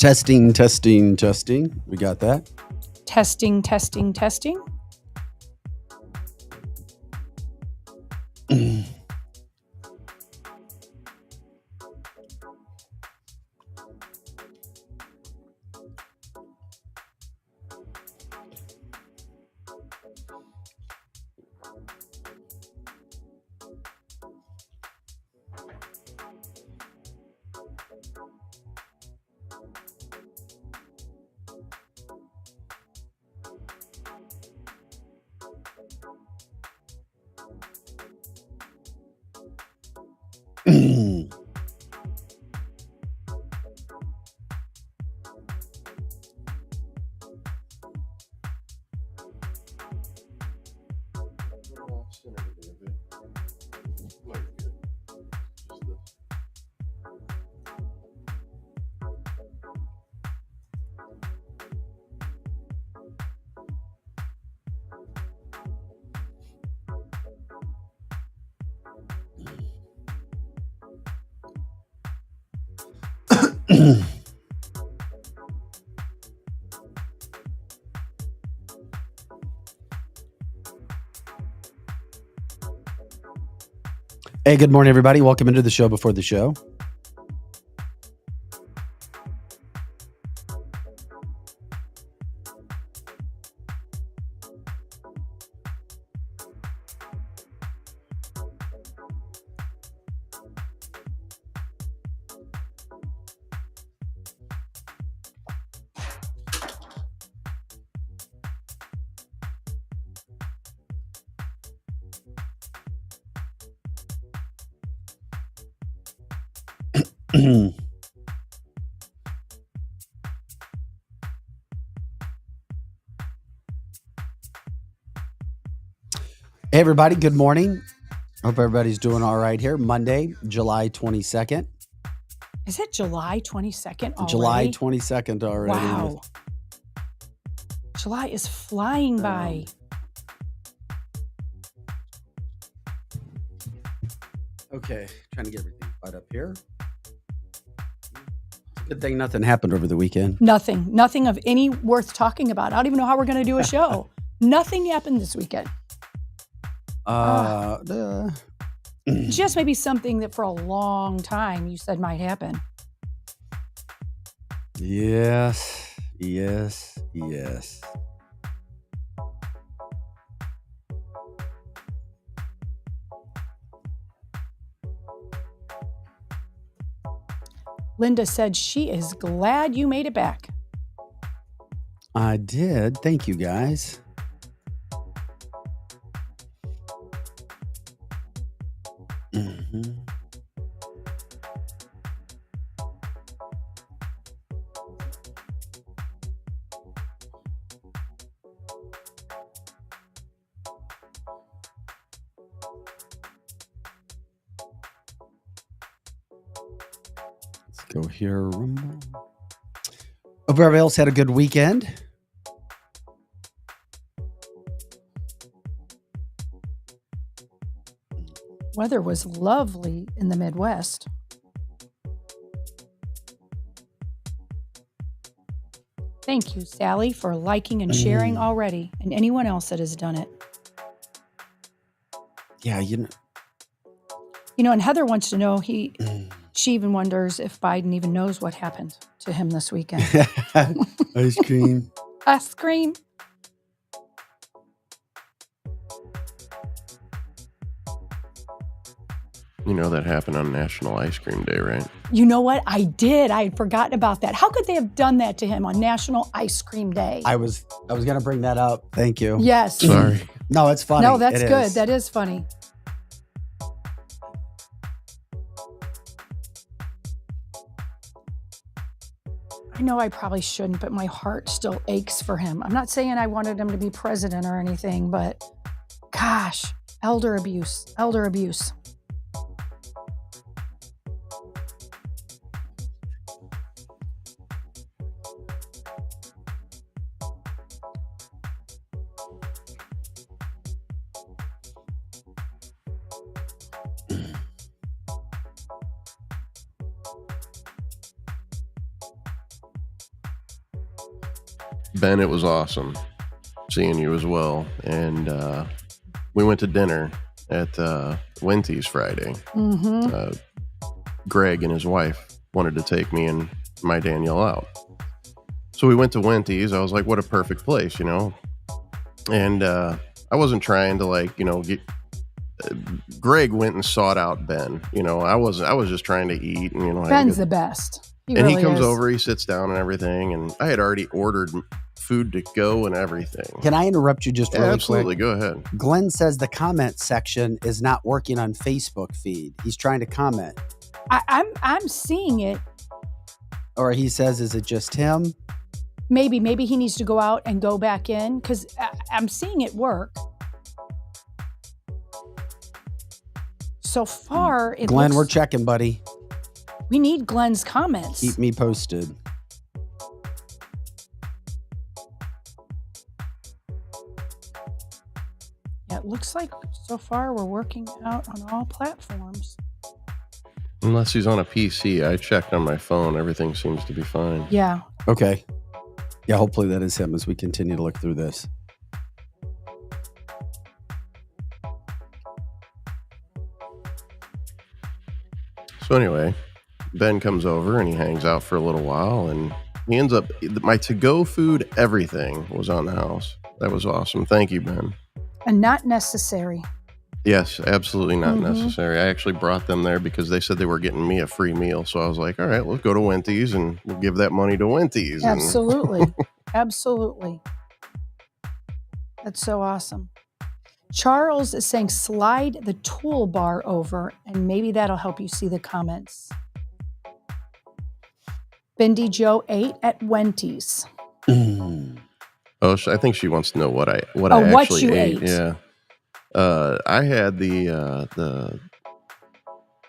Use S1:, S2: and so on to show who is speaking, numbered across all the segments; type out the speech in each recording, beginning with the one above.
S1: Testing, testing, testing. We got that.
S2: Testing, testing, testing.
S1: Hey, good morning, everybody. Welcome into the show before the show. Hey, everybody. Good morning. Hope everybody's doing all right here. Monday, July 22nd.
S2: Is it July 22nd already?
S1: July 22nd already.
S2: Wow. July is flying by.
S1: Okay, trying to get everything caught up here. Good thing nothing happened over the weekend.
S2: Nothing of any worth talking about. I don't even know how we're going to do a show. Nothing happened this weekend. Just maybe something that for a long time you said might happen.
S1: Yes.
S2: Linda said she is glad you made it back.
S1: I did. Thank you, guys. Let's go here. Hope everybody else had a good weekend.
S2: Weather was lovely in the Midwest. Thank you, Sally, for liking and sharing already, and anyone else that has done it.
S1: Yeah,
S2: You know, and Heather wants to know, she even wonders if Biden even knows what happened to him this weekend.
S1: Ice cream.
S2: Ice cream.
S3: You know that happened on National Ice Cream Day, right?
S2: You know what? I did. I had forgotten about that. How could they have done that to him on National Ice Cream Day?
S1: I was going to bring that up. Thank you.
S2: Yes.
S3: Sorry.
S1: No, it's funny.
S2: No, that's good. That is funny. I know I probably shouldn't, but my heart still aches for him. I'm not saying I wanted him to be president or anything, but gosh, elder abuse.
S3: Ben, it was awesome seeing you as well. And we went to dinner at Wenty's Friday.
S2: Mm-hmm.
S3: Greg and his wife wanted to take me and my Danielle out. So we went to Wenty's. I was like, what a perfect place, you know? And I wasn't trying to, like, you know, get... Greg went and sought out Ben. You know, I was just trying to eat. And, you know,
S2: Ben's the best.
S3: He comes over, he sits down and everything. And I had already ordered food to go and everything.
S1: Can I interrupt you just really
S3: absolutely.
S1: quick?
S3: Go ahead.
S1: Glenn says the comment section is not working on Facebook feed. He's trying to comment.
S2: I'm seeing it.
S1: Or he says, is it just him?
S2: Maybe he needs to go out and go back in, because I'm seeing it work. So far,
S1: Glenn, we're checking, buddy.
S2: We need Glenn's comments.
S1: Keep me posted.
S2: Yeah, it looks like so far we're working out on all platforms.
S3: Unless he's on a PC. I checked on my phone. Everything seems to be fine.
S2: Yeah.
S1: Okay. Yeah, hopefully that is him as we continue to look through this.
S3: So anyway, Ben comes over and he hangs out for a little while, and he ends up... My to-go food, everything was on the house. That was awesome. Thank you, Ben.
S2: And not necessary.
S3: Yes, absolutely not necessary. I actually brought them there because they said they were getting me a free meal. So I was like, all right, let's go to Wenty's and we'll give that money to Wenty's.
S2: Absolutely. Absolutely. That's so awesome. Charles is saying slide the toolbar over and maybe that'll help you see the comments. Bindi Joe ate at Wenty's.
S3: Oh, I think she wants to know what I actually ate. Yeah. I had the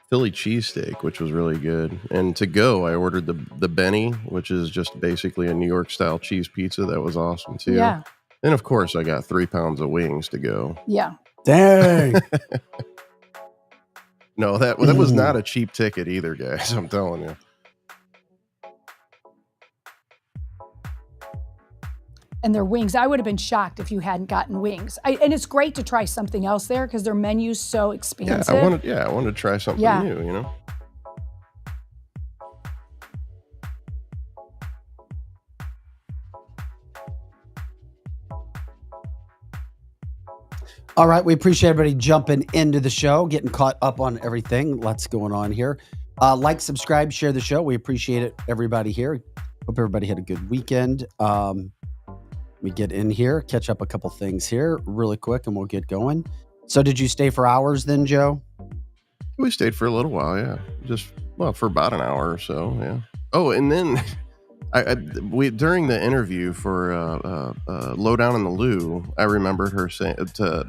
S3: Philly cheesesteak, which was really good. And to go, I ordered the Benny, which is just basically a New York style cheese pizza. That was awesome too.
S2: Yeah.
S3: And of course, I got 3 pounds of wings to go.
S2: Yeah.
S1: Dang.
S3: No, that was not a cheap ticket either, guys. I'm telling you.
S2: And their wings, I would have been shocked if you hadn't gotten wings. And it's great to try something else there because their menu's so expansive.
S3: I wanted to try something new, you know?
S1: All right, we appreciate everybody jumping into the show, getting caught up on everything. Lots going on here. Like, subscribe, share the show. We appreciate it, everybody here. Hope everybody had a good weekend. We get in here, catch up a couple things here really quick, and we'll get going. So did you stay for hours then, Joe?
S3: We stayed for a little while, yeah. For about an hour or so, yeah. Oh, and then we during the interview for Lowdown in the Lou, I remembered her saying to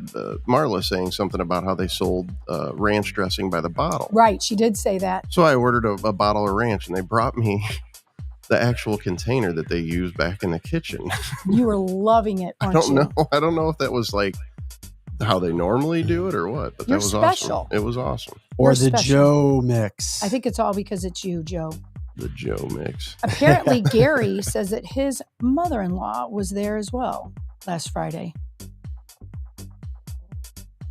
S3: Marla saying something about how they sold ranch dressing by the bottle.
S2: Right, she did say that.
S3: So I ordered a bottle of ranch, and they brought me the actual container that they use back in the kitchen.
S2: You were loving it,
S3: I don't know if that was like how they normally do it or what, but that was
S2: special.
S3: Awesome. It was awesome.
S1: Or the Joe mix.
S2: I think it's all because it's you, Joe.
S3: The Joe mix.
S2: Apparently, Gary says that his mother-in-law was there as well last Friday.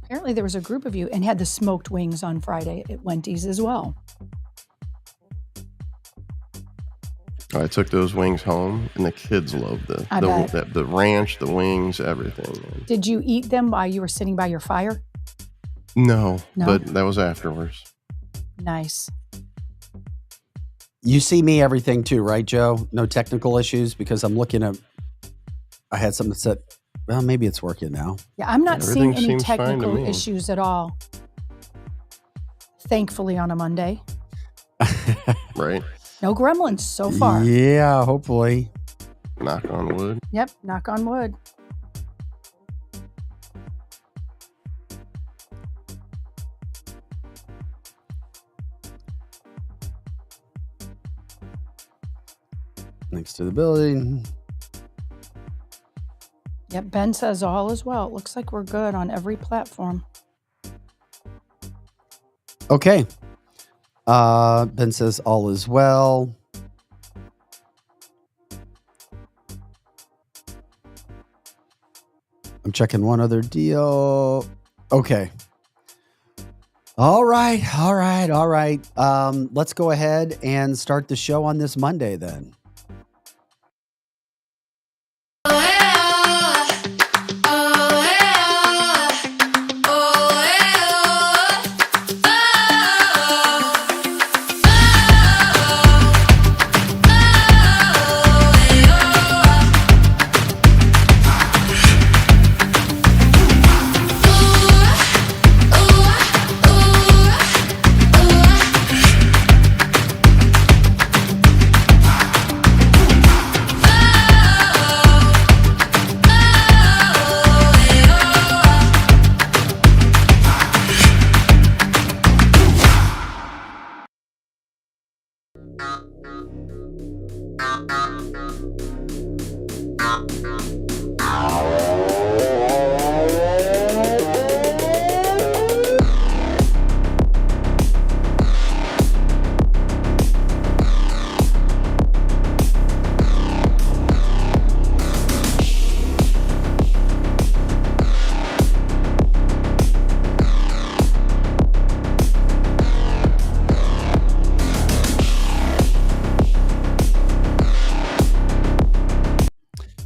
S2: Apparently, there was a group of you and had the smoked wings on Friday at Wenty's as well.
S3: I took those wings home, and the kids loved the ranch, the wings, everything.
S2: Did you eat them while you were sitting by your fire?
S3: No, but that was afterwards.
S2: Nice.
S1: You see me everything too, right, Joe? No technical issues because I'm looking at. I had something that said, well, maybe it's working now.
S2: Yeah, I'm not seeing any
S3: seems fine to
S2: technical
S3: me.
S2: issues at all. Thankfully, on a Monday.
S3: Right.
S2: No gremlins so far.
S1: Yeah, hopefully.
S3: Knock on wood.
S2: Yep, knock on wood.
S1: Next to the building.
S2: Yep, Ben says all is well. It looks like we're good on every platform.
S1: Okay. Ben says all is well. I'm checking one other deal. Okay. All right. Let's go ahead and start the show on this Monday then.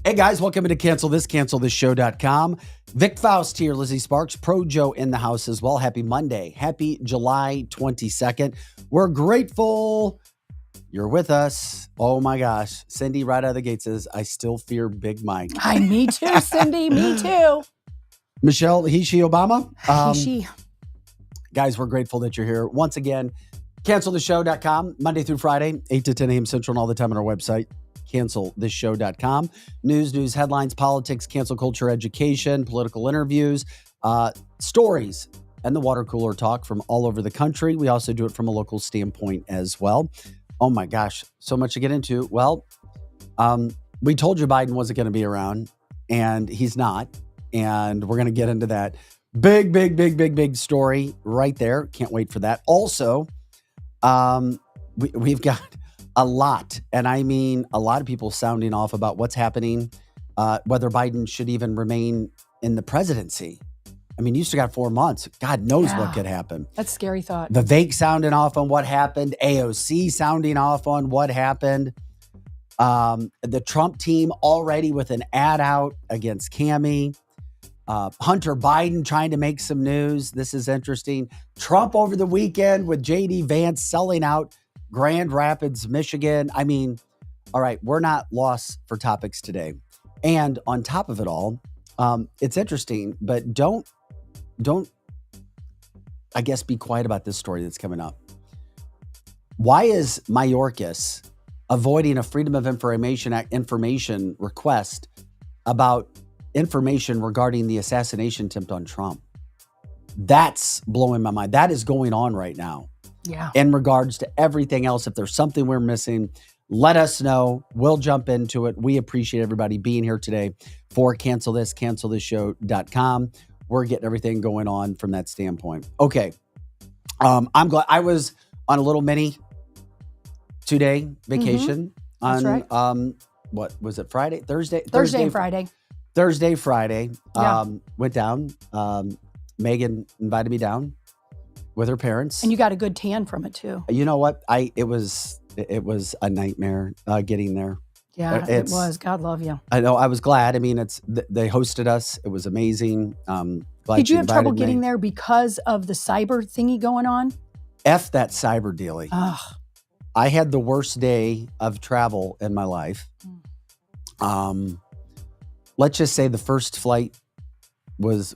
S1: Hey guys, welcome to cancelthisshow.com. Vic Faust here, Lizzie Sparks, Pro Joe in the house as well. Happy Monday. Happy July 22nd. We're grateful you're with us. Oh my gosh. Cindy right out of the gate says, I still fear Big Mike.
S2: Hi, me too, Cindy. Me too.
S1: Michelle, he, she, Obama.
S2: She.
S1: Guys, we're grateful that you're here. Once again, cancelthisshow.com, Monday through Friday, 8 to 10 a.m. Central and all the time on our website. Cancelthisshow.com. News, headlines, politics, cancel culture, education, political interviews, stories, and the water cooler talk from all over the country. We also do it from a local standpoint as well. Oh my gosh, so much to get into. Well, we told you Biden wasn't going to be around, and he's not. And we're going to get into that big story right there. Can't wait for that. Also, we've got a lot, and I mean a lot of people sounding off about what's happening, whether Biden should even remain in the presidency. I mean, you still got 4 months. God knows what could happen.
S2: That's a scary thought.
S1: Vivek sounding off on what happened. AOC sounding off on what happened. The Trump team already with an ad out against Cammie. Hunter Biden trying to make some news. This is interesting. Trump over the weekend with J.D. Vance selling out Grand Rapids, Michigan. I mean, all right, we're not lost for topics today. And on top of it all, it's interesting, but don't, I guess, be quiet about this story that's coming up. Why is Mayorkas avoiding a Freedom of Information Act information request about information regarding the assassination attempt on Trump? That's blowing my mind. That is going on right now.
S2: Yeah.
S1: In regards to everything else, if there's something we're missing, let us know. We'll jump into it. We appreciate everybody being here today for cancelthisshow.com. We're getting everything going on from that standpoint. Okay. I'm glad I was on a little mini 2-day vacation
S2: That's right.
S1: What was it? Friday, Thursday
S2: and Friday.
S1: Thursday, Friday.
S2: Yeah.
S1: Went down. Megan invited me down with her parents.
S2: And you got a good tan from it too.
S1: You know what? It was a nightmare getting there.
S2: Yeah, it was. God love you.
S1: I know. I was glad. I mean, they hosted us. It was amazing. Glad
S2: Did you have trouble
S1: me.
S2: getting there because of the cyber thingy going on?
S1: F that cyber dealie.
S2: Ugh.
S1: I had the worst day of travel in my life. Let's just say the first flight was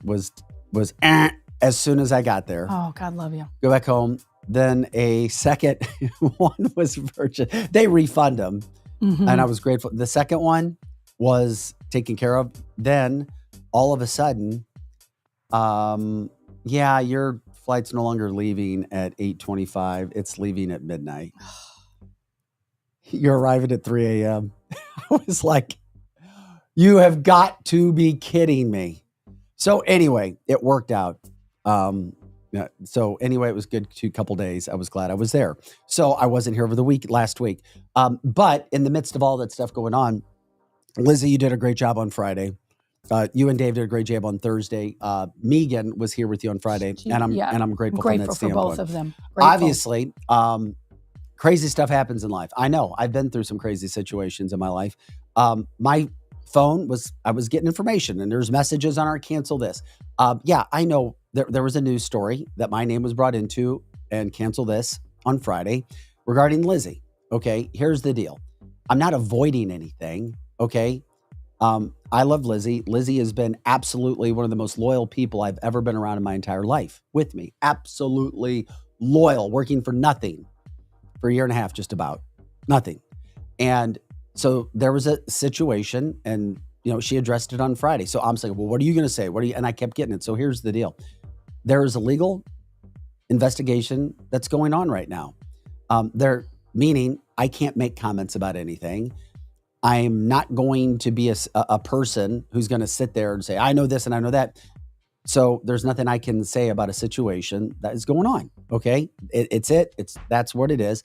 S1: as soon as I got there.
S2: Oh, God love you.
S1: Go back home. Then a second one was Virgin. They refund them. And I was grateful. The second one was taken care of. Then all of a sudden, your flight's no longer leaving at 8:25. It's leaving at midnight. You're arriving at 3 a.m. I was like, you have got to be kidding me. So anyway, it worked out. So anyway, it was good. Couple days. I was glad I was there. So I wasn't here over the last week. But in the midst of all that stuff going on, Lizzie, you did a great job on Friday. You and Dave did a great job on Thursday. Megan was here with you on Friday, and I'm grateful from that
S2: for
S1: standpoint.
S2: both of them. Grateful.
S1: Obviously, crazy stuff happens in life. I know. I've been through some crazy situations in my life. My phone I was getting information, and there's messages on our cancel this. Yeah, I know there was a news story that my name was brought into and cancel this on Friday regarding Lizzie. Okay, here's the deal. I'm not avoiding anything. Okay. I love Lizzie. Lizzie has been absolutely one of the most loyal people I've ever been around in my entire life with me. Absolutely loyal, working for nothing for a year and a half, just about nothing. And so there was a situation, and she addressed it on Friday. So I'm saying, well, what are you going to say? And I kept getting it. So here's the deal. There is a legal investigation that's going on right now. Meaning I can't make comments about anything. I'm not going to be a person who's going to sit there and say, I know this and I know that. So there's nothing I can say about a situation that is going on. Okay. That's what it is.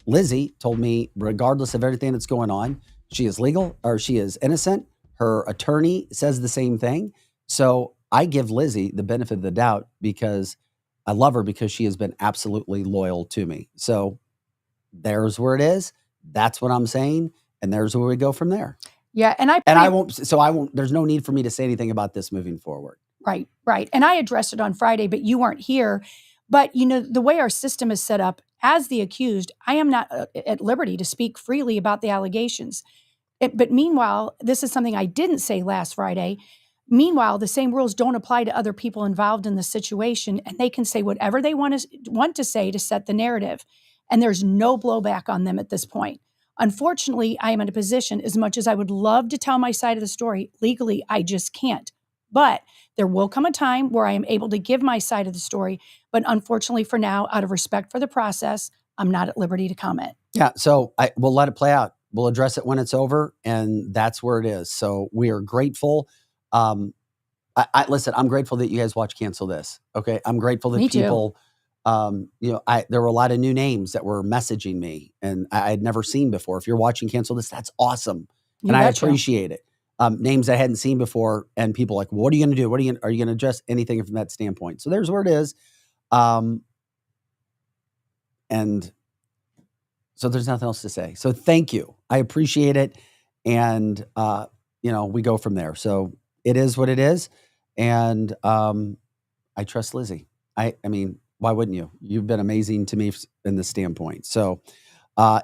S1: Lizzie told me, regardless of everything that's going on, she is legal or she is innocent. Her attorney says the same thing. So I give Lizzie the benefit of the doubt because I love her, because she has been absolutely loyal to me. So there's where it is. That's what I'm saying. And there's where we go from there.
S2: Yeah. And
S1: I won't, there's no need for me to say anything about this moving forward.
S2: Right. And I addressed it on Friday, but you weren't here. But, the way our system is set up, as the accused, I am not at liberty to speak freely about the allegations. But meanwhile, this is something I didn't say last Friday. Meanwhile, the same rules don't apply to other people involved in the situation, and they can say whatever they want to say to set the narrative. And there's no blowback on them at this point. Unfortunately, I am in a position, as much as I would love to tell my side of the story, legally, I just can't. But there will come a time where I am able to give my side of the story. But unfortunately for now, out of respect for the process, I'm not at liberty to comment.
S1: Yeah, so we'll let it play out. We'll address it when it's over, and that's where it is. So we are grateful. Listen, I'm grateful that you guys watch Cancel This. Okay, I'm grateful that
S2: Me too.
S1: people, there were a lot of new names that were messaging me, and I had never seen before. If you're watching Cancel This, that's awesome, and I appreciate it. Names I hadn't seen before, and people like, what are you going to do? Are you going to address anything from that standpoint? So there's where it is. And so there's nothing else to say. So thank you. I appreciate it. And, we go from there. So it is what it is. And I trust Lizzie. I mean, why wouldn't you? You've been amazing to me in this standpoint. So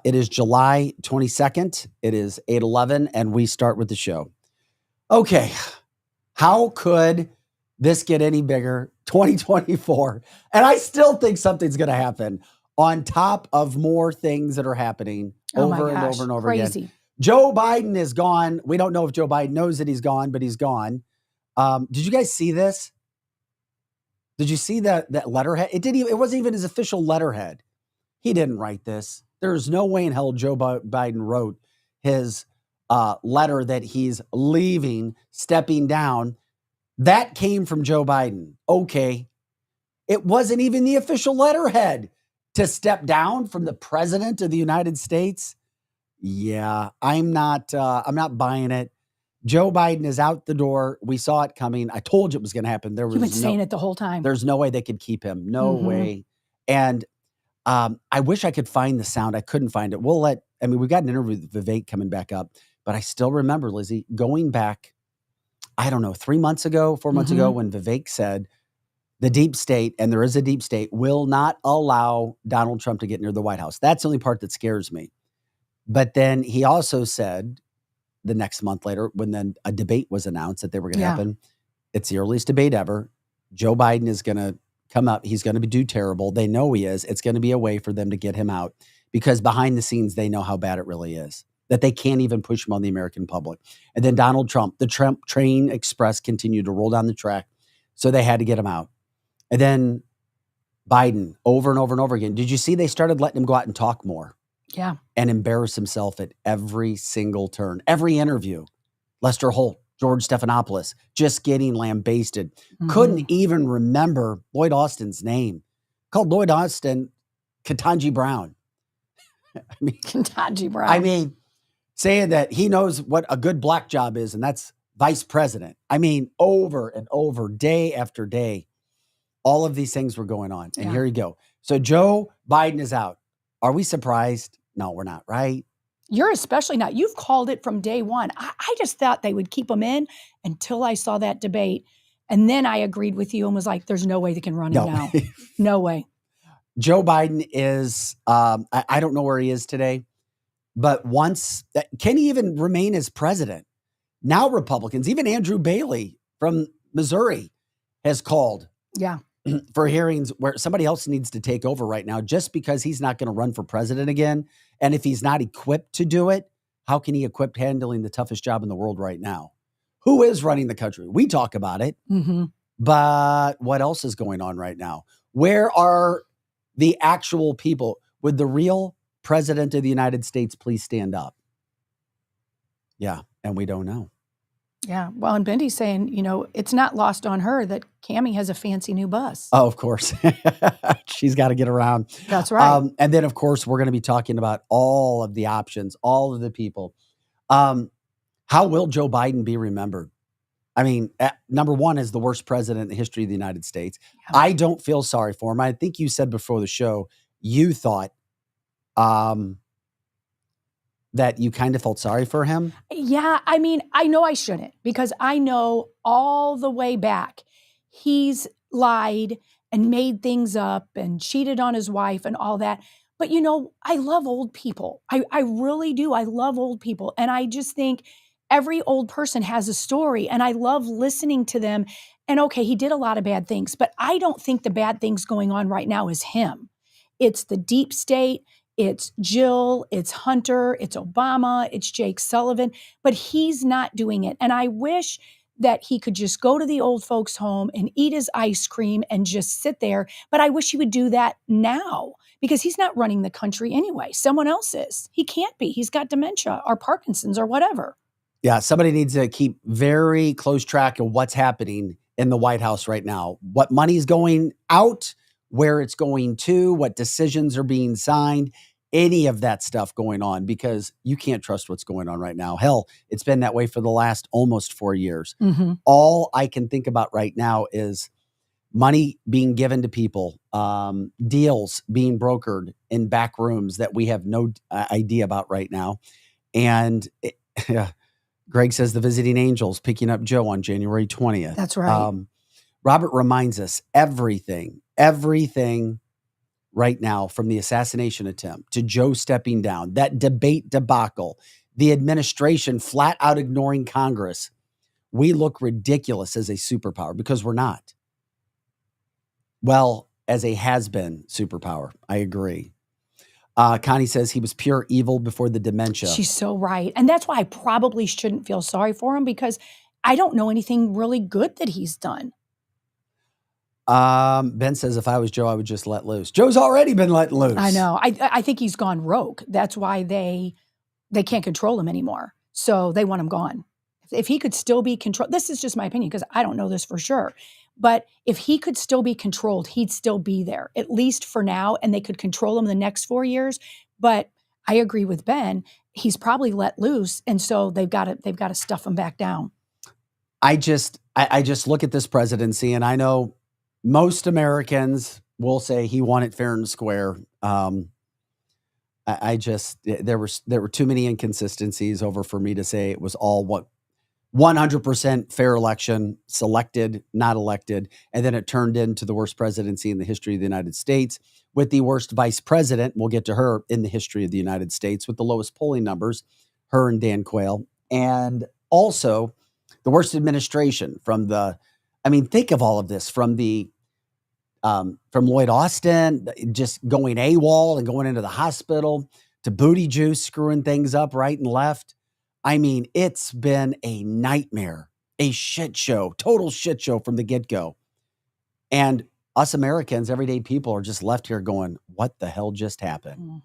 S1: it is July 22nd. It is 8:11, and we start with the show. Okay. How could this get any bigger? 2024. And I still think something's going to happen on top of more things that are happening over and over and over again. Joe Biden is gone. We don't know if Joe Biden knows that he's gone, but he's gone. Did you guys see this? Did you see that letterhead? It wasn't even his official letterhead. He didn't write this. There's no way in hell Joe Biden wrote his letter that he's leaving, stepping down. That came from Joe Biden. Okay. It wasn't even the official letterhead to step down from the president of the United States. Yeah, I'm not buying it. Joe Biden is out the door. We saw it coming. I told you it was going to happen. You've
S2: been saying it the whole time.
S1: There's no way they could keep him. No way. And I wish I could find the sound. I couldn't find it. We've got an interview with Vivek coming back up, but I still remember, Lizzie, going back, I don't know, 4 months ago, when Vivek said the deep state, and there is a deep state, will not allow Donald Trump to get near the White House. That's the only part that scares me. But then he also said the next month later, when then a debate was announced that they were going to happen, it's the earliest debate ever. Joe Biden is going to come up. He's going to do terrible. They know he is. It's going to be a way for them to get him out, because behind the scenes, they know how bad it really is, that they can't even push him on the American public. And then Donald Trump, the Trump train express continued to roll down the track. So they had to get him out. And then Biden, over and over and over again. Did you see they started letting him go out and talk more?
S2: Yeah.
S1: And embarrass himself at every single turn, every interview. Lester Holt, George Stephanopoulos, just getting lambasted. Couldn't even remember Lloyd Austin's name. Called Lloyd Austin Ketanji Brown.
S2: Ketanji Brown.
S1: I mean, saying that he knows what a good black job is, and that's vice president. I mean, over and over, day after day, all of these things were going on. And here you go. So Joe Biden is out. Are we surprised? No, we're not, right?
S2: You're especially not. You've called it from day one. I just thought they would keep him in until I saw that debate. And then I agreed with you and was like, there's no way they can run him now. No way.
S1: Joe Biden is, I don't know where he is today, but can he even remain as president? Now Republicans, even Andrew Bailey from Missouri has called for hearings where somebody else needs to take over right now just because he's not going to run for president again. And if he's not equipped to do it, how can he equip handling the toughest job in the world right now? Who is running the country? We talk about it, but what else is going on right now? Where are the actual people? Would the real president of the United States please stand up? Yeah, and we don't know.
S2: Yeah, well, and Bendy's saying, it's not lost on her that Cammie has a fancy new bus.
S1: Oh, of course. She's got to get around.
S2: That's right.
S1: And then, of course, we're going to be talking about all of the options, all of the people. How will Joe Biden be remembered? I mean, number one is the worst president in the history of the United States. Yeah. I don't feel sorry for him. I think you said before the show, you thought that you kind of felt sorry for him?
S2: Yeah, I mean, I know I shouldn't because I know all the way back he's lied and made things up and cheated on his wife and all that. But, I love old people. I really do. I love old people. And I just think every old person has a story and I love listening to them. And okay, he did a lot of bad things, but I don't think the bad things going on right now is him. It's the deep state. It's Jill, it's Hunter, it's Obama, it's Jake Sullivan, but he's not doing it. And I wish that he could just go to the old folks' home and eat his ice cream and just sit there. But I wish he would do that now because he's not running the country anyway. Someone else is. He can't be. He's got dementia or Parkinson's or whatever.
S1: Yeah, somebody needs to keep very close track of what's happening in the White House right now. What money's going out, where it's going to, what decisions are being signed, any of that stuff going on, because you can't trust what's going on right now. Hell, it's been that way for the last almost 4 years. All I can think about right now is money being given to people, deals being brokered in back rooms that we have no idea about right now. And Greg says the visiting angels picking up Joe on January 20th.
S2: That's right.
S1: Robert reminds us everything right now, from the assassination attempt to Joe stepping down, that debate debacle, the administration flat out ignoring Congress. We look ridiculous as a superpower because we're not. Well, as a has-been superpower, I agree. Connie says he was pure evil before the dementia.
S2: She's so right. And that's why I probably shouldn't feel sorry for him because I don't know anything really good that he's done.
S1: Ben says, if I was Joe, I would just let loose. Joe's already been letting loose.
S2: I know. I think he's gone rogue. That's why they can't control him anymore. So they want him gone. If he could still be controlled, this is just my opinion because I don't know this for sure. But if he could still be controlled, he'd still be there, at least for now. And they could control him the next 4 years. But I agree with Ben. He's probably let loose. And so they've got to stuff him back down.
S1: I just look at this presidency and I know most Americans will say he won it fair and square. There were too many inconsistencies over for me to say it was all 100% fair election, selected, not elected. And then it turned into the worst presidency in the history of the United States with the worst vice president. We'll get to her in the history of the United States with the lowest polling numbers, her and Dan Quayle. And also the worst administration think of all of this from Lloyd Austin, just going AWOL and going into the hospital, to Booty Juice screwing things up right and left. I mean, it's been a nightmare, a shit show, total shit show from the get-go. And us Americans, everyday people, are just left here going, what the hell just happened?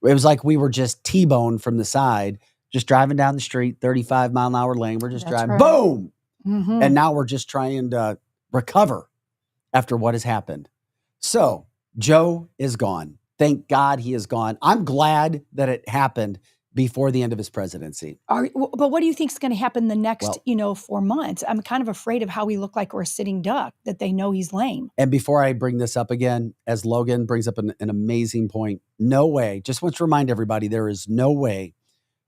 S1: It was like we were just T-boned from the side, just driving down the street, 35-mile-an-hour lane. We're just driving, right. Boom! And now we're just trying to recover after what has happened. So Joe is gone. Thank God he is gone. I'm glad that it happened before the end of his presidency.
S2: But what do you think is going to happen the next,
S1: Well-
S2: 4 months? I'm kind of afraid of how we look like we're a sitting duck, that they know he's lame.
S1: And before I bring this up again, as Logan brings up an amazing point, no way, just want to remind everybody, there is no way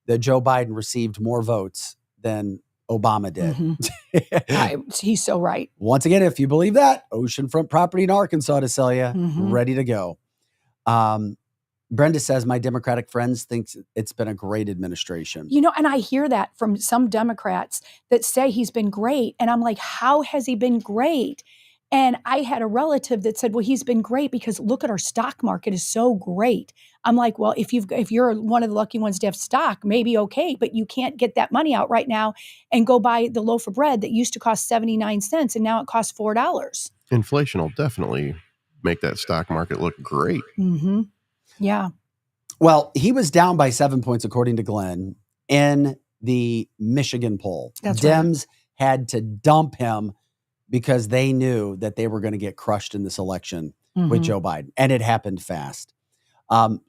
S1: that Joe Biden received more votes than Obama did.
S2: He's so right.
S1: Once again, if you believe that, oceanfront property in Arkansas to sell you, ready to go. Brenda says, my Democratic friends think it's been a great administration.
S2: And I hear that from some Democrats that say he's been great. And I'm like, how has he been great? And I had a relative that said, well, he's been great because look at our stock market is so great. I'm like, well, if you're one of the lucky ones to have stock, maybe okay, but you can't get that money out right now and go buy the loaf of bread that used to cost 79 cents and now it costs $4.
S3: Inflation will definitely make that stock market look great.
S2: Yeah.
S1: Well, he was down by 7 points, according to Glenn, in the Michigan poll.
S2: That's
S1: Dems had to dump him because they knew that they were going to get crushed in this election with Joe Biden. And it happened fast.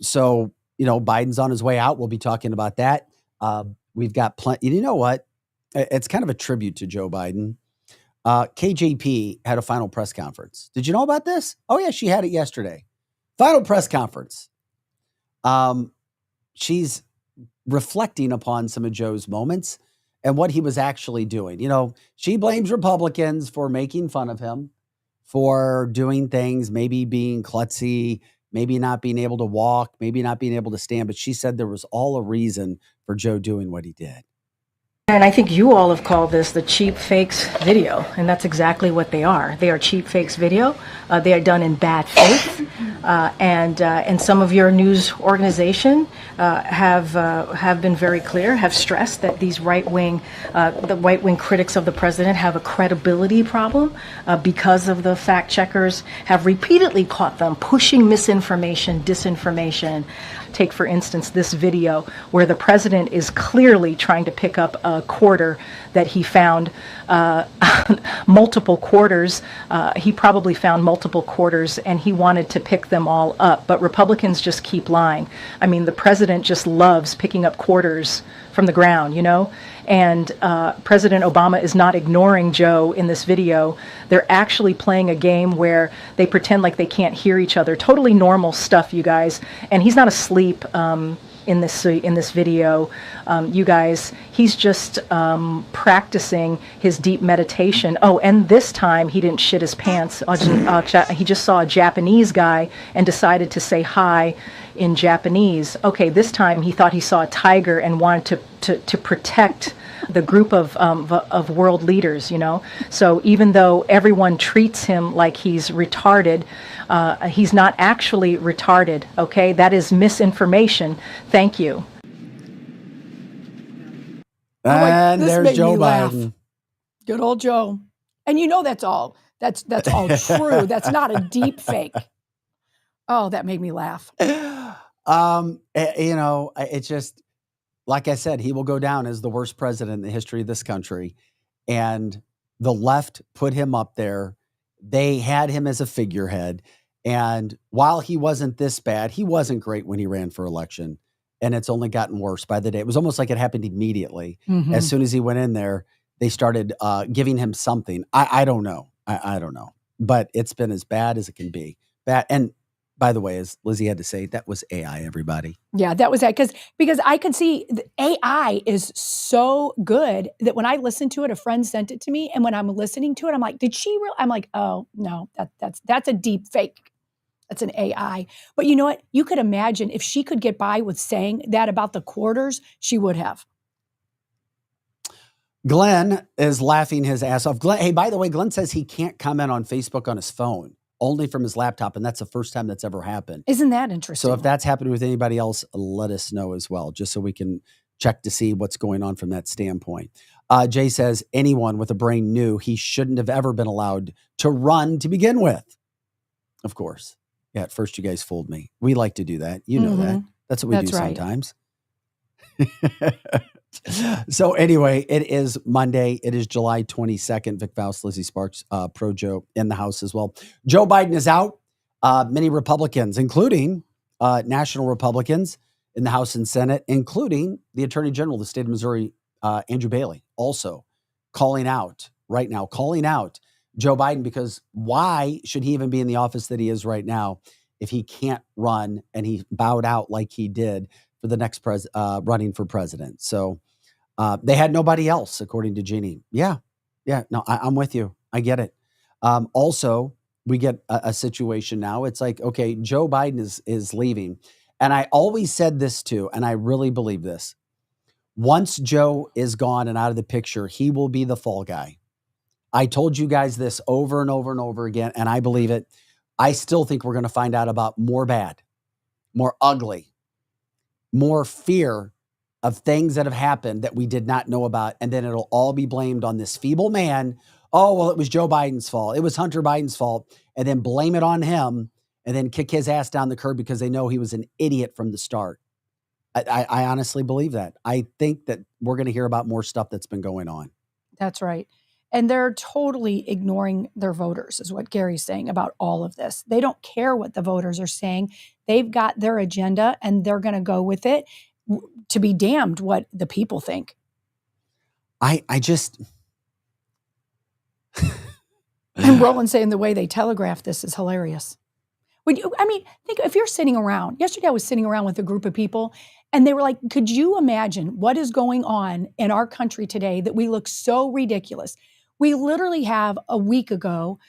S1: So, Biden's on his way out. We'll be talking about that. We've got plenty. You know what? It's kind of a tribute to Joe Biden. KJP had a final press conference. Did you know about this? Oh, yeah, she had it yesterday. Final press conference. She's reflecting upon some of Joe's moments and what he was actually doing. She blames Republicans for making fun of him, for doing things, maybe being klutzy, maybe not being able to walk, maybe not being able to stand. But she said there was all a reason for Joe doing what he did.
S4: And I think you all have called this the cheap fakes video, and that's exactly what they are. They are cheap fakes video. They are done in bad faith, and some of your news organization have been very clear, have stressed that these the right wing critics of the president have a credibility problem because of the fact checkers have repeatedly caught them pushing misinformation, disinformation. Take, for instance, this video where the president is clearly trying to pick up a quarter that he found, multiple quarters. He probably found multiple quarters and he wanted to pick them all up. But Republicans just keep lying. I mean, the president just loves picking up quarters from the ground, And President Obama is not ignoring Joe in this video. They're actually playing a game where they pretend like they can't hear each other. Totally normal stuff, you guys. And he's not asleep in this video, you guys. He's just practicing his deep meditation. Oh, and this time he didn't shit his pants. He just saw a Japanese guy and decided to say hi in Japanese. Okay, this time he thought he saw a tiger and wanted to protect the group of world leaders, So even though everyone treats him like he's retarded, he's not actually retarded, okay? That is misinformation. Thank you.
S1: And
S2: this
S1: there's
S2: made
S1: Joe
S2: me laugh.
S1: Biden.
S2: Good old Joe. And that's all all true. That's not a deep fake. Oh, that made me laugh.
S1: It's just, like I said, he will go down as the worst president in the history of this country. And the left put him up there. They had him as a figurehead. And while he wasn't this bad, he wasn't great when he ran for election. And it's only gotten worse by the day. It was almost like it happened immediately. As soon as he went in there, they started giving him something. I don't know. I don't know. But it's been as bad as it can be. Bad. And by the way, as Lizzie had to say, that was AI, everybody.
S2: Yeah, that was that. Because I could see the AI is so good that when I listened to it, a friend sent it to me. And when I'm listening to it, I'm like, did she really? I'm like, oh, no, that's a deep fake. That's an AI. But you know what? You could imagine if she could get by with saying that about the quarters, she would have.
S1: Glenn is laughing his ass off. Hey, by the way, Glenn says he can't comment on Facebook on his phone, only from his laptop. And that's the first time that's ever happened.
S2: Isn't that interesting?
S1: So if that's happened with anybody else, let us know as well, just so we can check to see what's going on from that standpoint. Jay says anyone with a brain knew he shouldn't have ever been allowed to run to begin with. Of course. Yeah, at first you guys fooled me. We like to do that. You know that. That's what we do sometimes. So anyway, it is Monday. It is July 22nd. Vic Faust, Lizzie Sparks, Pro Joe in the house as well. Joe Biden is out. Many Republicans, including national Republicans, in the House and Senate, including the Attorney General of the state of Missouri, Andrew Bailey, also calling out Joe Biden, because why should he even be in the office that he is right now if he can't run, and he bowed out like he did for the next running for president. So they had nobody else, according to Jeannie. Yeah. No, I'm with you. I get it. Also, we get a situation now. It's like, okay, Joe Biden is leaving. And I always said this too, and I really believe this. Once Joe is gone and out of the picture, he will be the fall guy. I told you guys this over and over and over again, and I believe it. I still think we're going to find out about more bad, more ugly, more fear of things that have happened that we did not know about. And then it'll all be blamed on this feeble man. Oh, well, it was Joe Biden's fault. It was Hunter Biden's fault. And then blame it on him and then kick his ass down the curb because they know he was an idiot from the start. I honestly believe that. I think that we're going to hear about more stuff that's been going on.
S2: That's right. And they're totally ignoring their voters, is what Gary's saying about all of this. They don't care what the voters are saying. They've got their agenda and they're going to go with it, to be damned what the people think.
S1: I just...
S2: And Roland saying the way they telegraph this is hilarious. Think if you're sitting around. Yesterday I was sitting around with a group of people and they were like, could you imagine what is going on in our country today that we look so ridiculous? We literally have a week ago,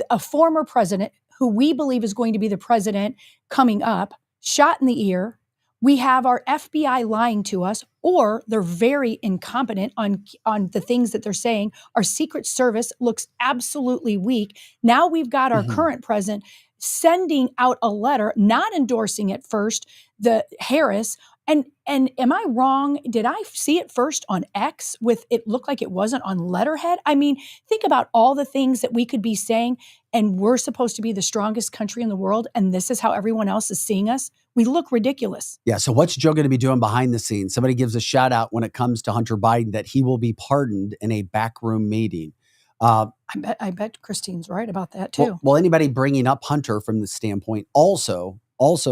S2: a former president who we believe is going to be the president coming up, shot in the ear. We have our FBI lying to us, or they're very incompetent on the things that they're saying. Our Secret Service looks absolutely weak. Now we've got our current president sending out a letter, not endorsing it first, the Harris. And am I wrong? Did I see it first on X with it looked like it wasn't on letterhead? I mean, think about all the things that we could be saying, and we're supposed to be the strongest country in the world, and this is how everyone else is seeing us. We look ridiculous.
S1: Yeah, so what's Joe going to be doing behind the scenes? Somebody gives a shout out when it comes to Hunter Biden that he will be pardoned in a backroom meeting.
S2: I bet Christine's right about that too.
S1: Well, anybody bringing up Hunter from the standpoint also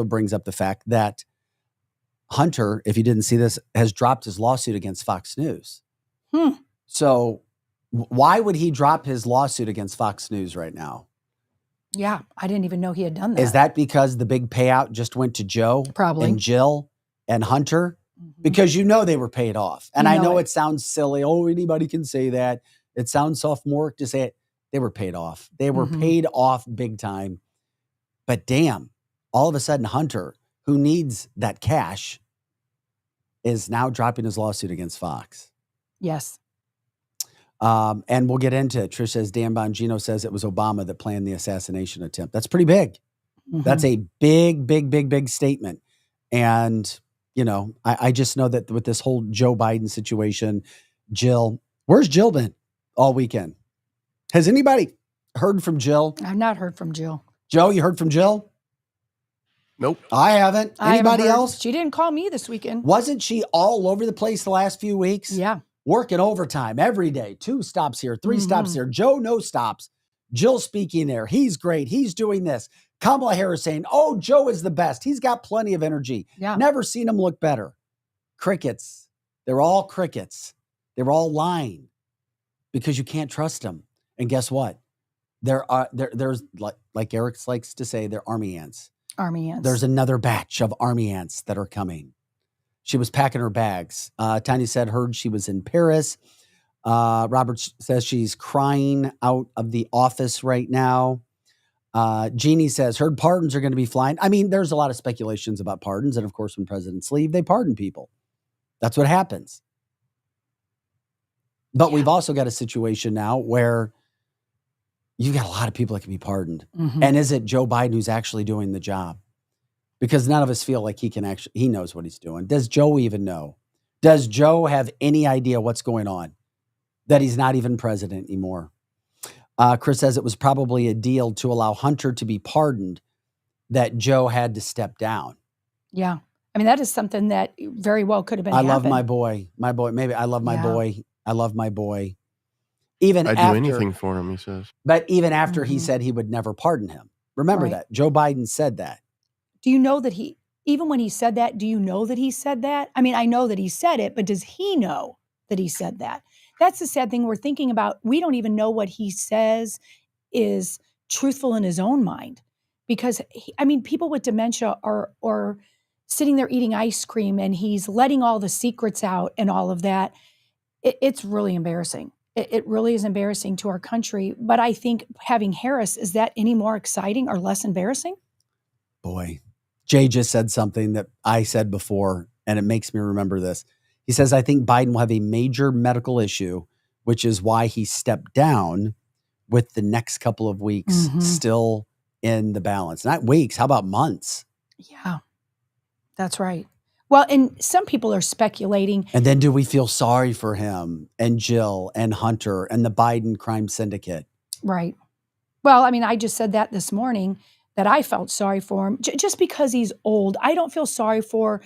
S1: brings up the fact that Hunter, if you didn't see this, has dropped his lawsuit against Fox News. So why would he drop his lawsuit against Fox News right now?
S2: Yeah, I didn't even know he had done that.
S1: Is that because the big payout just went to Joe
S2: Probably.
S1: and Jill and Hunter? Because you know they were paid off. And I know it sounds silly. Oh, anybody can say that. It sounds sophomoric to say it. They were paid off. They were paid off big time. But damn, all of a sudden Hunter, who needs that cash, is now dropping his lawsuit against Fox.
S2: Yes.
S1: And we'll get into it. Trish says, Dan Bongino says it was Obama that planned the assassination attempt. That's pretty big. That's a big statement. And, you know, I just know that with this whole Joe Biden situation, Jill, where's Jill been all weekend? Has anybody heard from Jill?
S2: I've not heard from Jill.
S1: Joe, you heard from Jill?
S3: Nope.
S1: I haven't. Anybody else?
S2: She didn't call me this weekend.
S1: Wasn't she all over the place the last few weeks?
S2: Yeah.
S1: Working overtime every day. 2 stops here, 3 stops here. Joe, no stops. Jill speaking there. He's great. He's doing this. Kamala Harris saying, oh, Joe is the best. He's got plenty of energy.
S2: Yeah.
S1: Never seen him look better. Crickets. They're all crickets. They're all lying because you can't trust them. And guess what? There's like Eric likes to say, they're army ants.
S2: Army ants.
S1: There's another batch of army ants that are coming. She was packing her bags. Tanya said, heard she was in Paris. Robert says she's crying out of the office right now. Jeannie says, heard pardons are going to be flying. I mean, there's a lot of speculations about pardons. And of course, when presidents leave, they pardon people. That's what happens. But we've also got a situation now where you've got a lot of people that can be pardoned. And is it Joe Biden who's actually doing the job? Because none of us feel like he knows what he's doing. Does Joe even know? Does Joe have any idea what's going on? That he's not even president anymore. Chris says it was probably a deal to allow Hunter to be pardoned that Joe had to step down.
S2: Yeah. I mean, that is something that very well could have been
S1: love my boy. Maybe I love my boy. I love my boy. Even
S3: I'd do anything for him, he says.
S1: But even after he said he would never pardon him. Remember that. Joe Biden said that.
S2: Do you know that he even when he said that, do you know that he said that? I mean, I know that he said it, but does he know that he said that? That's the sad thing we're thinking about. We don't even know what he says is truthful in his own mind. Because, people with dementia are sitting there eating ice cream and he's letting all the secrets out and all of that. It's really embarrassing. It really is embarrassing to our country. But I think having Harris, is that any more exciting or less embarrassing?
S1: Boy, Jay just said something that I said before, and it makes me remember this. He says, I think Biden will have a major medical issue, which is why he stepped down with the next couple of weeks still in the balance. Not weeks, how about months?
S2: Yeah, that's right. Well, and some people are speculating.
S1: And then do we feel sorry for him and Jill and Hunter and the Biden crime syndicate?
S2: Right. Well, I just said that this morning, that I felt sorry for him just because he's old. I don't feel sorry for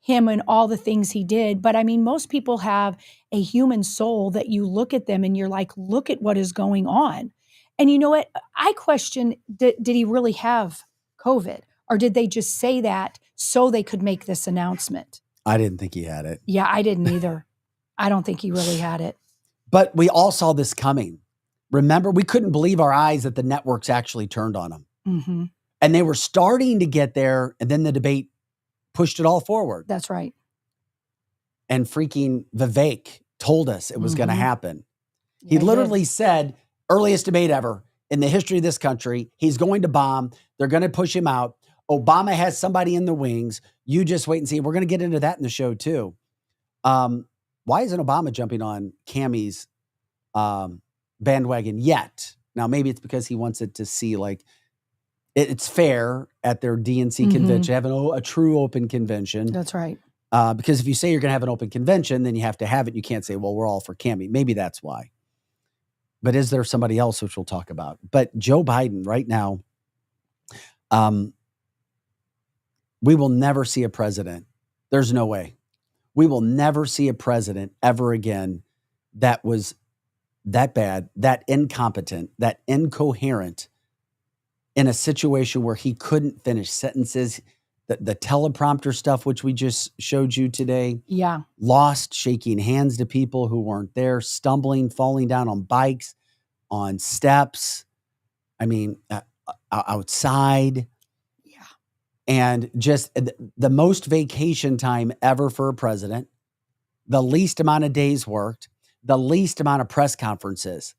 S2: him and all the things he did. But most people have a human soul that you look at them and you're like, look at what is going on. And you know what? I question, did he really have COVID? Or did they just say that so they could make this announcement?
S1: I didn't think he had it.
S2: Yeah, I didn't either. I don't think he really had it.
S1: But we all saw this coming. Remember, we couldn't believe our eyes that the networks actually turned on him.
S2: Mm-hmm.
S1: And they were starting to get there, and then the debate pushed it all forward.
S2: That's right.
S1: And freaking Vivek told us it was going to happen.
S2: Yeah,
S1: He literally said, earliest debate ever in the history of this country, he's going to bomb. They're going to push him out. Obama has somebody in the wings. You just wait and see. We're going to get into that in the show too. Why isn't Obama jumping on Cammie's bandwagon yet? Now, maybe it's because he wants it to see like it's fair at their DNC convention, have a true open convention.
S2: That's right.
S1: Because if you say you're going to have an open convention, then you have to have it. You can't say, well, we're all for Cammie. Maybe that's why. But is there somebody else, which we'll talk about? But Joe Biden right now, we will never see a president. There's no way. We will never see a president ever again that was that bad, that incompetent, that incoherent in a situation where he couldn't finish sentences. The teleprompter stuff, which we just showed you today.
S2: Yeah.
S1: Lost, shaking hands to people who weren't there, stumbling, falling down on bikes, on steps. Outside.
S2: Yeah.
S1: And just the most vacation time ever for a president, the least amount of days worked, the least amount of press conferences.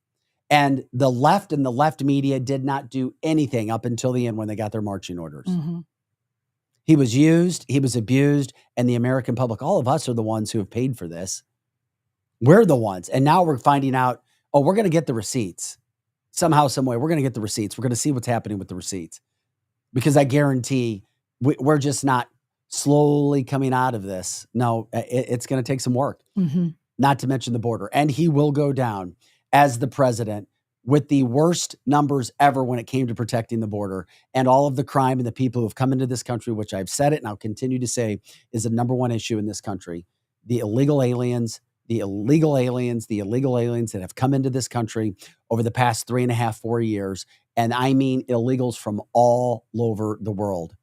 S1: And the left and the left media did not do anything up until the end when they got their marching orders.
S2: Mm-hmm.
S1: He was used, he was abused, and the American public, all of us are the ones who have paid for this. We're the ones. And now we're finding out, we're going to get the receipts. Somehow, some way, we're going to get the receipts. We're going to see what's happening with the receipts. Because I guarantee we're just not slowly coming out of this. No, it's going to take some work, not to mention the border. And he will go down as the president with the worst numbers ever when it came to protecting the border and all of the crime and the people who have come into this country, which I've said it and I'll continue to say is the number one issue in this country. The illegal aliens that have come into this country over the past 3.5, 4 years. And I mean illegals from all over the world,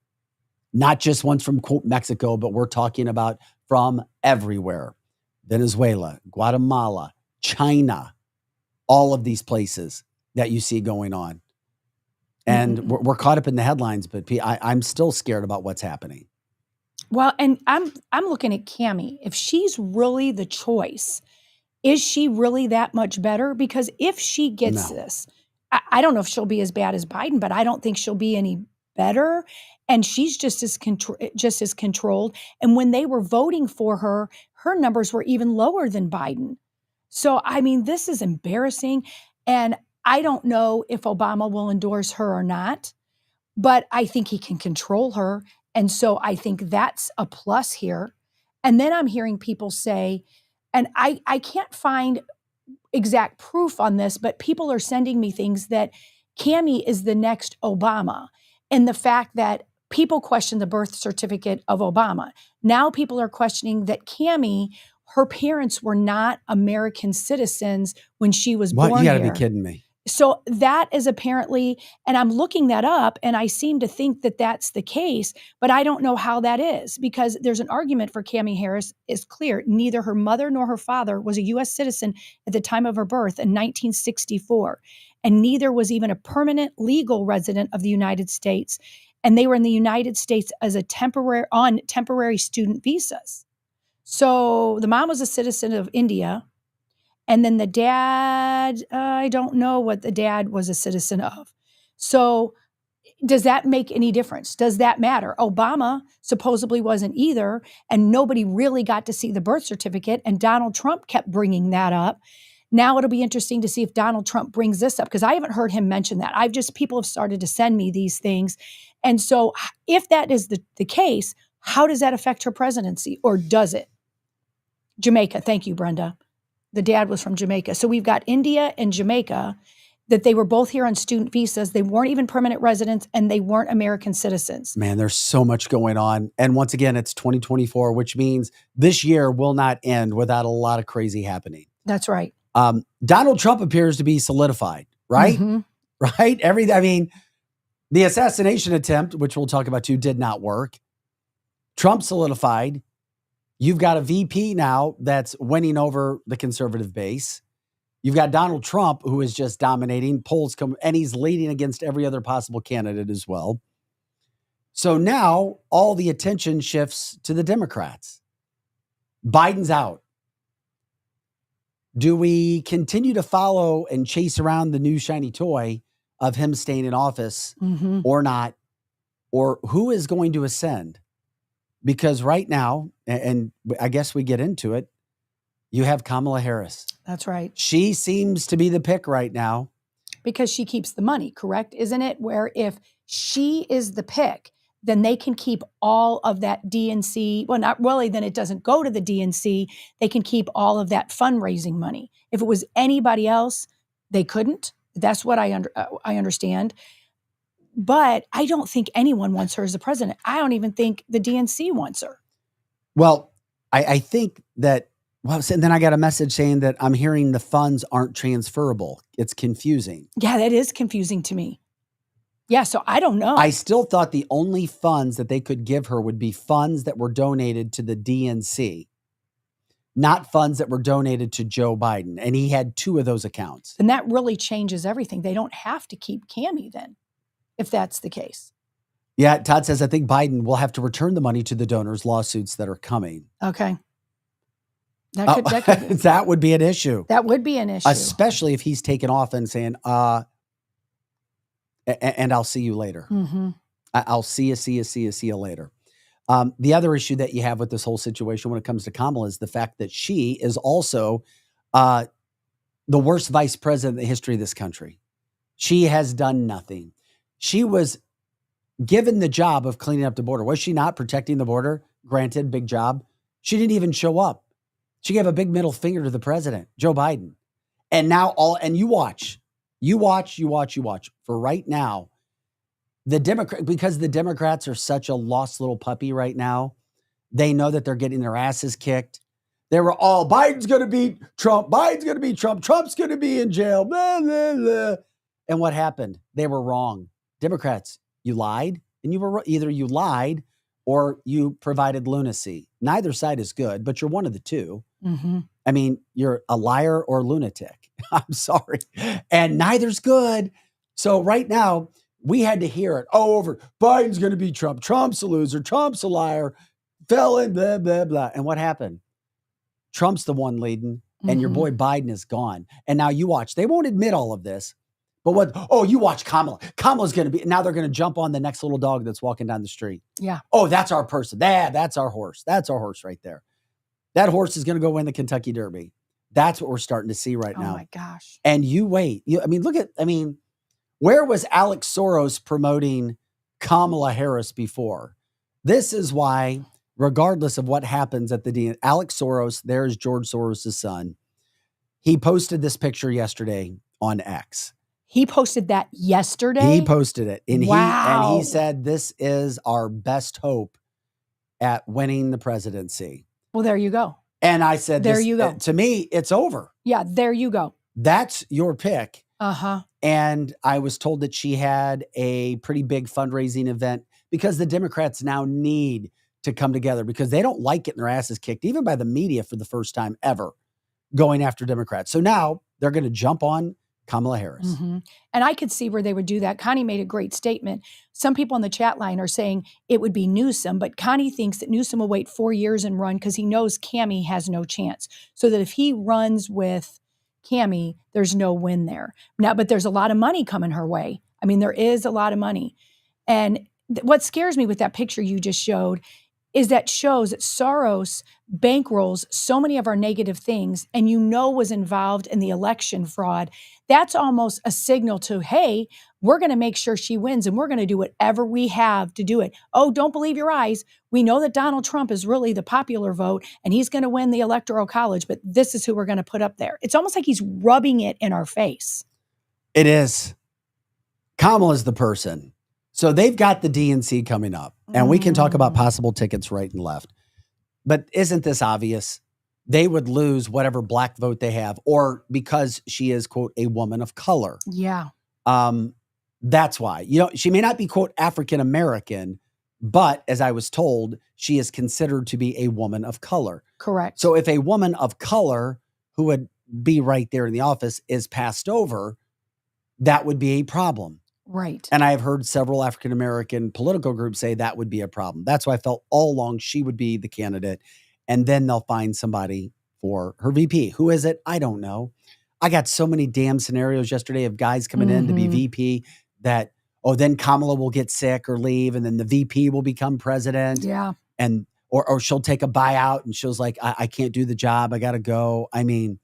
S1: not just ones from quote Mexico, but we're talking about from everywhere. Venezuela, Guatemala, China, all of these places that you see going on. And we're caught up in the headlines, but I'm still scared about what's happening.
S2: Well, and I'm looking at Cammie. If she's really the choice, is she really that much better? Because if she gets this, I don't know if she'll be as bad as Biden, but I don't think she'll be any better. And she's just as controlled. And when they were voting for her, her numbers were even lower than Biden. So, this is embarrassing. And I don't know if Obama will endorse her or not, but I think he can control her. And so I think that's a plus here. And then I'm hearing people say, and I can't find exact proof on this, but people are sending me things that Cammie is the next Obama. And the fact that people question the birth certificate of Obama. Now people are questioning that Cammie, her parents were not American citizens when she was born here.
S1: You got to be kidding me.
S2: So that is apparently, and I'm looking that up, and I seem to think that that's the case, but I don't know how that is, because there's an argument for Cammie Harris is clear. Neither her mother nor her father was a U.S. citizen at the time of her birth in 1964, and neither was even a permanent legal resident of the United States. And they were in the United States as on temporary student visas. So the mom was a citizen of India. And then the dad, I don't know what the dad was a citizen of. So does that make any difference? Does that matter? Obama supposedly wasn't either, and nobody really got to see the birth certificate, and Donald Trump kept bringing that up. Now it'll be interesting to see if Donald Trump brings this up, because I haven't heard him mention that. People have started to send me these things. And so if that is the case, how does that affect her presidency, or does it? Jamaica. Thank you, Brenda. The dad was from Jamaica. So we've got India and Jamaica, that they were both here on student visas. They weren't even permanent residents, and they weren't American citizens.
S1: Man, there's so much going on. And once again, it's 2024, which means this year will not end without a lot of crazy happening.
S2: That's right.
S1: Donald Trump appears to be solidified, right?
S2: Mhm.
S1: Right? The assassination attempt, which we'll talk about too, did not work. Trump solidified. You've got a VP now that's winning over the conservative base. You've got Donald Trump, who is just dominating polls, and he's leading against every other possible candidate as well. So now all the attention shifts to the Democrats. Biden's out. Do we continue to follow and chase around the new shiny toy of him staying in office or not? Or who is going to ascend? Because right now, and I guess we get into it, you have Kamala Harris.
S2: That's right.
S1: She seems to be the pick right now.
S2: Because she keeps the money, correct? Isn't it? Where if she is the pick, then they can keep all of that DNC. Well, not really, then it doesn't go to the DNC. They can keep all of that fundraising money. If it was anybody else, they couldn't. That's what I understand. But I don't think anyone wants her as the president. I don't even think the DNC wants her.
S1: Well, I think that, and then I got a message saying that I'm hearing the funds aren't transferable. It's confusing.
S2: Yeah, that is confusing to me. Yeah, so I don't know.
S1: I still thought the only funds that they could give her would be funds that were donated to the DNC, not funds that were donated to Joe Biden. And he had 2 of those accounts.
S2: And that really changes everything. They don't have to keep Cammie then, if that's the case.
S1: Yeah, Todd says, I think Biden will have to return the money to the donors' lawsuits that are coming.
S2: Okay. That
S1: would be an issue.
S2: That would be an issue.
S1: Especially if he's taken off and saying, and I'll see you later. I'll see you later. The other issue that you have with this whole situation when it comes to Kamala is the fact that she is also the worst vice president in the history of this country. She has done nothing. She was given the job of cleaning up the border. Was she not protecting the border? Granted, big job. She didn't even show up. She gave a big middle finger to the president, Joe Biden. And now you watch. For right now, because the Democrats are such a lost little puppy right now, they know that they're getting their asses kicked. They were all, Biden's going to beat Trump. Biden's going to beat Trump. Trump's going to be in jail. Blah, blah, blah. And what happened? They were wrong. Democrats, you lied, and either you lied or you provided lunacy. Neither side is good, but you're one of the two. I mean, you're a liar or lunatic. I'm sorry. And neither's good. So right now, we had to hear it over. Biden's going to beat Trump. Trump's a loser. Trump's a liar. Felon, blah, blah, blah. And what happened? Trump's the one leading, and your boy Biden is gone. And now you watch. They won't admit all of this. But you watch Kamala. Kamala's going to be, now they're going to jump on the next little dog that's walking down the street.
S2: Yeah.
S1: Oh, that's our person. That's our horse. That's our horse right there. That horse is going to go win the Kentucky Derby. That's what we're starting to see right now.
S2: Oh my gosh.
S1: And you wait. Where was Alex Soros promoting Kamala Harris before? This is why, regardless of what happens at the Alex Soros, there's George Soros' son. He posted this picture yesterday on X.
S2: He posted that yesterday?
S1: He posted it. And
S2: wow.
S1: He said, this is our best hope at winning the presidency.
S2: Well, there you go.
S1: And I said,
S2: there you go.
S1: To me, it's over.
S2: Yeah, there you go.
S1: That's your pick.
S2: Uh-huh.
S1: And I was told that she had a pretty big fundraising event because the Democrats now need to come together because they don't like getting their asses kicked, even by the media for the first time ever, going after Democrats. So now they're going to jump on Kamala Harris.
S2: Mm-hmm. And I could see where they would do that. Connie made a great statement. Some people on the chat line are saying it would be Newsom, but Connie thinks that Newsom will wait 4 years and run because he knows Cammie has no chance. So that if he runs with Cammie, there's no win there. Now, but there's a lot of money coming her way. I mean, there is a lot of money. And what scares me with that picture you just showed is that shows that Soros bankrolls so many of our negative things and was involved in the election fraud. That's almost a signal to, hey, we're going to make sure she wins and we're going to do whatever we have to do it. Oh, don't believe your eyes. We know that Donald Trump is really the popular vote and he's going to win the Electoral College, but this is who we're going to put up there. It's almost like he's rubbing it in our face.
S1: It is. Kamala's the person. So they've got the DNC coming up, and we can talk about possible tickets right and left. But isn't this obvious? They would lose whatever black vote they have, or because she is, quote, a woman of color.
S2: Yeah.
S1: That's why. She may not be, quote, African-American, but as I was told, she is considered to be a woman of color.
S2: Correct.
S1: So if a woman of color who would be right there in the office is passed over, that would be a problem.
S2: Right.
S1: And I've heard several African-American political groups say that would be a problem. That's why I felt all along she would be the candidate. And then they'll find somebody for her VP. Who is it? I don't know. I got so many damn scenarios yesterday of guys coming in to be VP that, then Kamala will get sick or leave. And then the VP will become president.
S2: Yeah.
S1: And, or she'll take a buyout and she'll like, I can't do the job. I got to go. I mean,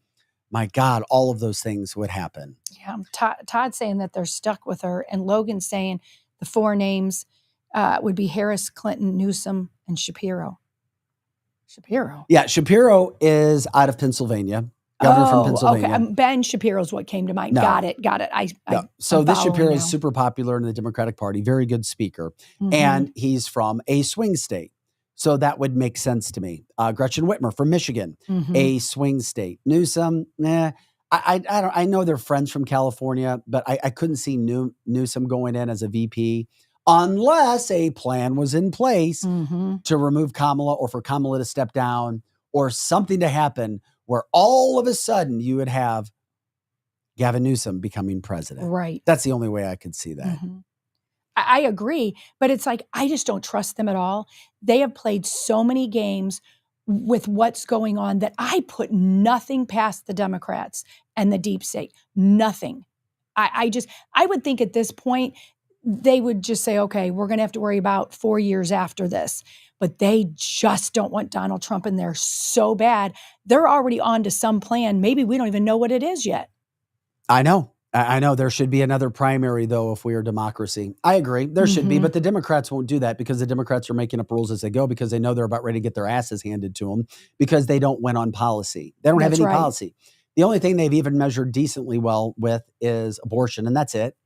S1: my God, all of those things would happen.
S2: Yeah. Todd saying that they're stuck with her, and Logan saying the 4 names would be Harris, Clinton, Newsom, and Shapiro. Shapiro?
S1: Yeah, Shapiro is out of Pennsylvania, governor from Pennsylvania.
S2: Okay. Ben Shapiro's what came to mind.
S1: No.
S2: Got it.
S1: So this Shapiro
S2: now.
S1: is super popular in the Democratic Party, very good speaker, and he's from a swing state. So that would make sense to me. Gretchen Whitmer from Michigan, a swing state. Newsom, I know they're friends from California, but I couldn't see Newsom going in as a VP unless a plan was in place to remove Kamala or for Kamala to step down or something to happen where all of a sudden you would have Gavin Newsom becoming president.
S2: Right.
S1: That's the only way I could see that.
S2: I agree, but it's like, I just don't trust them at all. They have played so many games with what's going on that I put nothing past the Democrats and the deep state. Nothing. I would think at this point, they would just say, okay, we're going to have to worry about 4 years after this. But they just don't want Donald Trump in there so bad. They're already on to some plan. Maybe we don't even know what it is yet.
S1: I know there should be another primary, though, if we are democracy. I agree. There should be, but the Democrats won't do that because the Democrats are making up rules as they go because they know they're about ready to get their asses handed to them because they don't win on policy. They don't have any policy. The only thing they've even measured decently well with is abortion, and that's it.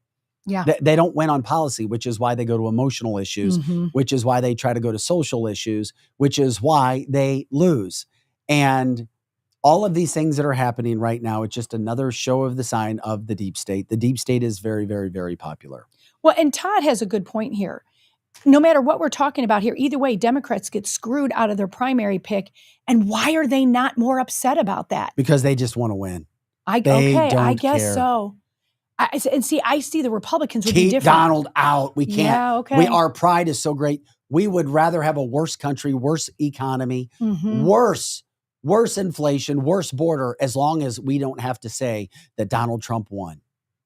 S2: Yeah.
S1: They don't win on policy, which is why they go to emotional issues, which is why they try to go to social issues, which is why they lose. And all of these things that are happening right now, it's just another show of the sign of the deep state. The deep state is very, very, very popular.
S2: Well, and Todd has a good point here. No matter what we're talking about here, either way, Democrats get screwed out of their primary pick. And why are they not more upset about that?
S1: Because they just want to win.
S2: I guess so. I see the Republicans would be
S1: Keep
S2: different.
S1: Donald out. We can't.
S2: Yeah, okay.
S1: Our pride is so great. We would rather have a worse country, worse economy, worse inflation, worse border, as long as we don't have to say that Donald Trump won.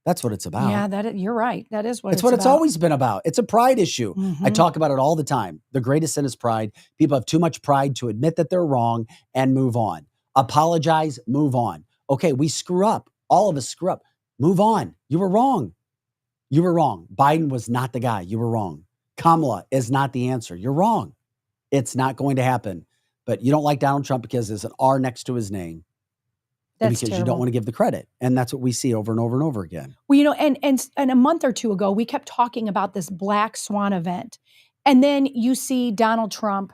S1: That's what it's about.
S2: Yeah, you're right. That is what
S1: it's what it's always been about. It's a pride issue.
S2: Mm-hmm.
S1: I talk about it all the time. The greatest sin is pride. People have too much pride to admit that they're wrong and move on. Apologize, move on. Okay, we screw up. All of us screw up. Move on. You were wrong. You were wrong. Biden was not the guy. You were wrong. Kamala is not the answer. You're wrong. It's not going to happen. But you don't like Donald Trump because there's an R next to his name.
S2: That's
S1: because
S2: terrible.
S1: You don't want to give the credit. And that's what we see over and over and over again.
S2: Well, and a month or two ago, we kept talking about this Black Swan event. And then you see Donald Trump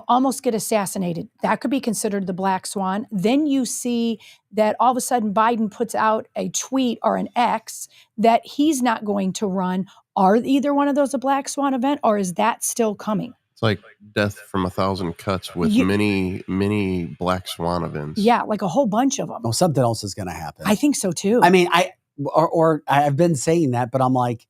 S2: almost get assassinated. That could be considered the black swan. Then you see that all of a sudden Biden puts out a tweet or an X that he's not going to run. Are either one of those a black swan event, or is that still coming?
S3: It's like death from 1,000 cuts with many black swan events.
S2: Yeah, like a whole bunch of them.
S1: Oh, something else is going to happen.
S2: I think so too.
S1: I mean, I've been saying that, but I'm like,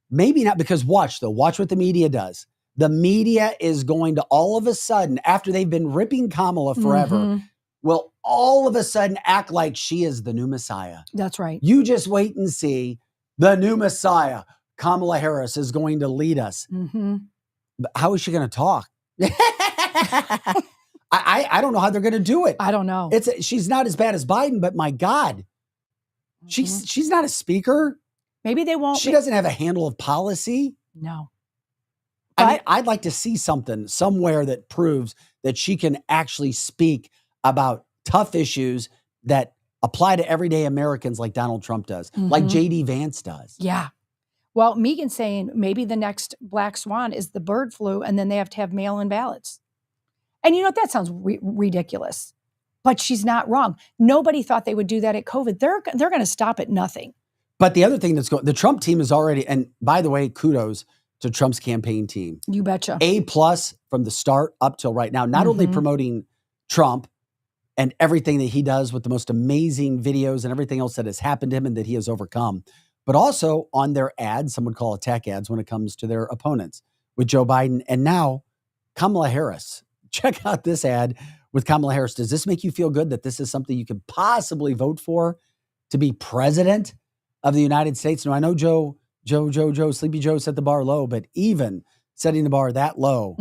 S1: maybe not, because watch what the media does. The media is going to all of a sudden, after they've been ripping Kamala forever, will all of a sudden act like she is the new Messiah.
S2: That's right. You
S1: just wait and see. The new Messiah, Kamala Harris, is going to lead us. But how is she going to talk? I don't know how they're going to do it.
S2: I don't know.
S1: She's not as bad as Biden, but my God, she's not a speaker.
S2: Maybe they won't.
S1: She doesn't have a handle of policy.
S2: No.
S1: I mean, I'd like to see something somewhere that proves that she can actually speak about tough issues that apply to everyday Americans like Donald Trump does, like J.D. Vance does.
S2: Yeah. Well, Megan's saying maybe the next black swan is the bird flu, and then they have to have mail-in ballots. And you know what? That sounds ridiculous, but she's not wrong. Nobody thought they would do that at COVID. They're going to stop at nothing.
S1: But the other thing that's going, the Trump team is already, and by the way, kudos to Trump's campaign team.
S2: You betcha.
S1: A+ from the start up till right now, not only promoting Trump and everything that he does with the most amazing videos and everything else that has happened to him and that he has overcome, but also on their ads, some would call attack ads when it comes to their opponents with Joe Biden. And now Kamala Harris. Check out this ad with Kamala Harris. Does this make you feel good that this is something you could possibly vote for to be president of the United States? Now, I know Joe, Sleepy Joe set the bar low, but even setting the bar that low,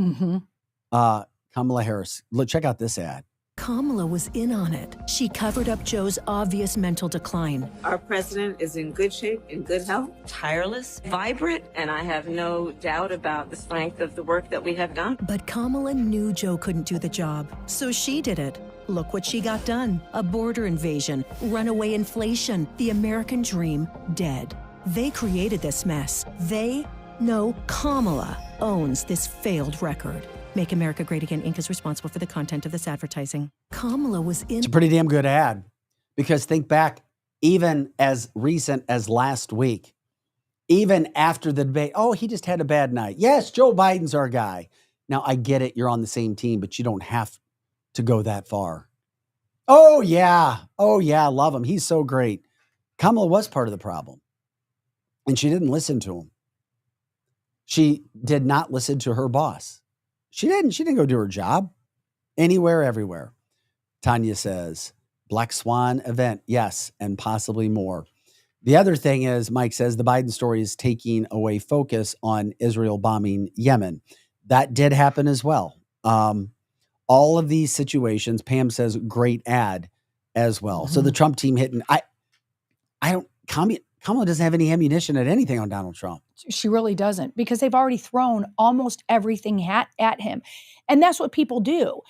S1: Kamala Harris, look, check out this ad.
S5: Kamala was in on it. She covered up Joe's obvious mental decline.
S6: Our president is in good shape, in good health, tireless, vibrant, and I have no doubt about the strength of the work that we have done.
S5: But Kamala knew Joe couldn't do the job, so she did it. Look what she got done. A border invasion, runaway inflation, the American dream dead. They created this mess. Kamala owns this failed record. Make America Great Again Inc. is responsible for the content of this advertising. Kamala was in.
S1: It's a pretty damn good ad, because think back, even as recent as last week, even after the debate, he just had a bad night. Yes, Joe Biden's our guy. Now, I get it. You're on the same team, but you don't have to go that far. Oh, yeah. Love him. He's so great. Kamala was part of the problem, and she didn't listen to him. She did not listen to her boss. She didn't go do her job anywhere, everywhere. Tanya says, Black Swan event. Yes. And possibly more. The other thing is, Mike says the Biden story is taking away focus on Israel bombing Yemen. That did happen as well. All of these situations, Pam says, great ad as well. So the Trump team hitting, Kamala doesn't have any ammunition at anything on Donald Trump.
S2: She really doesn't, because they've already thrown almost everything at him. And that's what people do.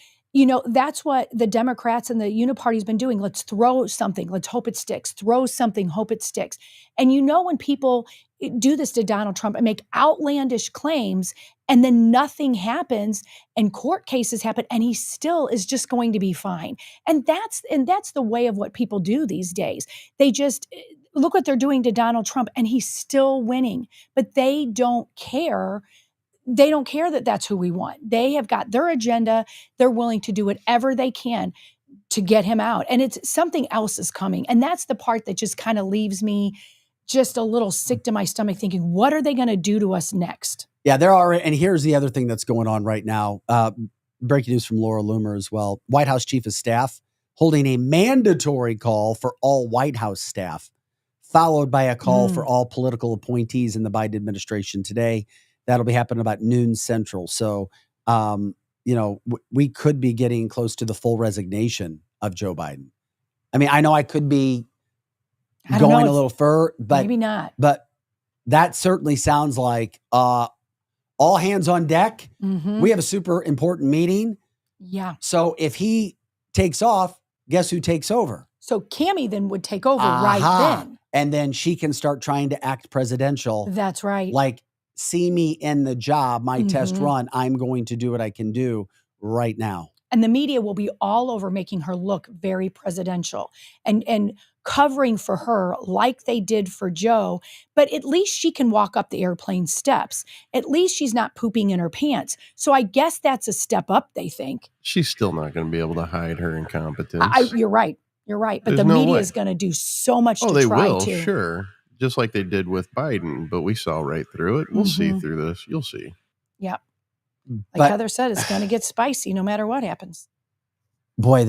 S2: That's what the Democrats and the Uniparty's been doing. Let's throw something. Let's hope it sticks. Throw something, hope it sticks. And when people do this to Donald Trump and make outlandish claims, and then nothing happens and court cases happen, and he still is just going to be fine. And that's the way of what people do these days. They just look what they're doing to Donald Trump, and he's still winning. But they don't care. They don't care that that's who we want. They have got their agenda. They're willing to do whatever they can to get him out. And it's something else is coming. And that's the part that just kind of leaves me just a little sick to my stomach, thinking, what are they going to do to us next?
S1: Yeah, there are. And here's the other thing that's going on right now. Breaking news from Laura Loomer as well. White House Chief of Staff holding a mandatory call for all White House staff, followed by a call for all political appointees in the Biden administration today. That'll be happening about noon Central. So, we could be getting close to the full resignation of Joe Biden. I mean, I know I could be going a little further, but
S2: maybe not.
S1: But that certainly sounds like all hands on deck. We have a super important meeting.
S2: Yeah.
S1: So if he takes off, guess who takes over?
S2: So Cammie then would take over right then.
S1: And then she can start trying to act presidential.
S2: That's right.
S1: Like, see me in the job, my test run. I'm going to do what I can do right now.
S2: And the media will be all over making her look very presidential and covering for her like they did for Joe. But at least she can walk up the airplane steps. At least she's not pooping in her pants. So I guess that's a step up, they think.
S3: She's still not going to be able to hide her incompetence.
S2: You're right. You're right. But
S3: There's
S2: the
S3: no
S2: media
S3: way.
S2: is going to do so much to
S3: they
S2: try
S3: will,
S2: to.
S3: sure. Just like they did with Biden. But we saw right through it. We'll see through this. You'll see.
S2: Yep. Like
S1: But-
S2: Heather said, it's going to get spicy no matter what happens.
S1: Boy,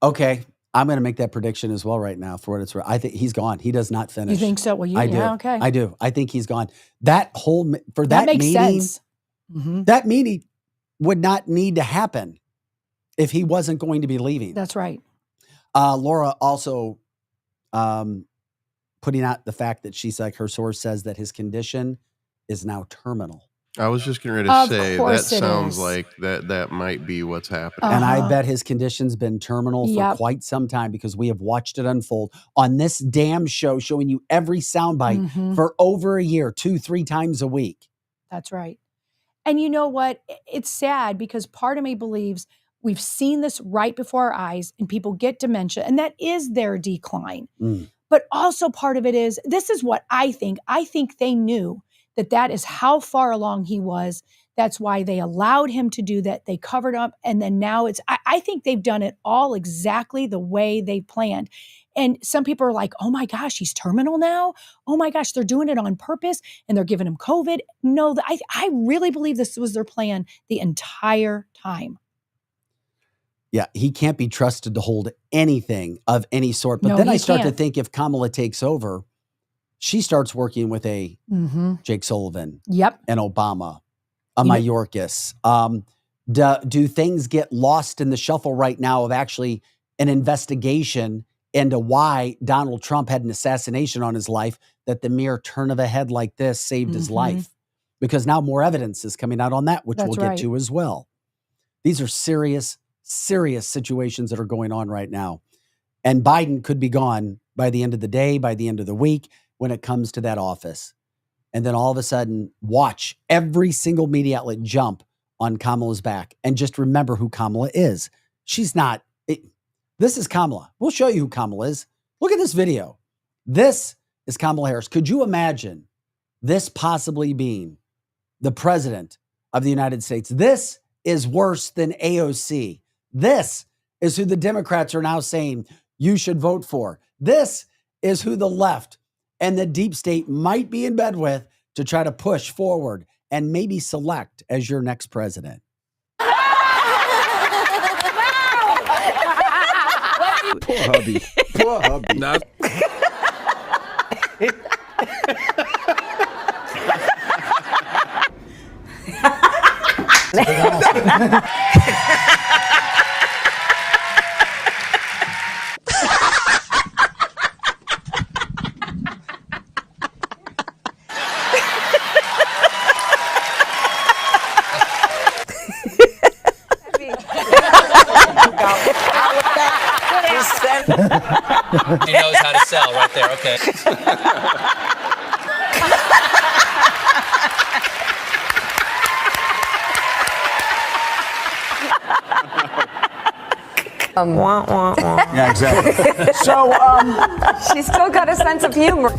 S1: okay. I'm going to make that prediction as well right now for what it's worth. I think he's gone. He does not finish.
S2: You think so? Well,
S1: I do.
S2: yeah, okay.
S1: I do. I think he's gone. That
S2: makes
S1: meeting,
S2: sense. Mhm.
S1: that meeting would not need to happen if he wasn't going to be leaving.
S2: That's right.
S1: Laura also putting out the fact that she's like, her source says that his condition is now terminal.
S3: I was just getting ready
S2: Of
S3: to say that
S2: course it
S3: sounds
S2: is.
S3: like that might be what's happening.
S1: And I
S2: Uh-huh.
S1: bet his condition's been terminal for
S2: Yep.
S1: quite some time because we have watched it unfold on this damn show, showing you every soundbite
S2: Mhm.
S1: for over a year, 2-3 times a week.
S2: That's right. And you know what? It's sad because part of me believes we've seen this right before our eyes and people get dementia, and that is their decline.
S1: Mm.
S2: But also part of it is, this is what I think. I think they knew that is how far along he was. That's why they allowed him to do that. They covered up. And then now I think they've done it all exactly the way they planned. And some people are like, oh my gosh, he's terminal now. Oh my gosh, they're doing it on purpose and they're giving him COVID. No, I really believe this was their plan the entire time.
S1: Yeah, he can't be trusted to hold anything of any sort. But
S2: No,
S1: then
S2: he
S1: I start to
S2: can't.
S1: think if Kamala takes over, she starts working with a
S2: Mm-hmm.
S1: Jake Sullivan,
S2: Yep.
S1: an Obama, a
S2: You know-
S1: Mayorkas. Do things get lost in the shuffle right now of actually an investigation into why Donald Trump had an assassination on his life, that the mere turn of a head like this saved his
S2: Mhm.
S1: life? Because now more evidence is coming out on that, which
S2: That's
S1: we'll get
S2: right.
S1: to as well. These are serious situations that are going on right now. And Biden could be gone by the end of the day, by the end of the week, when it comes to that office. And then all of a sudden, watch every single media outlet jump on Kamala's back. And just remember who Kamala is. She's not, this is Kamala. We'll show you who Kamala is. Look at this video. This is Kamala Harris. Could you imagine this possibly being the president of the United States? This is worse than AOC. This is who the Democrats are now saying you should vote for. This is who the left and the deep state might be in bed with to try to push forward and maybe select as your next president.
S7: Poor hubby. Poor hubby.
S8: Not he knows how to sell right there. Okay.
S7: Yeah, exactly. So,
S9: She's still got a sense of humor.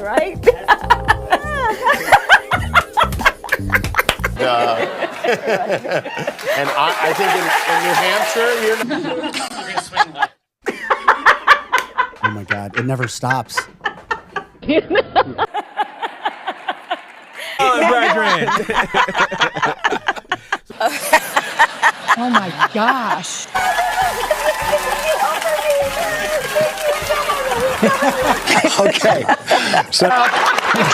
S9: Right?
S3: And I think in New Hampshire,
S1: Oh my God, it never stops.
S2: Oh my gosh.
S7: okay. So,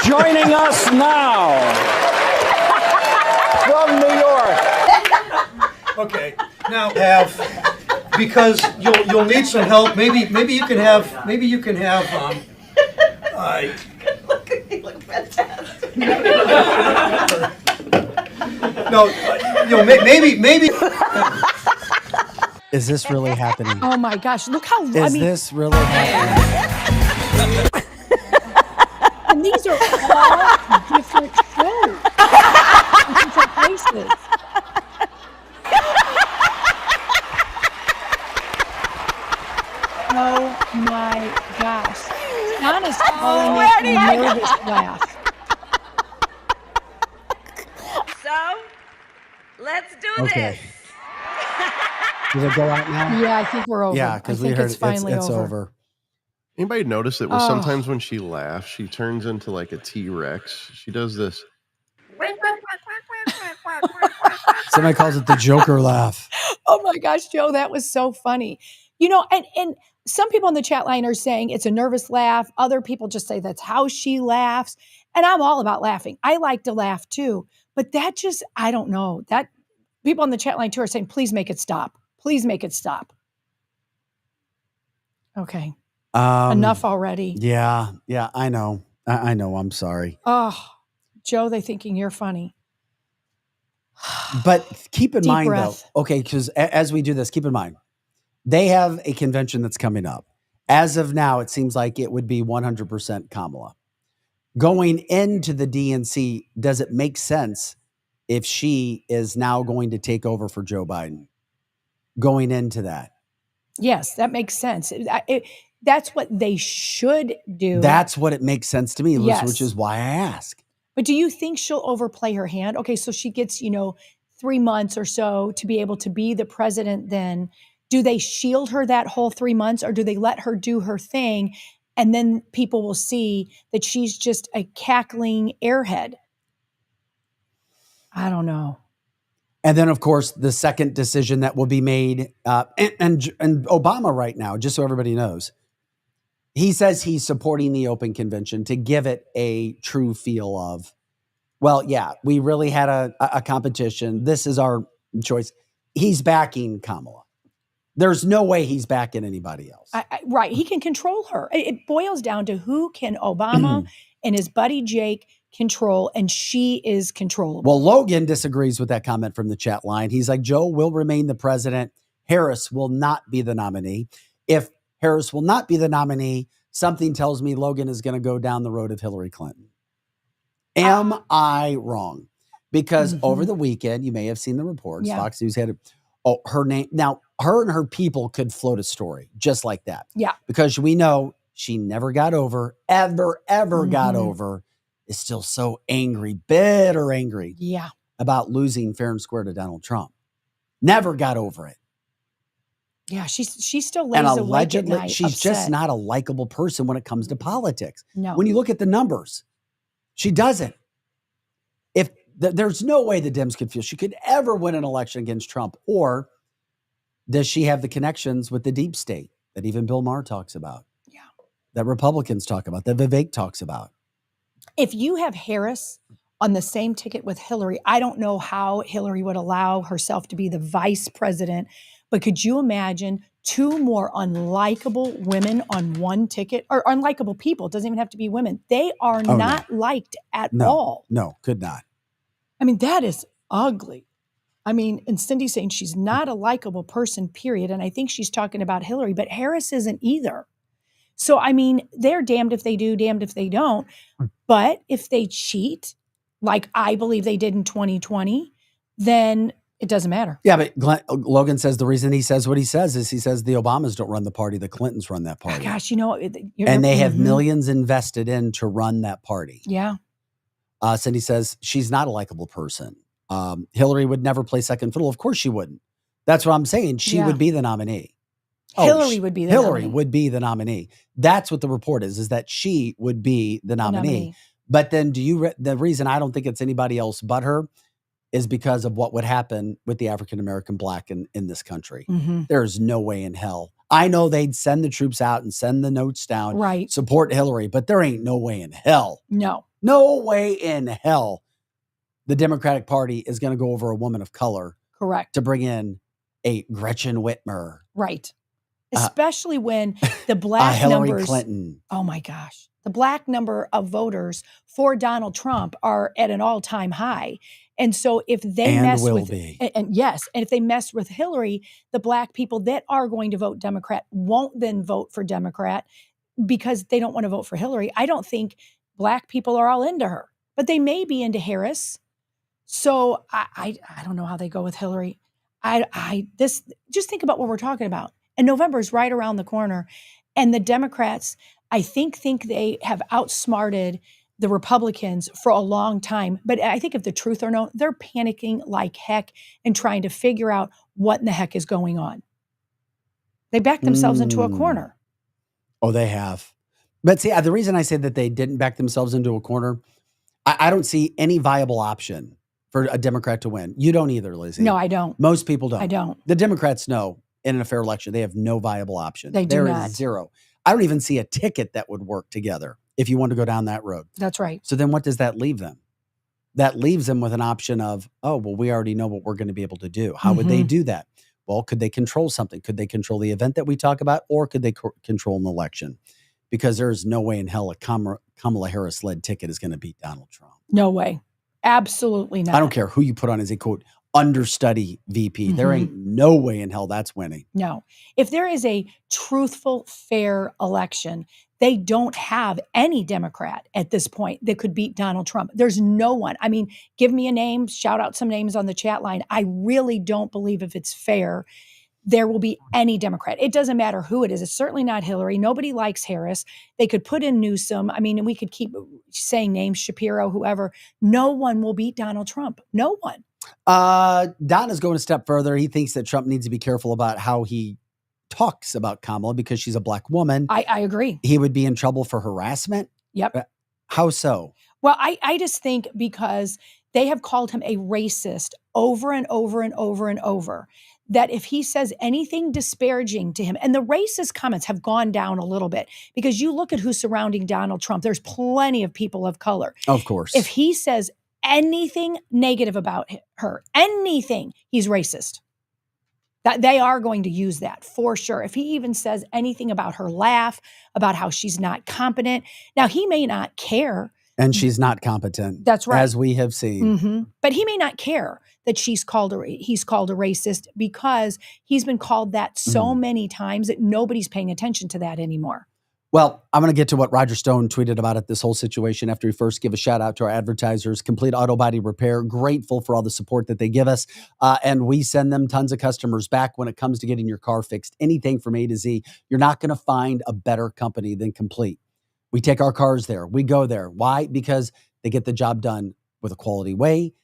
S7: joining us now from New York.
S10: Okay, now because you'll need some help. Maybe you can have no, maybe.
S1: Is this really happening?
S2: Oh my gosh. Look how,
S1: Is this really happening?
S2: and these are all different shows. Different places. Oh my gosh. Donna's calling it a nervous laugh.
S6: So, let's do
S1: Okay.
S6: this.
S1: Does it go out now?
S2: Yeah, I think we're over.
S1: Yeah,
S2: I
S1: because we
S2: think
S1: heard
S2: it's finally
S1: it's over.
S3: Anybody notice that was
S2: Oh.
S3: sometimes when she laughs, she turns into like a T-Rex. She does this.
S1: Somebody calls it the Joker laugh.
S2: Oh my gosh, Joe, that was so funny. You know, and some people on the chat line are saying it's a nervous laugh. Other people just say that's how she laughs. And I'm all about laughing. I like to laugh too. But that just, I don't know. That people on the chat line too are saying, please make it stop. Please make it stop. Okay. Enough already.
S1: Yeah, I know. I know. I'm sorry.
S2: Oh, Joe, they're thinking you're funny.
S1: But keep in
S2: Deep
S1: mind,
S2: breath.
S1: though, okay, because as we do this, keep in mind, they have a convention that's coming up. As of now, it seems like it would be 100% Kamala. Going into the DNC, does it make sense if she is now going to take over for Joe Biden? Going into that.
S2: Yes, that makes sense. That's what they should do.
S1: That's what it makes sense to me,
S2: Yes.
S1: which is why I ask.
S2: But do you think she'll overplay her hand? Okay, so she gets, 3 months or so to be able to be the president then. Do they shield her that whole 3 months, or do they let her do her thing and then people will see that she's just a cackling airhead? I don't know.
S1: And then, of course, the second decision that will be made, and Obama right now, just so everybody knows, he says he's supporting the open convention to give it a true feel of, well, yeah, we really had a competition. This is our choice. He's backing Kamala. There's no way he's backing anybody else.
S2: Right. He can control her. It boils down to who can Obama and his buddy Jake control, and she is controllable.
S1: Well, Logan disagrees with that comment from the chat line. He's like, Joe will remain the president. Harris will not be the nominee. If Harris will not be the nominee, something tells me Logan is going to go down the road of Hillary Clinton. Am I wrong? Because over the weekend, you may have seen the reports.
S2: Yeah.
S1: Fox News had her name. Now, her and her people could float a story just like that.
S2: Yeah.
S1: Because we know she never got over, ever got over, is still so angry, bitter angry about losing fair and square to Donald Trump. Never got over it.
S2: Yeah, she still lays
S1: And
S2: awake at
S1: allegedly,
S2: night,
S1: she's just
S2: upset.
S1: not a likable person when it comes to politics.
S2: No.
S1: When you look at the numbers, she doesn't. If there's no way the Dems could feel she could ever win an election against Trump, or does she have the connections with the deep state that even Bill Maher talks about?
S2: Yeah.
S1: That Republicans talk about, that Vivek talks about.
S2: If you have Harris on the same ticket with Hillary, I don't know how Hillary would allow herself to be the vice president, but could you imagine 2 more unlikable women on one ticket, or unlikable people? It doesn't even have to be women. They are not liked at all.
S1: No, could not.
S2: I mean, that is ugly. I mean, and Cindy's saying she's not a likable person, period. And I think she's talking about Hillary, but Harris isn't either. So, I mean, they're damned if they do, damned if they don't. But if they cheat, like I believe they did in 2020, then it doesn't matter.
S1: Yeah, but Logan says the reason he says what he says is he says the Obamas don't run the party, the Clintons run that party.
S2: Gosh,
S1: and they have millions invested in to run that party.
S2: Yeah.
S1: Cindy says she's not a likable person. Hillary would never play second fiddle. Of course she wouldn't. That's what I'm saying. She would be the nominee.
S2: Hillary would be the
S1: Hillary
S2: nominee.
S1: would be the nominee. That's what the report is that she would be the nominee. But then the reason I don't think it's anybody else but her is because of what would happen with the African-American black in this country. There's no way in hell. I know they'd send the troops out and send the notes down,
S2: right?
S1: Support Hillary, but there ain't no way in hell.
S2: No
S1: way in hell the Democratic Party is going to go over a woman of color.
S2: Correct.
S1: To bring in a Gretchen Whitmer.
S2: Right. Especially when the black
S1: Hillary
S2: numbers,
S1: Clinton.
S2: Oh my gosh. The black number of voters for Donald Trump are at an all-time high. And so if they mess with and if they mess with Hillary, the black people that are going to vote Democrat won't then vote for Democrat because they don't want to vote for Hillary. I don't think black people are all into her, but they may be into Harris. So I don't know how they go with Hillary. Just think about what we're talking about. And November is right around the corner. And the Democrats, I think they have outsmarted the Republicans for a long time. But I think if the truth are known, they're panicking like heck and trying to figure out what in the heck is going on. They backed themselves into a corner.
S1: Oh, they have. But see, the reason I say that they didn't back themselves into a corner, I don't see any viable option for a Democrat to win. You don't either, Lizzie.
S2: No, I don't.
S1: Most people don't.
S2: I don't.
S1: The Democrats know in a fair election, they have no viable option.
S2: They do
S1: There
S2: not.
S1: is zero. I don't even see a ticket that would work together if you want to go down that road.
S2: That's right.
S1: So then what does that leave them? That leaves them with an option of, oh, well, we already know what we're going to be able to do. How would they do that? Well, could they control something? Could they control the event that we talk about, or could they control an election? Because there's no way in hell a Kamala Harris-led ticket is going to beat Donald Trump.
S2: No way. Absolutely not.
S1: I don't care who you put on as a, quote, understudy VP. There ain't no way in hell that's winning.
S2: No. If there is a truthful, fair election, they don't have any Democrat at this point that could beat Donald Trump. There's no one. I mean, give me a name, shout out some names on the chat line. I really don't believe if it's fair, there will be any Democrat. It doesn't matter who it is. It's certainly not Hillary. Nobody likes Harris. They could put in Newsom. I mean, and we could keep saying names, Shapiro, whoever. No one will beat Donald Trump. No one.
S1: Don is going a step further. He thinks that Trump needs to be careful about how he talks about Kamala because she's a black woman.
S2: I agree.
S1: He would be in trouble for harassment.
S2: Yep.
S1: How so?
S2: Well, I just think because they have called him a racist over and over and over and over, that if he says anything disparaging to him, and the racist comments have gone down a little bit because you look at who's surrounding Donald Trump, there's plenty of people of color.
S1: Of course.
S2: If he says anything negative about her, anything, he's racist. That they are going to use that for sure. If he even says anything about her laugh, about how she's not competent. Now, he may not care.
S1: And she's not competent.
S2: That's right.
S1: As we have seen.
S2: But he may not care that he's called a racist because he's been called that so many times that nobody's paying attention to that anymore.
S1: Well, I'm going to get to what Roger Stone tweeted about it, this whole situation, after we first give a shout out to our advertisers, Complete Auto Body Repair. Grateful for all the support that they give us. And we send them tons of customers back when it comes to getting your car fixed. Anything from A to Z. You're not going to find a better company than Complete. We take our cars there. We go there. Why? Because they get the job done with a quality way.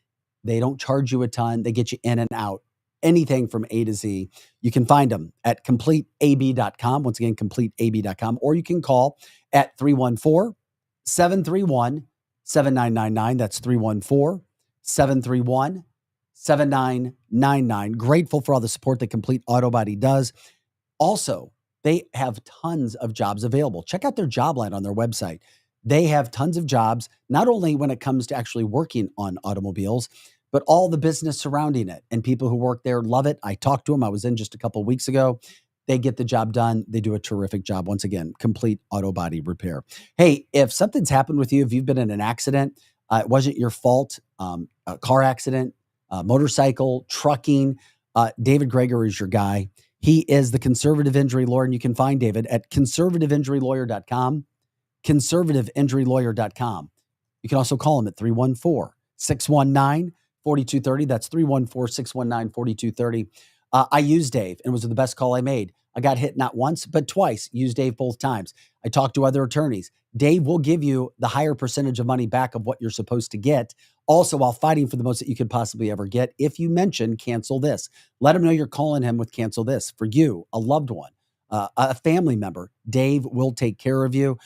S1: They don't charge you a ton. They get you in and out. Anything from A to Z. You can find them at CompleteAB.com. Once again, CompleteAB.com. Or you can call at 314-731-7999. That's 314-731-7999. Grateful for all the support that Complete Auto Body does. Also, they have tons of jobs available. Check out their job line on their website. They have tons of jobs, not only when it comes to actually working on automobiles, but all the business surrounding it. And people who work there love it. I talked to them. I was in just a couple of weeks ago. They get the job done. They do a terrific job. Once again, Complete Auto Body Repair. Hey, if something's happened with you, if you've been in an accident, it wasn't your fault, a car accident, motorcycle, trucking, David Greger is your guy. He is the conservative injury lawyer, and you can find David at conservativeinjurylawyer.com, conservativeinjurylawyer.com. You can also call him at 314-619-4230. That's 314-619-4230. I used Dave, and it was the best call I made. I got hit not once, but twice. Used Dave both times. I talked to other attorneys. Dave will give you the higher percentage of money back of what you're supposed to get, also while fighting for the most that you could possibly ever get. If you mention cancel this, let him know you're calling him with cancel this for you, a loved one, a family member. Dave will take care of you.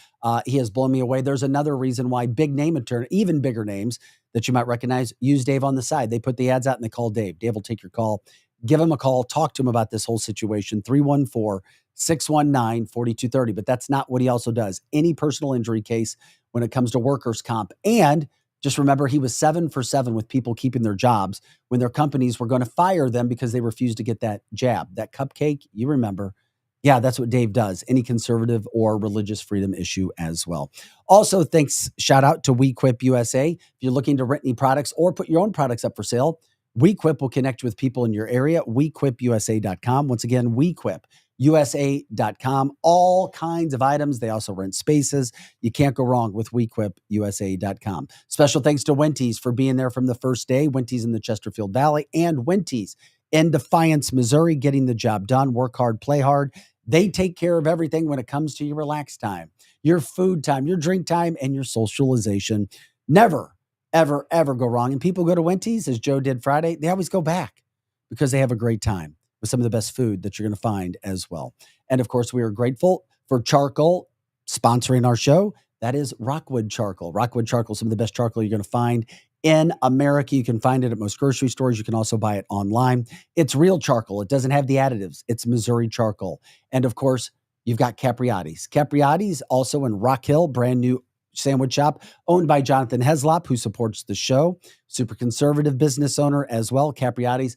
S1: He has blown me away. There's another reason why big name attorney, even bigger names that you might recognize, use Dave on the side. They put the ads out and they call Dave. Dave will take your call. Give him a call. Talk to him about this whole situation. 314-619-4230. But that's not what he also does. Any personal injury case when it comes to workers' comp. And just remember, he was 7 for 7 with people keeping their jobs when their companies were going to fire them because they refused to get that jab, that cupcake. You remember. Yeah, that's what Dave does. Any conservative or religious freedom issue as well. Also, thanks. Shout out to WeQuip USA. If you're looking to rent any products or put your own products up for sale, WeQuip will connect with people in your area. WeQuipUSA.com. Once again, WeQuipUSA.com. All kinds of items. They also rent spaces. You can't go wrong with WeQuipUSA.com. Special thanks to Wenty's for being there from the first day. Wenty's in the Chesterfield Valley and Wenty's in Defiance, Missouri, getting the job done. Work hard, play hard. They take care of everything when it comes to your relax time, your food time, your drink time, and your socialization. Never, ever, ever go wrong. And people go to Wendy's, as Joe did Friday. They always go back because they have a great time with some of the best food that you're going to find as well. And of course, we are grateful for Charcoal sponsoring our show. That is Rockwood Charcoal. Rockwood Charcoal, some of the best charcoal you're going to find in America. You can find it at most grocery stores. You can also buy it online. It's real charcoal. It doesn't have the additives. It's Missouri charcoal. And of course, you've got Capriati's. Capriati's also in Rock Hill, brand new sandwich shop owned by Jonathan Heslop, who supports the show. Super conservative business owner as well. Capriati's.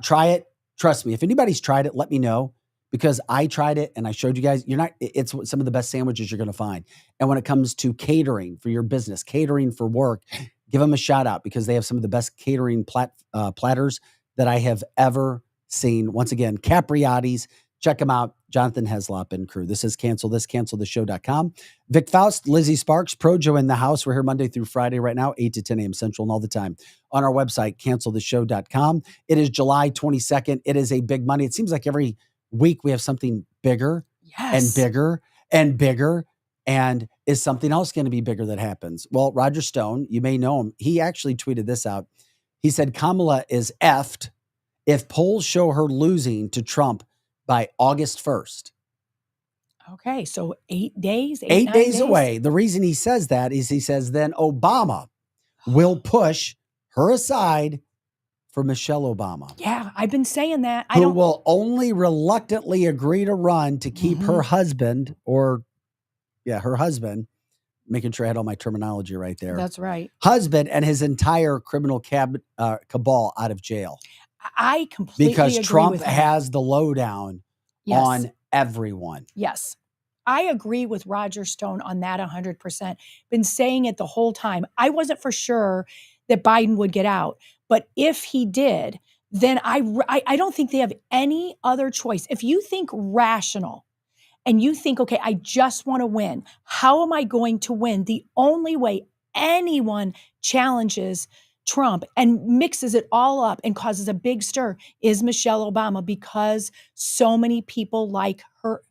S1: Try it. Trust me. If anybody's tried it, let me know, because I tried it and I showed you guys. It's some of the best sandwiches you're going to find. And when it comes to catering for your business, catering for work, give them a shout out, because they have some of the best catering platters that I have ever seen. Once again, Capriati's. Check them out. Jonathan Heslop and crew. This is cancelthisshow.com. Vic Faust, Lizzie Sparks, Projo in the house. We're here Monday through Friday right now, 8 to 10 a.m. Central and all the time on our website, cancelthisshow.com. It is July 22nd. It is a big Monday. It seems like every week we have something bigger and bigger and bigger. And is something else going to be bigger that happens? Well, Roger Stone, you may know him. He actually tweeted this out. He said, Kamala is effed if polls show her losing to Trump by August 1st.
S2: Okay, so 8 days?
S1: 8 days away. The reason he says that is he says then Obama will push her aside for Michelle Obama.
S2: Yeah, I've been saying that.
S1: Who will only reluctantly agree to run to keep her husband, her husband, making sure I had all my terminology right there.
S2: That's right.
S1: Husband and his entire criminal cabal out of jail.
S2: I completely agree
S1: because Trump
S2: with him.
S1: has the lowdown on everyone.
S2: Yes. I agree with Roger Stone on that 100%. Been saying it the whole time. I wasn't for sure that Biden would get out, but if he did, then I don't think they have any other choice. If you think rational and you think, okay, I just want to win, how am I going to win? The only way anyone challenges Trump and mixes it all up and causes a big stir is Michelle Obama, because so many people like her,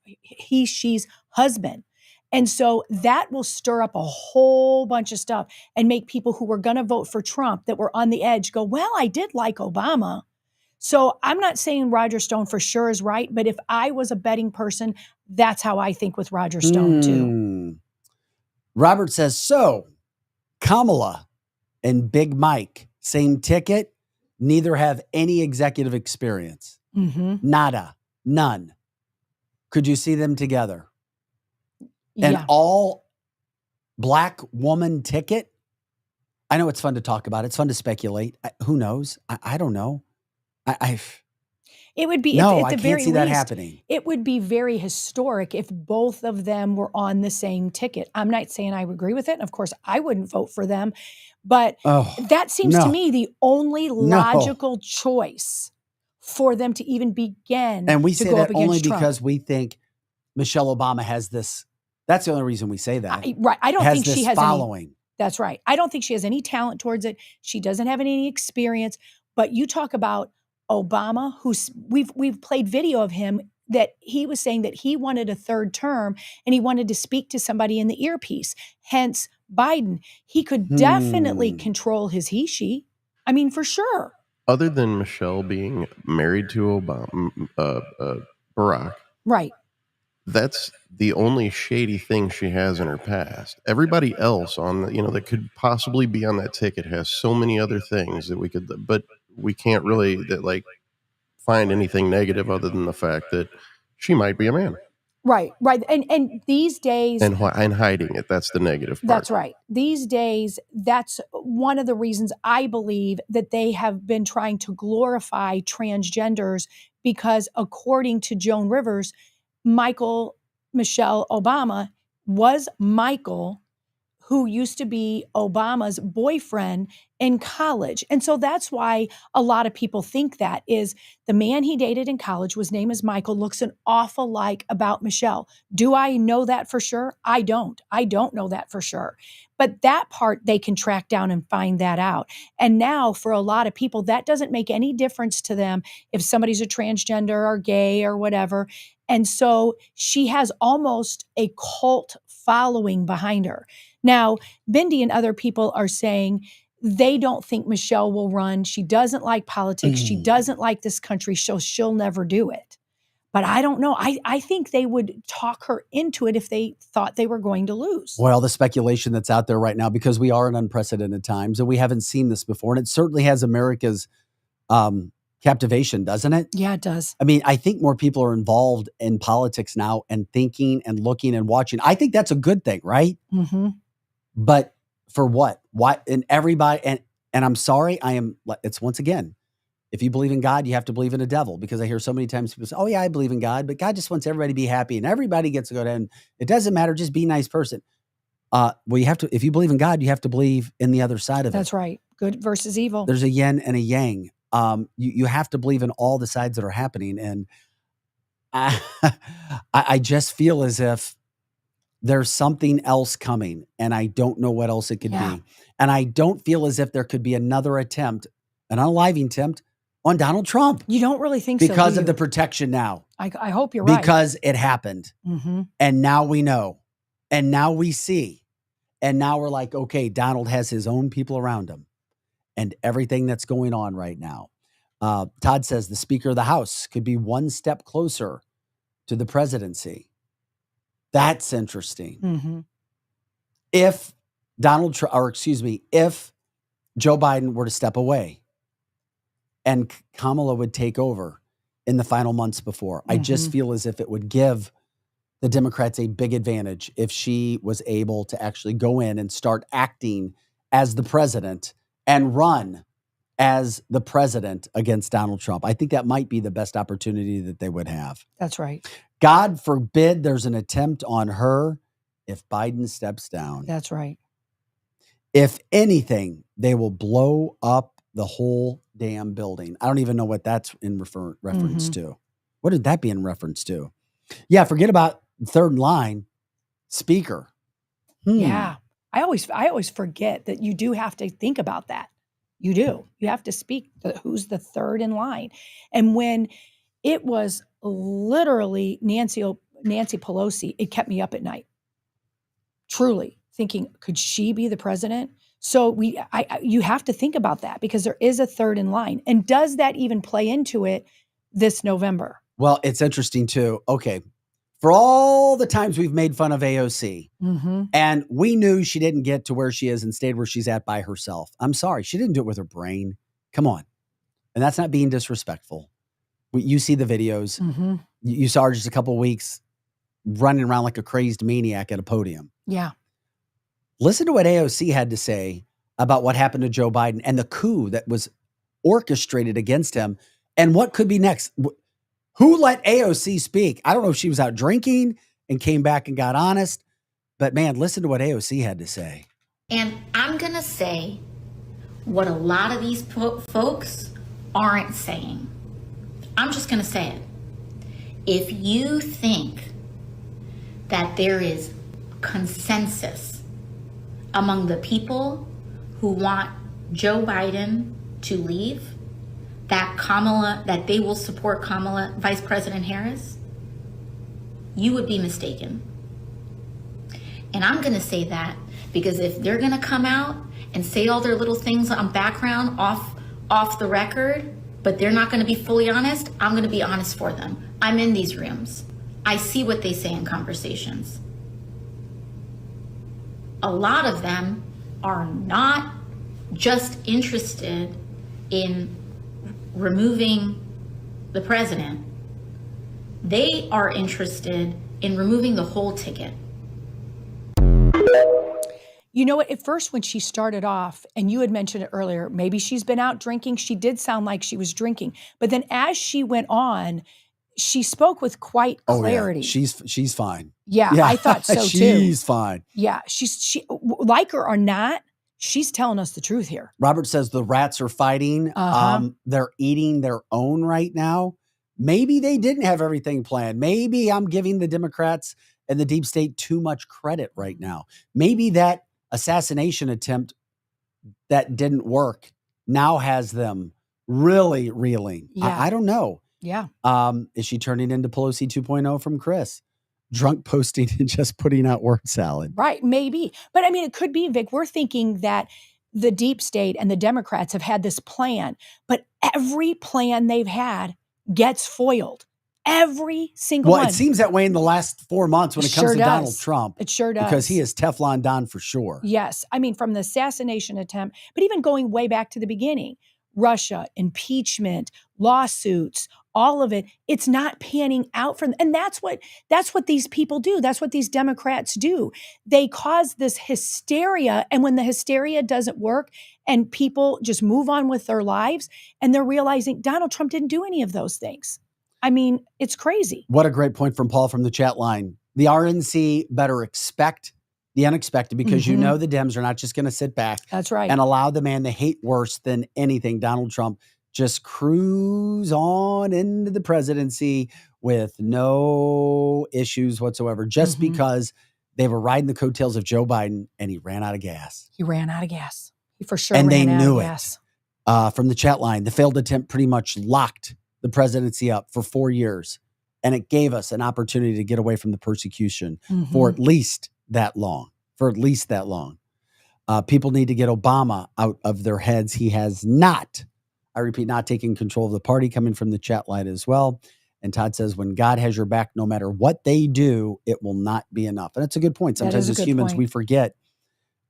S2: she's husband. And so that will stir up a whole bunch of stuff and make people who were going to vote for Trump that were on the edge go, well, I did like Obama. So I'm not saying Roger Stone for sure is right, but if I was a betting person, that's how I think with Roger Stone too.
S1: Robert says, so Kamala and Big Mike, same ticket, neither have any executive experience. Nada, none. Could you see them together? An all black woman ticket? I know it's fun to talk about. It's fun to speculate. Who knows? I don't know.
S2: It would be,
S1: no,
S2: at
S1: I
S2: the
S1: can't
S2: very
S1: see that
S2: least,
S1: happening.
S2: It would be very historic if both of them were on the same ticket. I'm not saying I would agree with it. And of course, I wouldn't vote for them. But that seems to me the only logical choice for them to even begin.
S1: And we
S2: to
S1: say
S2: go
S1: that
S2: up
S1: only
S2: against Trump.
S1: because we think Michelle Obama has this. That's the only reason we say that.
S2: Right. I don't think she has
S1: following.
S2: That's right. I don't think she has any talent towards it. She doesn't have any experience. But you talk about Obama, we've played video of him that he was saying that he wanted a third term and he wanted to speak to somebody in the earpiece. Hence Biden. He could definitely control his she. I mean, for sure.
S3: Other than Michelle being married to Barack.
S2: Right.
S3: That's the only shady thing she has in her past. Everybody else on that could possibly be on that ticket has so many other things that but we can't really find anything negative other than the fact that she might be a man.
S2: Right. And these days,
S3: and hiding it. That's the negative part.
S2: That's right. These days, that's one of the reasons I believe that they have been trying to glorify transgenders, because according to Joan Rivers, Michelle Obama was Michael, who used to be Obama's boyfriend in college. And so that's why a lot of people think that is the man he dated in college, was name is Michael, looks an awful like about Michelle. Do I know that for sure? I don't know that for sure. But that part they can track down and find that out. And now for a lot of people, that doesn't make any difference to them if somebody's a transgender or gay or whatever. And so she has almost a cult following behind her. Now, Bindi and other people are saying they don't think Michelle will run. She doesn't like politics. She doesn't like this country. So she'll never do it. But I don't know. I think they would talk her into it if they thought they were going to lose.
S1: Well, the speculation that's out there right now, because we are in unprecedented times and we haven't seen this before, and it certainly has America's captivation, doesn't it?
S2: Yeah, it does.
S1: I mean, I think more people are involved in politics now and thinking and looking and watching. I think that's a good thing, right?
S2: Mm-hmm.
S1: But for what? Why? And everybody, and I'm sorry, it's once again, if you believe in God, you have to believe in a devil, because I hear so many times people say, oh yeah, I believe in God, but God just wants everybody to be happy and everybody gets to go to heaven. It doesn't matter. Just be a nice person. Well, you have to, if you believe in God, you have to believe in the other side of it.
S2: That's right. Good versus evil.
S1: There's a yin and a yang. You have to believe in all the sides that are happening. And I just feel as if there's something else coming, and I don't know what else it could be. And I don't feel as if there could be another attempt, an unaliving attempt on Donald Trump.
S2: You don't really think
S1: because
S2: so,
S1: of the protection now.
S2: I hope you're right.
S1: Because it happened.
S2: Mm-hmm.
S1: And now we know. And now we see. And now we're like, okay, Donald has his own people around him. And everything that's going on right now. Todd says the Speaker of the House could be one step closer to the presidency. That's interesting.
S2: Mm-hmm.
S1: If if Joe Biden were to step away and Kamala would take over in the final months before, I just feel as if it would give the Democrats a big advantage if she was able to actually go in and start acting as the president and run as the president against Donald Trump. I think that might be the best opportunity that they would have.
S2: That's right.
S1: God forbid there's an attempt on her if Biden steps down.
S2: That's right.
S1: If anything, they will blow up the whole damn building. I don't even know what that's in reference to. What did that be in reference to? Yeah, forget about third line speaker.
S2: Yeah. I always forget that you do have to think about that. You do. You have to speak who's the third in line. And when it was literally Nancy Pelosi, it kept me up at night. Truly thinking, could she be the president? So you have to think about that, because there is a third in line. And does that even play into it this November?
S1: Well, it's interesting too. Okay. For all the times we've made fun of AOC, and we knew she didn't get to where she is and stayed where she's at by herself. I'm sorry. She didn't do it with her brain. Come on. And that's not being disrespectful. You see the videos. You saw her just a couple of weeks running around like a crazed maniac at a podium.
S2: Yeah.
S1: Listen to what AOC had to say about what happened to Joe Biden and the coup that was orchestrated against him and what could be next. Who let AOC speak? I don't know if she was out drinking and came back and got honest, but man, listen to what AOC had to say.
S11: And I'm going to say what a lot of these folks aren't saying. I'm just going to say it. If you think that there is consensus among the people who want Joe Biden to leave, that they will support Kamala, Vice President Harris, you would be mistaken. And I'm going to say that because if they're going to come out and say all their little things on background off the record, but they're not going to be fully honest, I'm going to be honest for them. I'm in these rooms. I see what they say in conversations. A lot of them are not just interested in removing the president. They are interested in removing the whole ticket.
S2: You know what? At first, when she started off, and you had mentioned it earlier, maybe she's been out drinking. She did sound like she was drinking. But then as she went on, she spoke with quite clarity.
S1: She's fine.
S2: Yeah, I thought so too.
S1: She's fine.
S2: Yeah, she like her or not, she's telling us the truth here.
S1: Robert says the rats are fighting. They're eating their own right now. Maybe they didn't have everything planned. Maybe I'm giving the Democrats and the deep state too much credit right now. Maybe that assassination attempt that didn't work now has them really reeling.
S2: Yeah.
S1: I don't know.
S2: Yeah.
S1: Is she turning into Pelosi 2.0 from Chris? Drunk posting and just putting out word salad.
S2: Right, maybe. But I mean, it could be, Vic, we're thinking that the deep state and the Democrats have had this plan, but every plan they've had gets foiled. Every single one.
S1: Well, it seems that way in the last 4 months when it comes to Donald Trump.
S2: It sure does.
S1: Because he is Teflon Don for sure.
S2: Yes. I mean, from the assassination attempt, but even going way back to the beginning, Russia, impeachment, lawsuits, all of it, it's not panning out for them. And that's what these people do. That's what these Democrats do. They cause this hysteria. And when the hysteria doesn't work and people just move on with their lives and they're realizing Donald Trump didn't do any of those things. I mean, it's crazy.
S1: What a great point from Paul from the chat line. The RNC better expect the unexpected because you know the Dems are not just going to sit back.
S2: That's right.
S1: And allow the man they hate worse than anything, Donald Trump, just cruise on into the presidency with no issues whatsoever, just because they were riding the coattails of Joe Biden and he ran out of gas.
S2: He ran out of gas. He for sure
S1: and
S2: ran
S1: they
S2: out
S1: knew
S2: of
S1: it.
S2: gas.
S1: From the chat line, the failed attempt pretty much locked the presidency up for 4 years. And it gave us an opportunity to get away from the persecution for at least that long. People need to get Obama out of their heads. He has not, I repeat, not taking control of the party, coming from the chat line as well. And Todd says, when God has your back, no matter what they do, it will not be enough. And it's a good point. Sometimes as humans, we forget,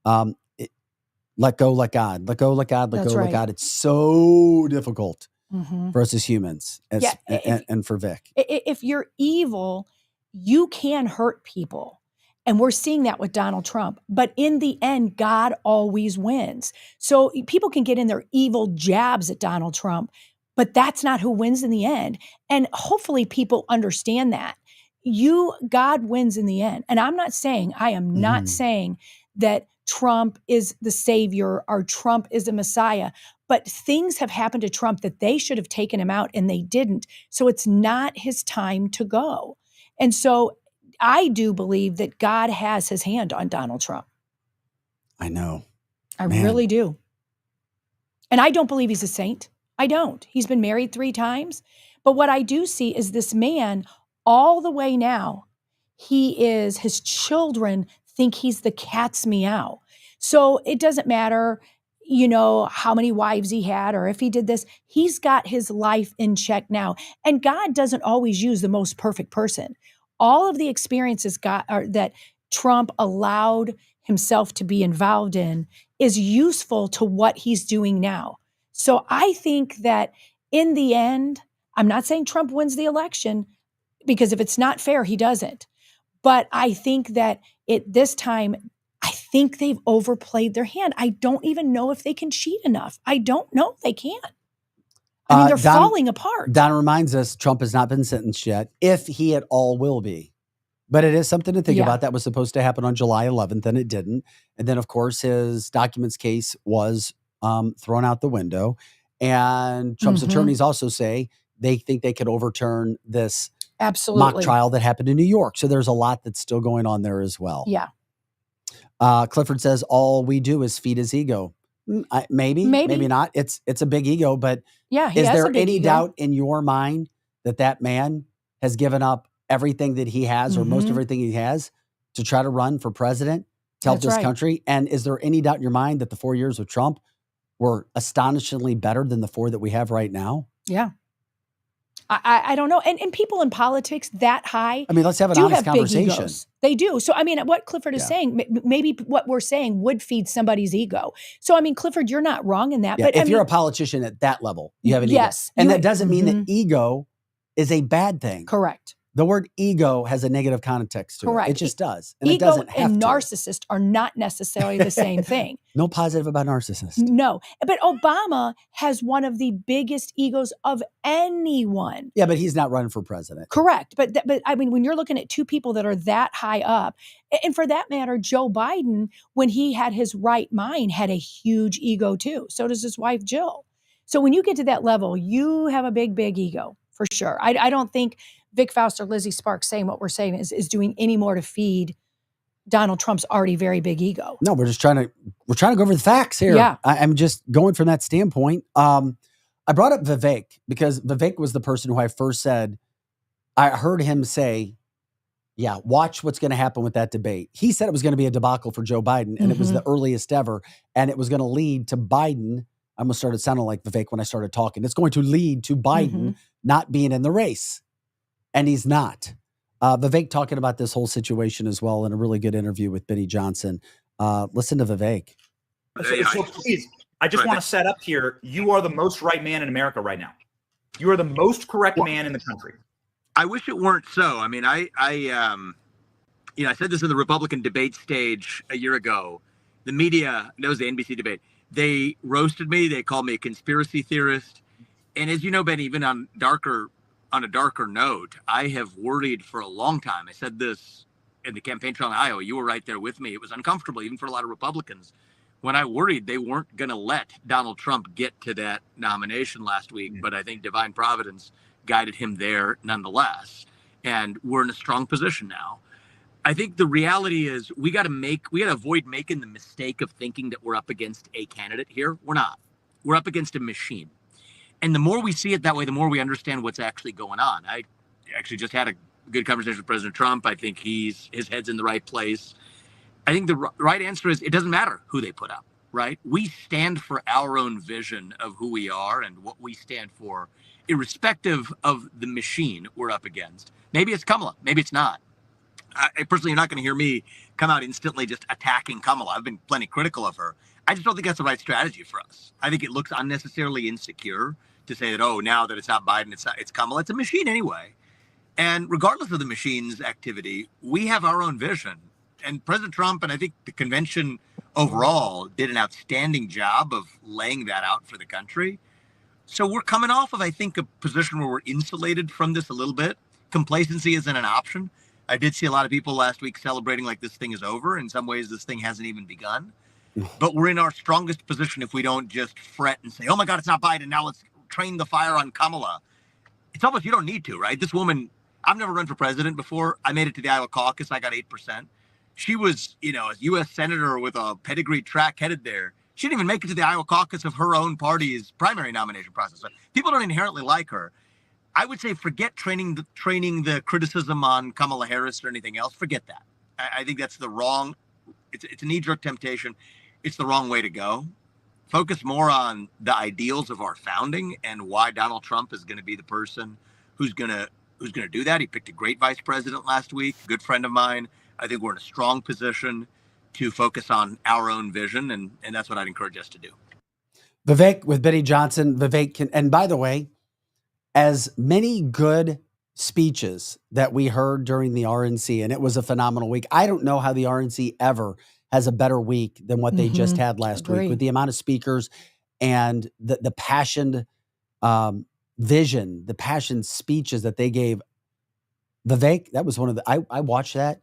S1: let go, let God, let go, let God, let go, let God. It's so difficult for us as humans and for Vic.
S2: If you're evil, you can hurt people. And we're seeing that with Donald Trump. But in the end, God always wins. So people can get in their evil jabs at Donald Trump, but that's not who wins in the end. And hopefully people understand that. God wins in the end. And I am not saying that Trump is the savior or Trump is the Messiah. But things have happened to Trump that they should have taken him out and they didn't. So it's not his time to go. And so I do believe that God has his hand on Donald Trump.
S1: I know.
S2: I really do. And I don't believe he's a saint. I don't. He's been married 3 times. But what I do see is this man all the way now, his children think he's the cat's meow. So it doesn't matter, how many wives he had or if he did this, he's got his life in check now. And God doesn't always use the most perfect person. All of the experiences that Trump allowed himself to be involved in is useful to what he's doing now. So I think that in the end, I'm not saying Trump wins the election because if it's not fair, he doesn't. But I think that this time, I think they've overplayed their hand. I don't even know if they can cheat enough. I don't know if they can. I mean, they're falling apart.
S1: Don reminds us Trump has not been sentenced yet, if he at all will be. But it is something to think about. That was supposed to happen on July 11th, and it didn't. And then, of course, his documents case was thrown out the window. And Trump's attorneys also say they think they could overturn this mock trial that happened in New York. So there's a lot that's still going on there as well.
S2: Yeah.
S1: Clifford says, all we do is feed his ego. Maybe not. It's a big ego, but is there any doubt in your mind that man has given up everything that he has or most everything he has to try to run for president to help this country? And is there any doubt in your mind that the 4 years of Trump were astonishingly better than the 4 that we have right now?
S2: Yeah. I don't know. And people in politics that high,
S1: I mean, let's have an honest conversation.
S2: They do. So, I mean, what Clifford is saying, maybe what we're saying would feed somebody's ego. So, I mean, Clifford, you're not wrong in that.
S1: Yeah,
S2: but
S1: if you're a politician at that level, you have an ego. And that doesn't mean that ego is a bad thing.
S2: Correct.
S1: The word ego has a negative context to
S2: Correct.
S1: it. It just does. And
S2: Ego
S1: it doesn't have
S2: and
S1: to.
S2: narcissist are not necessarily the same thing.
S1: No positive about narcissist.
S2: No, but Obama has one of the biggest egos of anyone.
S1: Yeah, but he's not running for president.
S2: Correct. But I mean, when you're looking at two people that are that high up, and for that matter, Joe Biden, when he had his right mind, had a huge ego too. So does his wife, Jill. So when you get to that level, you have a big, big ego for sure. I don't think Vic Faust or Lizzie Sparks saying what we're saying is doing any more to feed Donald Trump's already very big ego.
S1: No, we're trying to go over the facts here.
S2: Yeah.
S1: I'm just going from that standpoint. I brought up Vivek because Vivek was the person who I first said, I heard him say, yeah, watch what's going to happen with that debate. He said it was going to be a debacle for Joe Biden, and it was the earliest ever, and it was going to lead to Biden. I almost started sounding like Vivek when I started talking. It's going to lead to Biden not being in the race, and he's not. Vivek talking about this whole situation as well in a really good interview with Benny Johnson. Listen to Vivek.
S12: So please, I just want to set up here. You are the most right man in America right now. You are the most correct man in the country.
S13: I wish it weren't so. I mean, I said this in the Republican debate stage a year ago. The media, that was the NBC debate, they roasted me. They called me a conspiracy theorist. And as you know, Ben, even on a darker note, I have worried for a long time. I said this in the campaign trail in Iowa. You were right there with me. It was uncomfortable, even for a lot of Republicans, when I worried they weren't going to let Donald Trump get to that nomination last week. But I think divine providence guided him there nonetheless. And we're in a strong position now. I think the reality is we got to avoid making the mistake of thinking that we're up against a candidate here. We're not. We're up against a machine. And the more we see it that way, the more we understand what's actually going on. I actually just had a good conversation with President Trump. I think his head's in the right place. I think the right answer is it doesn't matter who they put up, right? We stand for our own vision of who we are and what we stand for, irrespective of the machine we're up against. Maybe it's Kamala, maybe it's not. I personally, you're not going to hear me come out instantly just attacking Kamala. I've been plenty critical of her. I just don't think that's the right strategy for us. I think it looks unnecessarily insecure to say that, oh, now that it's not Biden, it's Kamala. It's a machine anyway. And regardless of the machine's activity, we have our own vision. And President Trump, and I think the convention overall, did an outstanding job of laying that out for the country. So we're coming off of, I think, a position where we're insulated from this a little bit. Complacency isn't an option. I did see a lot of people last week celebrating like this thing is over. In some ways, this thing hasn't even begun. But we're in our strongest position if we don't just fret and say, oh, my God, it's not Biden. Now let's train the fire on Kamala. It's almost, you don't need to, right? This woman, I've never run for president before. I made it to the Iowa caucus. I got 8%. She was, a U.S. senator with a pedigree track headed there. She didn't even make it to the Iowa caucus of her own party's primary nomination process. So people don't inherently like her. I would say forget training the criticism on Kamala Harris or anything else. Forget that. I think that's the wrong. It's a knee-jerk temptation. It's the wrong way to go. Focus more on the ideals of our founding and why Donald Trump is going to be the person who's going to do that. He picked a great vice president last week, a good friend of mine. I think we're in a strong position to focus on our own vision, and that's what I'd encourage us to do.
S1: Vivek with Benny Johnson. Vivek can, and by the way, as many good speeches that we heard during the RNC, and it was a phenomenal week. I don't know how the RNC ever has a better week than what they just had last week, with the amount of speakers and the passioned vision, the passioned speeches that they gave. Vivek, that was one of the, I watched that.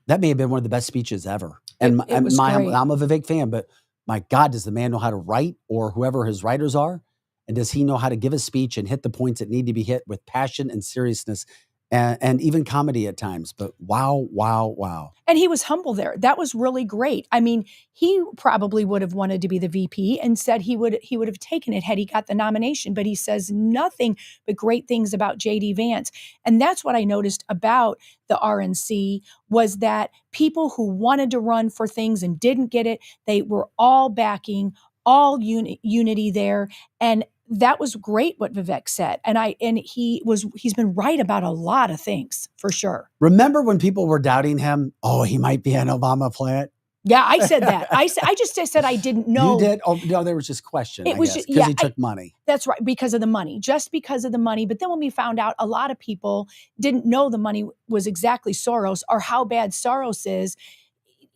S1: That may have been one of the best speeches ever. And I'm a Vivek fan, but my God, does the man know how to write, or whoever his writers are? And does he know how to give a speech and hit the points that need to be hit with passion and seriousness and even comedy at times? But wow, wow, wow.
S2: And he was humble there. That was really great. I mean, he probably would have wanted to be the VP and said he would have taken it had he got the nomination, but he says nothing but great things about JD Vance. And that's what I noticed about the RNC, was that people who wanted to run for things and didn't get it, they were all backing, all unity there. And that was great what Vivek said. And he's been right about a lot of things, for sure.
S1: Remember when people were doubting him? Oh, he might be an Obama plant.
S2: Yeah, I said that. I just said I didn't know.
S1: You did? Oh, no, there was just question,
S2: It
S1: I
S2: was
S1: guess,
S2: ju-
S1: because
S2: yeah,
S1: he took money.
S2: That's right, because of the money, just because of the money. But then when we found out a lot of people didn't know the money was exactly Soros or how bad Soros is.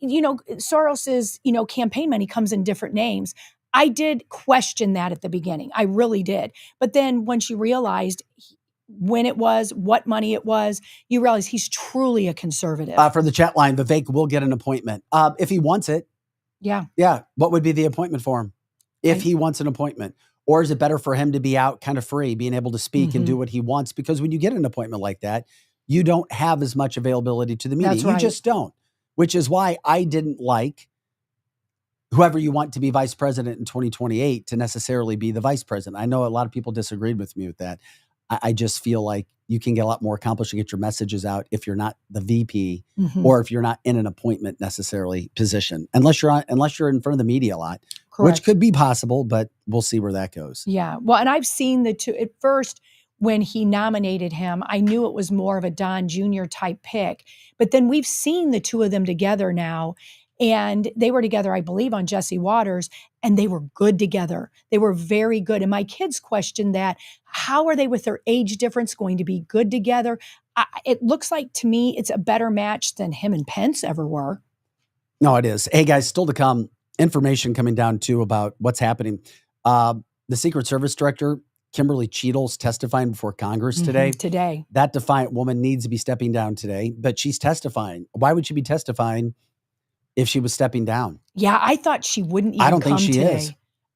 S2: Soros's, campaign money comes in different names. I did question that at the beginning. I really did. But then when she realized when it was, what money it was, you realize he's truly a conservative.
S1: For the chat line, Vivek will get an appointment. If he wants it.
S2: Yeah.
S1: Yeah. What would be the appointment for him if he wants an appointment? Or is it better for him to be out kind of free, being able to speak and do what he wants? Because when you get an appointment like that, you don't have as much availability to the media.
S2: That's right.
S1: You just don't, which is why I didn't like whoever you want to be vice president in 2028 to necessarily be the vice president. I know a lot of people disagreed with me with that. I just feel like you can get a lot more accomplished and get your messages out if you're not the VP or if you're not in an appointment necessarily position, unless you're in front of the media a lot, which could be possible, but we'll see where that goes.
S2: Yeah. Well, and I've seen the two at first when he nominated him, I knew it was more of a Don Jr. type pick, but then we've seen the two of them together now. And they were together, I believe, on Jesse Waters, and they were good together. They were very good. And my kids questioned that. How are they with their age difference going to be good together? It looks like to me it's a better match than him and Pence ever were.
S1: No, it is. Hey, guys, still to come, information coming down too about what's happening. The Secret Service Director, Kimberly Cheadle's testifying before Congress today.
S2: Today.
S1: That defiant woman needs to be stepping down today, but she's testifying. Why would she be testifying if she was stepping down?
S2: Yeah, I thought she wouldn't even
S1: I don't
S2: come
S1: think she
S2: today.
S1: is.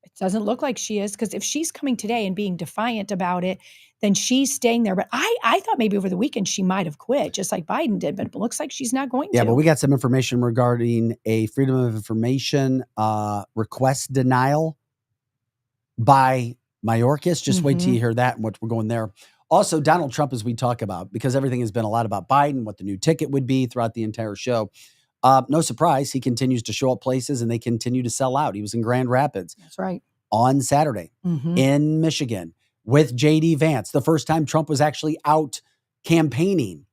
S2: It doesn't look like she is, because if she's coming today and being defiant about it, then she's staying there. But I thought maybe over the weekend she might have quit, just like Biden did, but it looks like she's not going to.
S1: Yeah, but we got some information regarding a Freedom of Information request denial by Mayorkas. Just wait till you hear that and what we're going there. Also, Donald Trump, as we talk about, because everything has been a lot about Biden, what the new ticket would be throughout the entire show. No surprise, he continues to show up places and they continue to sell out. He was in Grand Rapids.
S2: That's right.
S1: On Saturday in Michigan with J.D. Vance. The first time Trump was actually out campaigning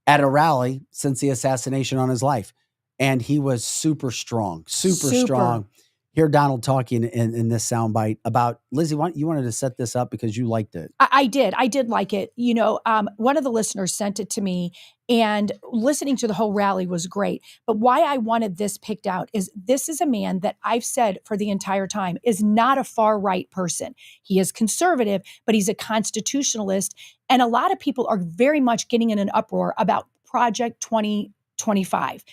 S1: at a rally since the assassination on his life. And he was super strong, super strong. Hear Donald talking in this soundbite about, Lizzie, you wanted to set this up because you liked it.
S2: I did like it. One of the listeners sent it to me, and listening to the whole rally was great. But why I wanted this picked out is this is a man that I've said for the entire time is not a far right person. He is conservative, but he's a constitutionalist. And a lot of people are very much getting in an uproar about Project 2025.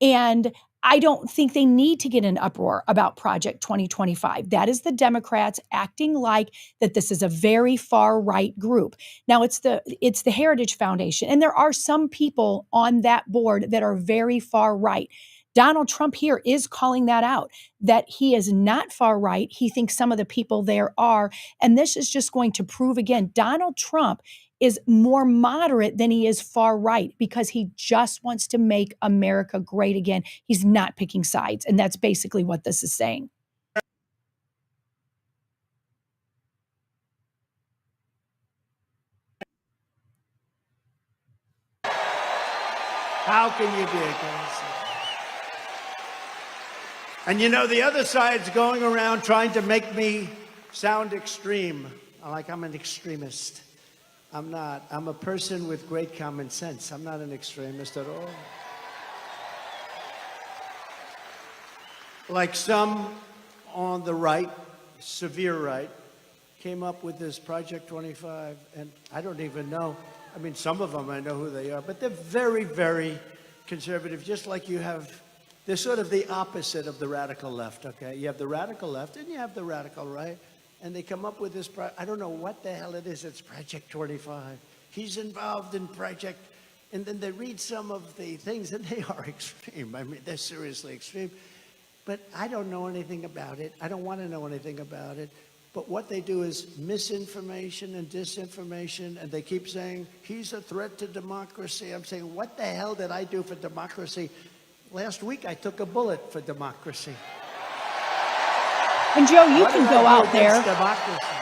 S2: And I don't think they need to get an uproar about Project 2025. That is the Democrats acting like that this is a very far right group. Now it's the Heritage Foundation, and there are some people on that board that are very far right. Donald Trump here is calling that out, that he is not far right. He thinks some of the people there are, and this is just going to prove again, Donald Trump is more moderate than he is far right because he just wants to make America great again. He's not picking sides. And that's basically what this is saying.
S14: How can you be against it? And the other side's going around trying to make me sound extreme, like I'm an extremist. I'm not. I'm a person with great common sense. I'm not an extremist at all. Like some on the right, severe right, came up with this Project 25, and I don't even know. I mean, some of them I know who they are, but they're very, very conservative, just like they're sort of the opposite of the radical left, okay? You have the radical left and you have the radical right. And they come up with this, I don't know what the hell it is, it's Project 25. He's involved in Project, and then they read some of the things, and they are extreme. I mean, they're seriously extreme. But I don't know anything about it. I don't want to know anything about it. But what they do is misinformation and disinformation, and they keep saying, he's a threat to democracy. I'm saying, what the hell did I do for democracy? Last week, I took a bullet for democracy.
S2: And Joe, you can go out there,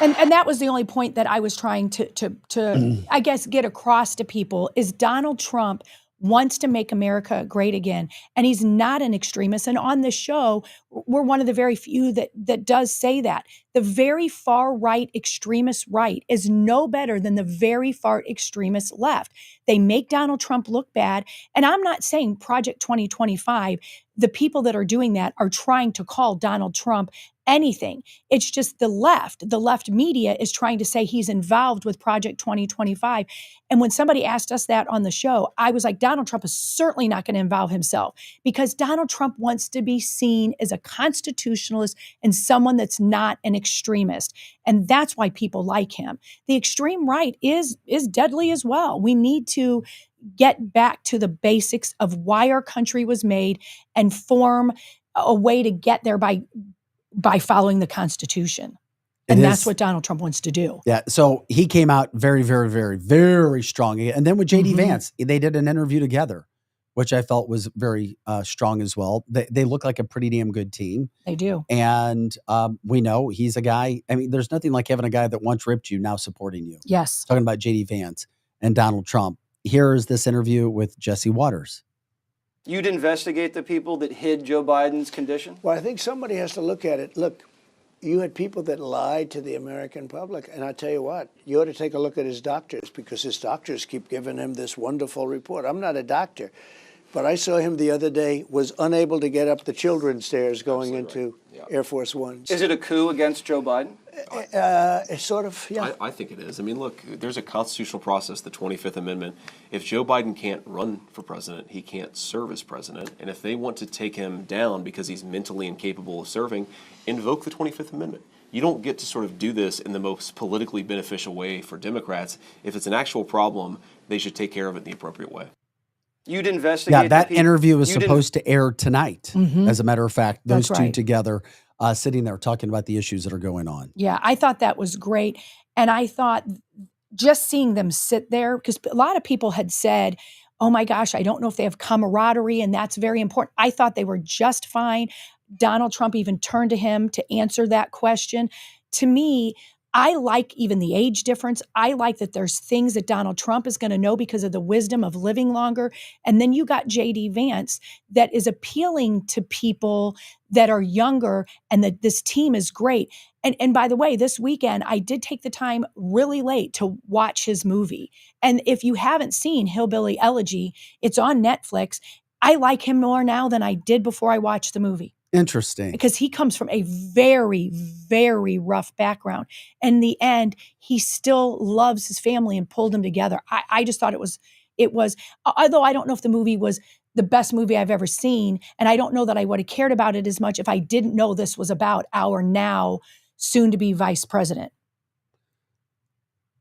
S2: and that was the only point that I was trying to I guess, get across to people, is Donald Trump wants to make America great again. And he's not an extremist. And on this show, we're one of the very few that does say that. The very far right extremist right is no better than the very far extremist left. They make Donald Trump look bad. And I'm not saying Project 2025, the people that are doing that are trying to call Donald Trump anything. It's just the left media is trying to say he's involved with Project 2025. And when somebody asked us that on the show, I was like, Donald Trump is certainly not going to involve himself, because Donald Trump wants to be seen as a constitutionalist and someone that's not an extremist. And that's why people like him. The extreme right is deadly as well. We need to get back to the basics of why our country was made and form a way to get there by following the Constitution. And that's what Donald Trump wants to do.
S1: Yeah. So he came out very, very, very, very strong. And then with JD Vance, they did an interview together, which I felt was very strong as well. They look like a pretty damn good team.
S2: They do.
S1: And we know he's a guy. I mean, there's nothing like having a guy that once ripped you now supporting you.
S2: Yes.
S1: Talking about JD Vance and Donald Trump. Here's this interview with Jesse Waters.
S15: You'd investigate the people that hid Joe Biden's condition?
S14: Well, I think somebody has to look at it. Look, you had people that lied to the American public. And I tell you what, you ought to take a look at his doctors, because his doctors keep giving him this wonderful report. I'm not a doctor, but I saw him the other day, was unable to get up the children's stairs going into Air Force One.
S15: Is it a coup against Joe Biden?
S14: Sort of, yeah.
S16: I think it is. I mean, look, there's a constitutional process, the 25th Amendment. If Joe Biden can't run for president, he can't serve as president. And if they want to take him down because he's mentally incapable of serving, invoke the 25th Amendment. You don't get to sort of do this in the most politically beneficial way for Democrats. If it's an actual problem, they should take care of it in the appropriate way.
S15: You'd investigate.
S1: Yeah, that interview was supposed to air tonight. As a matter of fact, those
S2: That's
S1: two
S2: right.
S1: together sitting there talking about the issues that are going on.
S2: Yeah, I thought that was great. And I thought just seeing them sit there, because a lot of people had said, oh my gosh, I don't know if they have camaraderie, and that's very important. I thought they were just fine. Donald Trump even turned to him to answer that question. To me, I like even the age difference. I like that there's things that Donald Trump is going to know because of the wisdom of living longer. And then you got JD Vance that is appealing to people that are younger, and that this team is great. And by the way, this weekend, I did take the time really late to watch his movie. And if you haven't seen Hillbilly Elegy, it's on Netflix. I like him more now than I did before I watched the movie.
S1: Interesting.
S2: Because he comes from a very, very rough background. And in the end, he still loves his family and pulled them together. I just thought it was, although I don't know if the movie was the best movie I've ever seen, and I don't know that I would have cared about it as much if I didn't know this was about our now soon-to-be vice president.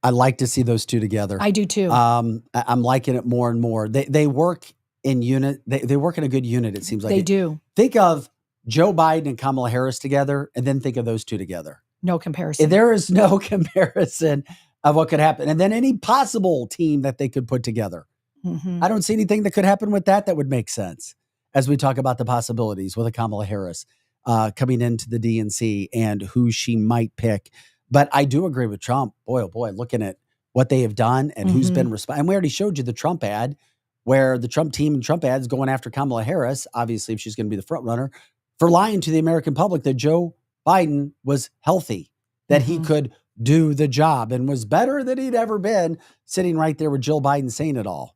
S1: I like to see those two together.
S2: I do too.
S1: I'm liking it more and more. They work in unit. They work in a good unit, it seems like.
S2: They do.
S1: Think of Joe Biden and Kamala Harris together, and then think of those two together.
S2: No comparison.
S1: There is no comparison of what could happen. And then any possible team that they could put together. I don't see anything that could happen with that would make sense as we talk about the possibilities with a Kamala Harris coming into the DNC and who she might pick. But I do agree with Trump. Boy, oh boy, looking at what they have done and who's been responsible. And we already showed you the Trump ad where the Trump team and Trump ads going after Kamala Harris, obviously if she's going to be the front runner, for lying to the American public that Joe Biden was healthy, that he could do the job and was better than he'd ever been, sitting right there with Jill Biden saying it all.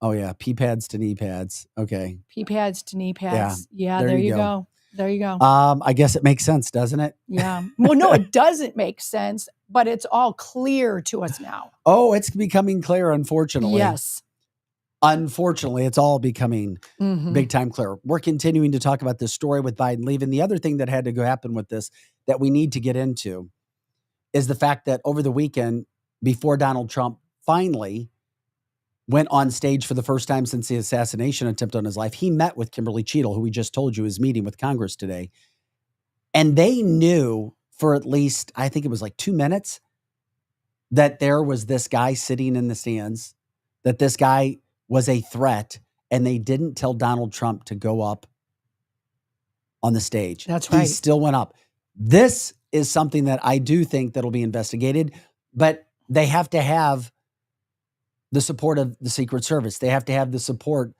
S1: Oh yeah, pee pads to knee pads. Okay.
S2: Pee pads to knee pads. Yeah,
S1: there
S2: there
S1: you
S2: you go. There you go.
S1: I guess it makes sense, doesn't it?
S2: Yeah. Well, no, it doesn't make sense, but it's all clear to us now.
S1: Oh, it's becoming clear, unfortunately.
S2: Yes.
S1: Unfortunately, it's all becoming big time clear. We're continuing to talk about this story with Biden leaving. The other thing that had to go happen with this that we need to get into is the fact that over the weekend, before Donald Trump finally went on stage for the first time since the assassination attempt on his life, he met with Kimberly Cheadle, who we just told you is meeting with Congress today. And they knew for at least, I think it was like 2 minutes, that there was this guy sitting in the stands, that this guy was a threat, and they didn't tell Donald Trump to go up on the stage.
S2: That's right.
S1: He still went up. This is something that I do think that'll be investigated, but they have to have the support of the Secret Service. They have to have the support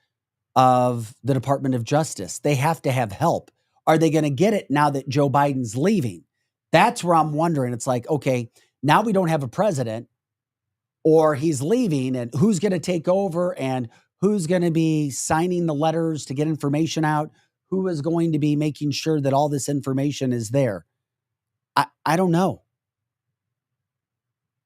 S1: of the Department of Justice. They have to have help. Are they going to get it now that Joe Biden's leaving? That's where I'm wondering. It's like, okay, now we don't have a president, or he's leaving, and who's going to take over, and who's going to be signing the letters to get information out? Who is going to be making sure that all this information is there? I don't know.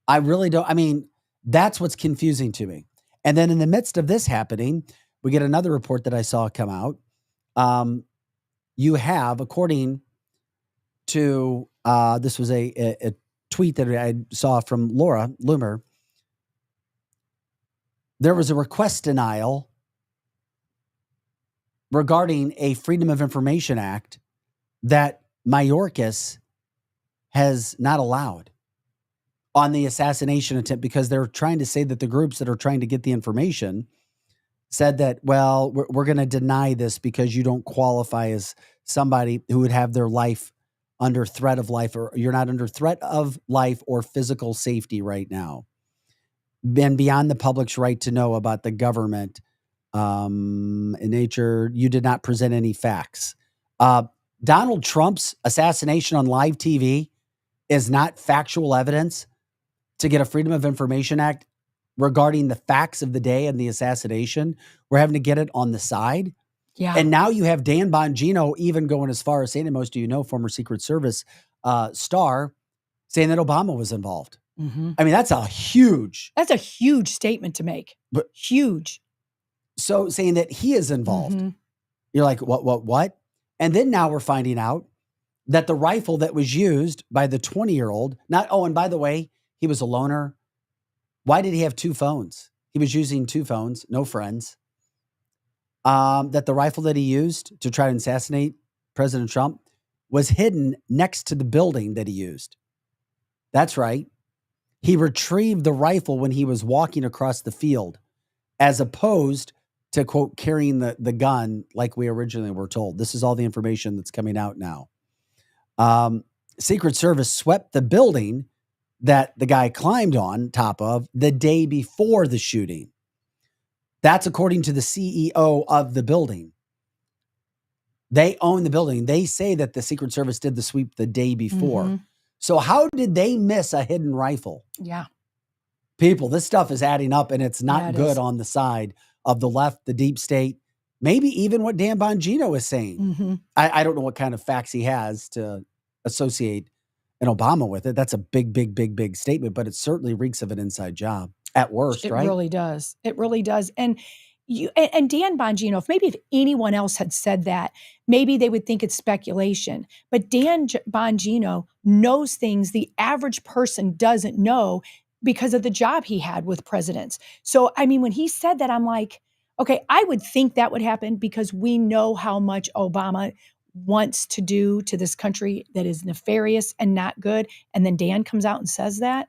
S1: I really don't. I mean, that's what's confusing to me. And then in the midst of this happening, we get another report that I saw come out. You have, according to, this was a tweet that I saw from Laura Loomer, there was a request denial regarding a Freedom of Information Act that Mayorkas has not allowed on the assassination attempt, because they're trying to say that the groups that are trying to get the information said that, well, we're going to deny this because you don't qualify as somebody who would have their life under threat of life, or you're not under threat of life or physical safety right now. And beyond the public's right to know about the government in nature, you did not present any facts. Donald Trump's assassination on live TV is not factual evidence to get a Freedom of Information Act regarding the facts of the day and the assassination. We're having to get it on the side.
S2: Yeah.
S1: And now you have Dan Bongino even going as far as saying, and most of you know, former Secret Service star, saying that Obama was involved.
S2: Mm-hmm.
S1: I mean, that's a huge
S2: statement to make.
S1: But
S2: huge.
S1: So saying that he is involved, you're like, what? And then now we're finding out that the rifle that was used by the 20-year-old, and by the way, he was a loner. Why did he have two phones? He was using two phones, no friends. That the rifle that he used to try to assassinate President Trump was hidden next to the building that he used. That's right. He retrieved the rifle when he was walking across the field, as opposed to, quote, carrying the gun like we originally were told. This is all the information that's coming out now. Secret Service swept the building that the guy climbed on top of the day before the shooting. That's according to the CEO of the building. They own the building. They say that the Secret Service did the sweep the day before.
S2: Mm-hmm.
S1: So how did they miss a hidden rifle?
S2: Yeah.
S1: People, this stuff is adding up, and it's not
S2: it
S1: good
S2: is.
S1: on the side of the left, the deep state, maybe even what Dan Bongino is saying.
S2: Mm-hmm.
S1: I don't know what kind of facts he has to associate an Obama with it. That's a big statement, but it certainly reeks of an inside job at worst,
S2: It
S1: right?
S2: really does. It really does. And Dan Bongino, if anyone else had said that, maybe they would think it's speculation. But Dan Bongino knows things the average person doesn't know because of the job he had with presidents. So, I mean, when he said that, I'm like, okay, I would think that would happen because we know how much Obama wants to do to this country that is nefarious and not good. And then Dan comes out and says that.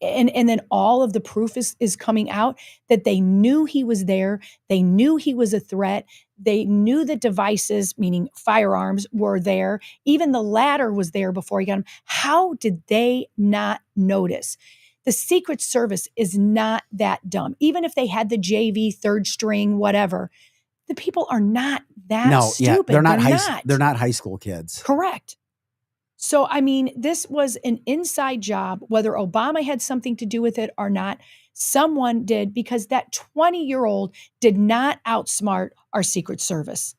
S2: And then all of the proof is coming out that they knew he was there. They knew he was a threat. They knew the devices, meaning firearms, were there. Even the ladder was there before he got him. How did they not notice? The Secret Service is not that dumb. Even if they had the JV, third string, whatever, the people are not that stupid.
S1: They're not high school kids.
S2: Correct. So, I mean, this was an inside job, whether Obama had something to do with it or not. Someone did, because that 20-year-old did not outsmart our Secret Service.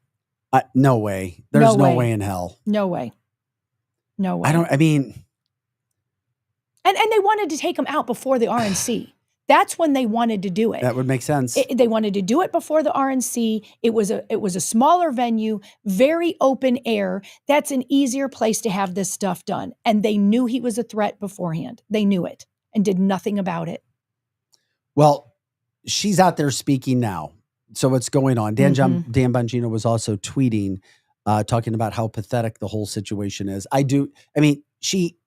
S1: No way. There's no way in hell.
S2: No way. No way.
S1: And
S2: they wanted to take him out before the RNC. That's when they wanted to do it.
S1: That would make sense.
S2: They wanted to do it before the RNC. It was a smaller venue, very open air. That's an easier place to have this stuff done. And they knew he was a threat beforehand. They knew it and did nothing about it.
S1: Well, she's out there speaking now. So what's going on? Dan Bongino was also tweeting, talking about how pathetic the whole situation is. She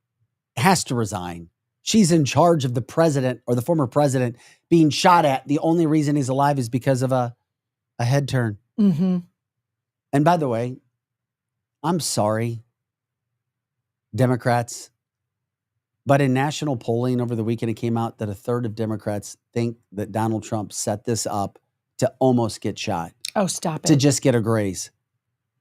S1: has to resign. She's in charge of the president or the former president being shot at. The only reason he's alive is because of a head turn.
S2: Mm-hmm.
S1: And by the way, I'm sorry, Democrats, But in national polling over the weekend, it came out that a third of Democrats think that Donald Trump set this up to almost get shot.
S2: Oh, stop it.
S1: To just get a graze.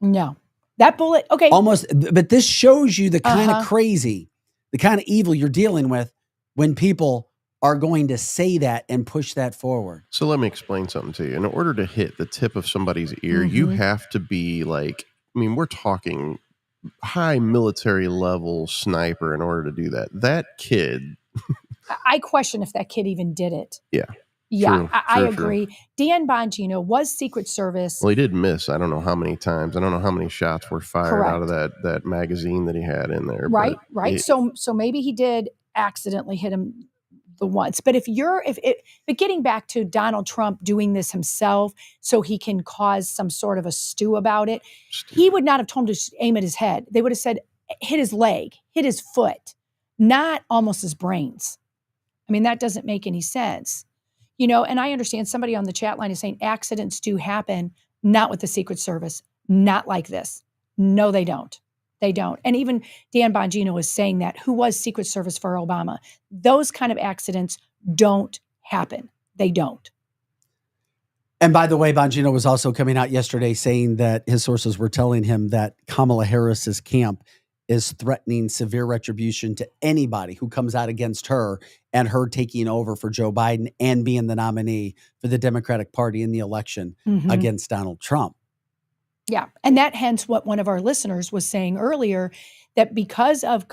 S2: No. That bullet, okay.
S1: Almost, but this shows you the kind of
S2: Uh-huh.
S1: crazy, the kind of evil you're dealing with when people are going to say that and push that forward.
S3: So let me explain something to you. In order to hit the tip of somebody's ear, you have to be like, I mean, we're talking high military level sniper in order to do that. That kid.
S2: I question if that kid even did it.
S3: Yeah.
S2: Yeah,
S3: True,
S2: I
S3: true,
S2: agree.
S3: true.
S2: Dan Bongino was Secret Service.
S3: Well, he did miss. I don't know how many times. I don't know how many shots were fired out of that magazine that he had in there.
S2: Right,
S3: but
S2: right. So maybe he did accidentally hit him the once. But but getting back to Donald Trump doing this himself so he can cause some sort of a stew about it, he would not have told him to aim at his head. They would have said, hit his leg, hit his foot, not almost his brains. I mean, that doesn't make any sense. You know, and I understand somebody on the chat line is saying accidents do happen, not with the Secret Service, not like this. No, they don't. They don't. And even Dan Bongino is saying that, who was Secret Service for Obama. Those kind of accidents don't happen. They don't.
S1: And by the way, Bongino was also coming out yesterday saying that his sources were telling him that Kamala Harris's camp is threatening severe retribution to anybody who comes out against her and her taking over for Joe Biden and being the nominee for the Democratic Party in the election against Donald Trump.
S2: Yeah. And that hence what one of our listeners was saying earlier, that because of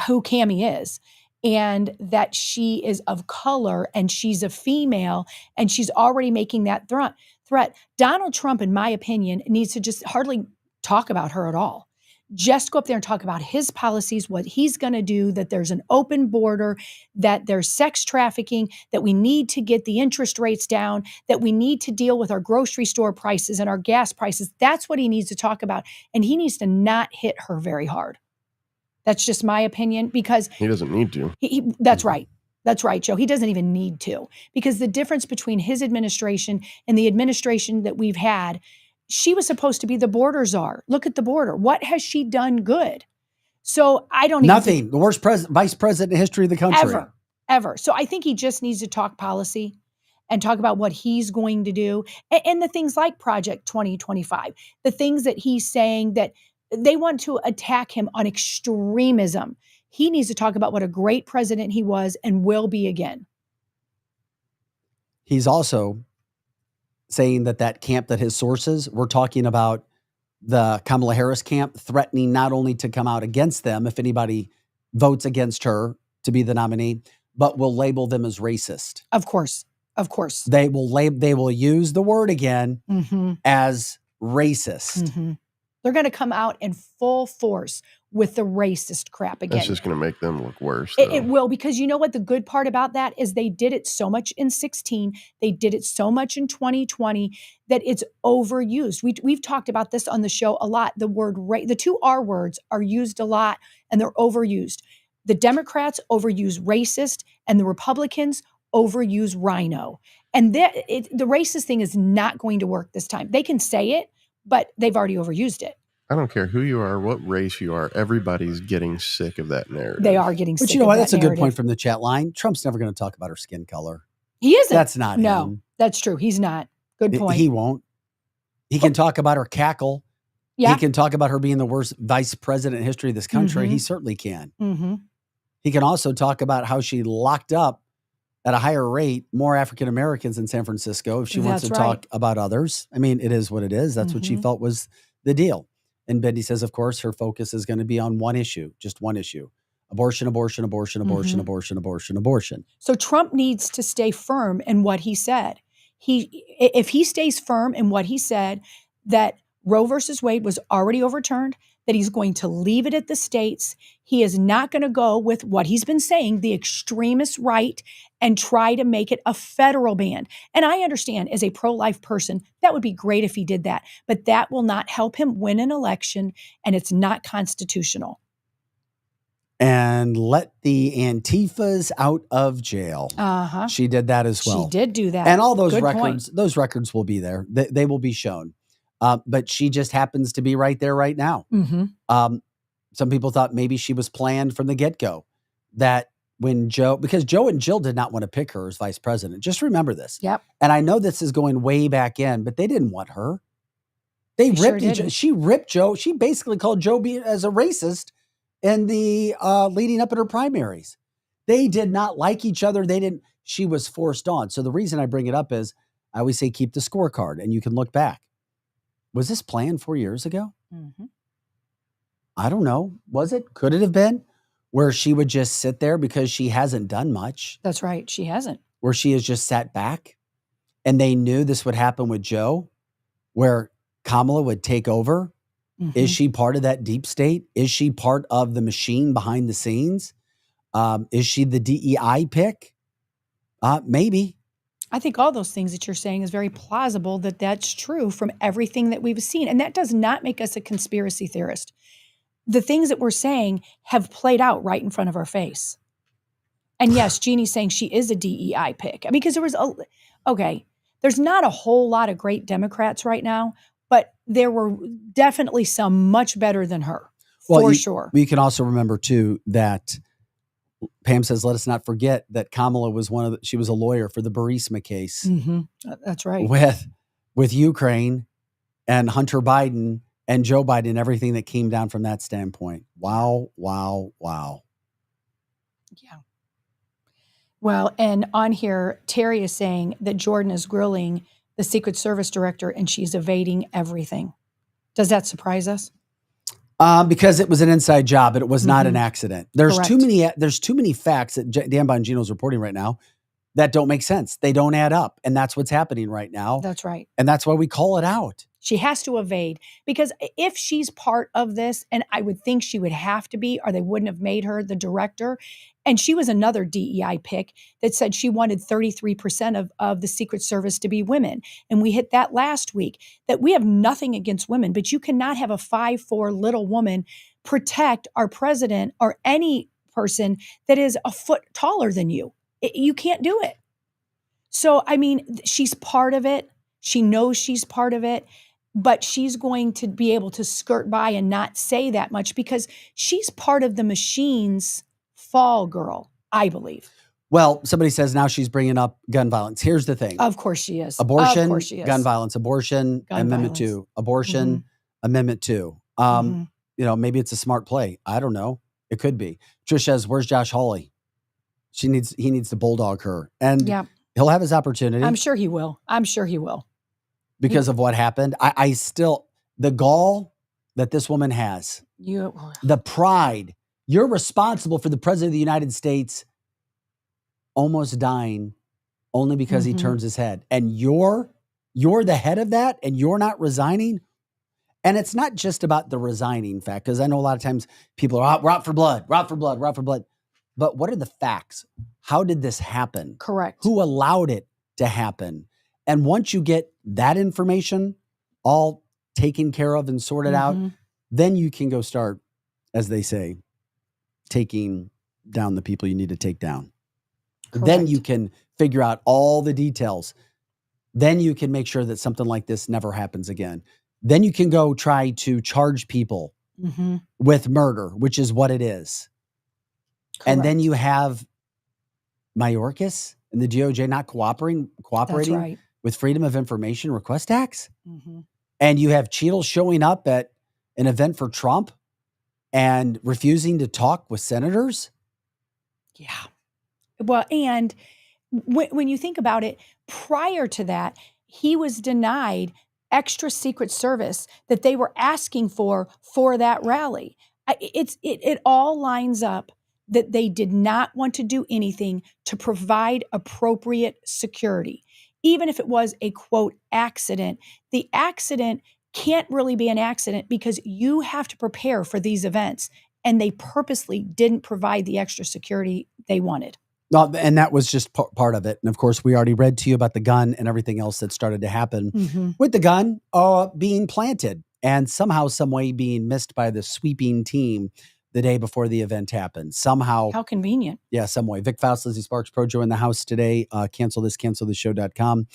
S2: who Cammie is and that she is of color and she's a female and she's already making that threat, Donald Trump, in my opinion, needs to just hardly talk about her at all. Just go up there and talk about his policies, what he's going to do, that there's an open border, that there's sex trafficking, that we need to get the interest rates down, that we need to deal with our grocery store prices and our gas prices. That's what he needs to talk about. And he needs to not hit her very hard. That's just my opinion, because
S3: he doesn't need to.
S2: That's right. That's right, Joe. He doesn't even need to, because the difference between his administration and the administration that we've had, she was supposed to be the border czar. Look at the border. What has she done good? So I don't
S1: Nothing. The worst vice president in history of the country.
S2: Ever. So I think he just needs to talk policy and talk about what he's going to do. And the things like Project 2025, the things that he's saying that they want to attack him on extremism. He needs to talk about what a great president he was and will be again.
S1: He's also saying that camp, that his sources were talking about the Kamala Harris camp, threatening not only to come out against them if anybody votes against her to be the nominee, but will label them as racist.
S2: Of course.
S1: They will use the word again as racist.
S2: They're going to come out in full force with the racist crap again.
S3: That's just going to make them look worse.
S2: It will, because you know what the good part about that is, they did it so much in 2016, they did it so much in 2020 that it's overused. We've talked about this on the show a lot. The two R words are used a lot and they're overused. The Democrats overuse racist and the Republicans overuse rhino. And the racist thing is not going to work this time. They can say it, but they've already overused it.
S3: I don't care who you are, what race you are. Everybody's getting sick of that narrative.
S2: They are getting sick of that narrative.
S1: But you know what? That's a good point from the chat line. Trump's never going to talk about her skin color.
S2: He isn't.
S1: That's not him.
S2: That's true. He's not. Good point.
S1: He won't. He can talk about her cackle.
S2: Yeah.
S1: He can talk about her being the worst vice president in history of this country. He certainly can. He can also talk about how she locked up at a higher rate more African Americans in San Francisco if she wants to talk about others. I mean, it is what it is. That's what she felt was the deal. And Bendy says, of course, her focus is going to be on one issue, just one issue. Abortion, abortion, abortion, abortion, abortion, abortion, abortion.
S2: So Trump needs to stay firm in what he said. If he stays firm in what he said, that Roe versus Wade was already overturned, that he's going to leave it at the states. He is not going to go with what he's been saying, the extremist right, and try to make it a federal ban. And I understand, as a pro-life person, that would be great if he did that, but that will not help him win an election, and it's not constitutional.
S1: And let the Antifas out of jail. She did that as well.
S2: She did do that.
S1: And all those
S2: Good
S1: records,
S2: point.
S1: those records will be there. They will be shown. But she just happens to be right there right now. Some people thought maybe she was planned from the get-go. that when because Joe and Jill did not want to pick her as vice president. Just remember this.
S2: Yep.
S1: And I know this is going way back in, but they didn't want her. They ripped she ripped Joe. She basically called Joe as a racist in the leading up in her primaries. They did not like each other. She was forced on. So the reason I bring it up is I always say keep the scorecard and you can look back. Was this planned 4 years ago?
S2: Mm-hmm.
S1: I don't know. Was it? Could it have been? Where she would just sit there because she hasn't done much.
S2: That's right. She hasn't.
S1: Where she has just sat back and they knew this would happen with Joe, where Kamala would take over.
S2: Mm-hmm.
S1: Is she part of that deep state? Is she part of the machine behind the scenes? Is she the DEI pick? Maybe.
S2: I think all those things that you're saying is very plausible that that's true from everything that we've seen. And that does not make us a conspiracy theorist. The things that we're saying have played out right in front of our face. And yes, Jeannie's saying she is a DEI pick. I mean, because there's not a whole lot of great Democrats right now, but there were definitely some much better than her, for sure.
S1: We can also remember too that Pam says, let us not forget that Kamala was she was a lawyer for the Burisma case.
S2: Mm-hmm. That's right.
S1: With Ukraine and Hunter Biden and Joe Biden, everything that came down from that standpoint. Wow, wow, wow.
S2: Yeah. Well, and on here, Terry is saying that Jordan is grilling the Secret Service director and she's evading everything. Does that surprise us?
S1: Because it was an inside job and it was not an accident. There's
S2: Correct.
S1: too many facts that Dan Bongino is reporting right now that don't make sense. They don't add up. And that's what's happening right now.
S2: That's right.
S1: And that's why we call it out.
S2: She has to evade, because if she's part of this, and I would think she would have to be, or they wouldn't have made her the director. And she was another DEI pick that said she wanted 33% of the Secret Service to be women. And we hit that last week, that we have nothing against women, but you cannot have a 5'4" little woman protect our president or any person that is a foot taller than you. You can't do it. So, I mean, she's part of it. She knows she's part of it. But she's going to be able to skirt by and not say that much because she's part of the machine's fall girl, I believe.
S1: Well, somebody says now she's bringing up gun violence. Here's the thing.
S2: Of course she is.
S1: Abortion,
S2: Of course she is.
S1: gun violence, abortion,
S2: Gun
S1: Amendment
S2: violence.
S1: 2, abortion, Amendment 2. Maybe it's a smart play. I don't know. It could be. Trish says, where's Josh Hawley? He needs to bulldog her. And he'll have his opportunity.
S2: I'm sure he will.
S1: Because of what happened. I still, the gall that this woman has, the pride, you're responsible for the president of the United States almost dying only because he turns his head. And you're the head of that and you're not resigning. And it's not just about the resigning fact, because I know a lot of times people are we're out for blood. But what are the facts? How did this happen?
S2: Correct.
S1: Who allowed it to happen? And once you get that information all taken care of and sorted out, then you can go start, as they say, taking down the people you need to take down.
S2: Correct.
S1: Then you can figure out all the details. Then you can make sure that something like this never happens again. Then you can go try to charge people with murder, which is what it is.
S2: Correct.
S1: And then you have Mayorkas and the DOJ not cooperating
S2: That's right.
S1: with Freedom of Information Request Acts. And you have Cheadle showing up at an event for Trump and refusing to talk with senators.
S2: Yeah. Well, and when you think about it, prior to that, he was denied extra Secret Service that they were asking for that rally. It all lines up that they did not want to do anything to provide appropriate security. Even if it was a, quote, accident, the accident can't really be an accident because you have to prepare for these events. And they purposely didn't provide the extra security they wanted.
S1: No, and that was just part of it. And of course, we already read to you about the gun and everything else that started to happen with the gun being planted and somehow, some way being missed by the sweeping team the day before the event happened. Somehow.
S2: How convenient.
S1: Yeah, some way. Vic Faust, Lizzie Sparks, Projo in the house today. Cancelthisshow.com.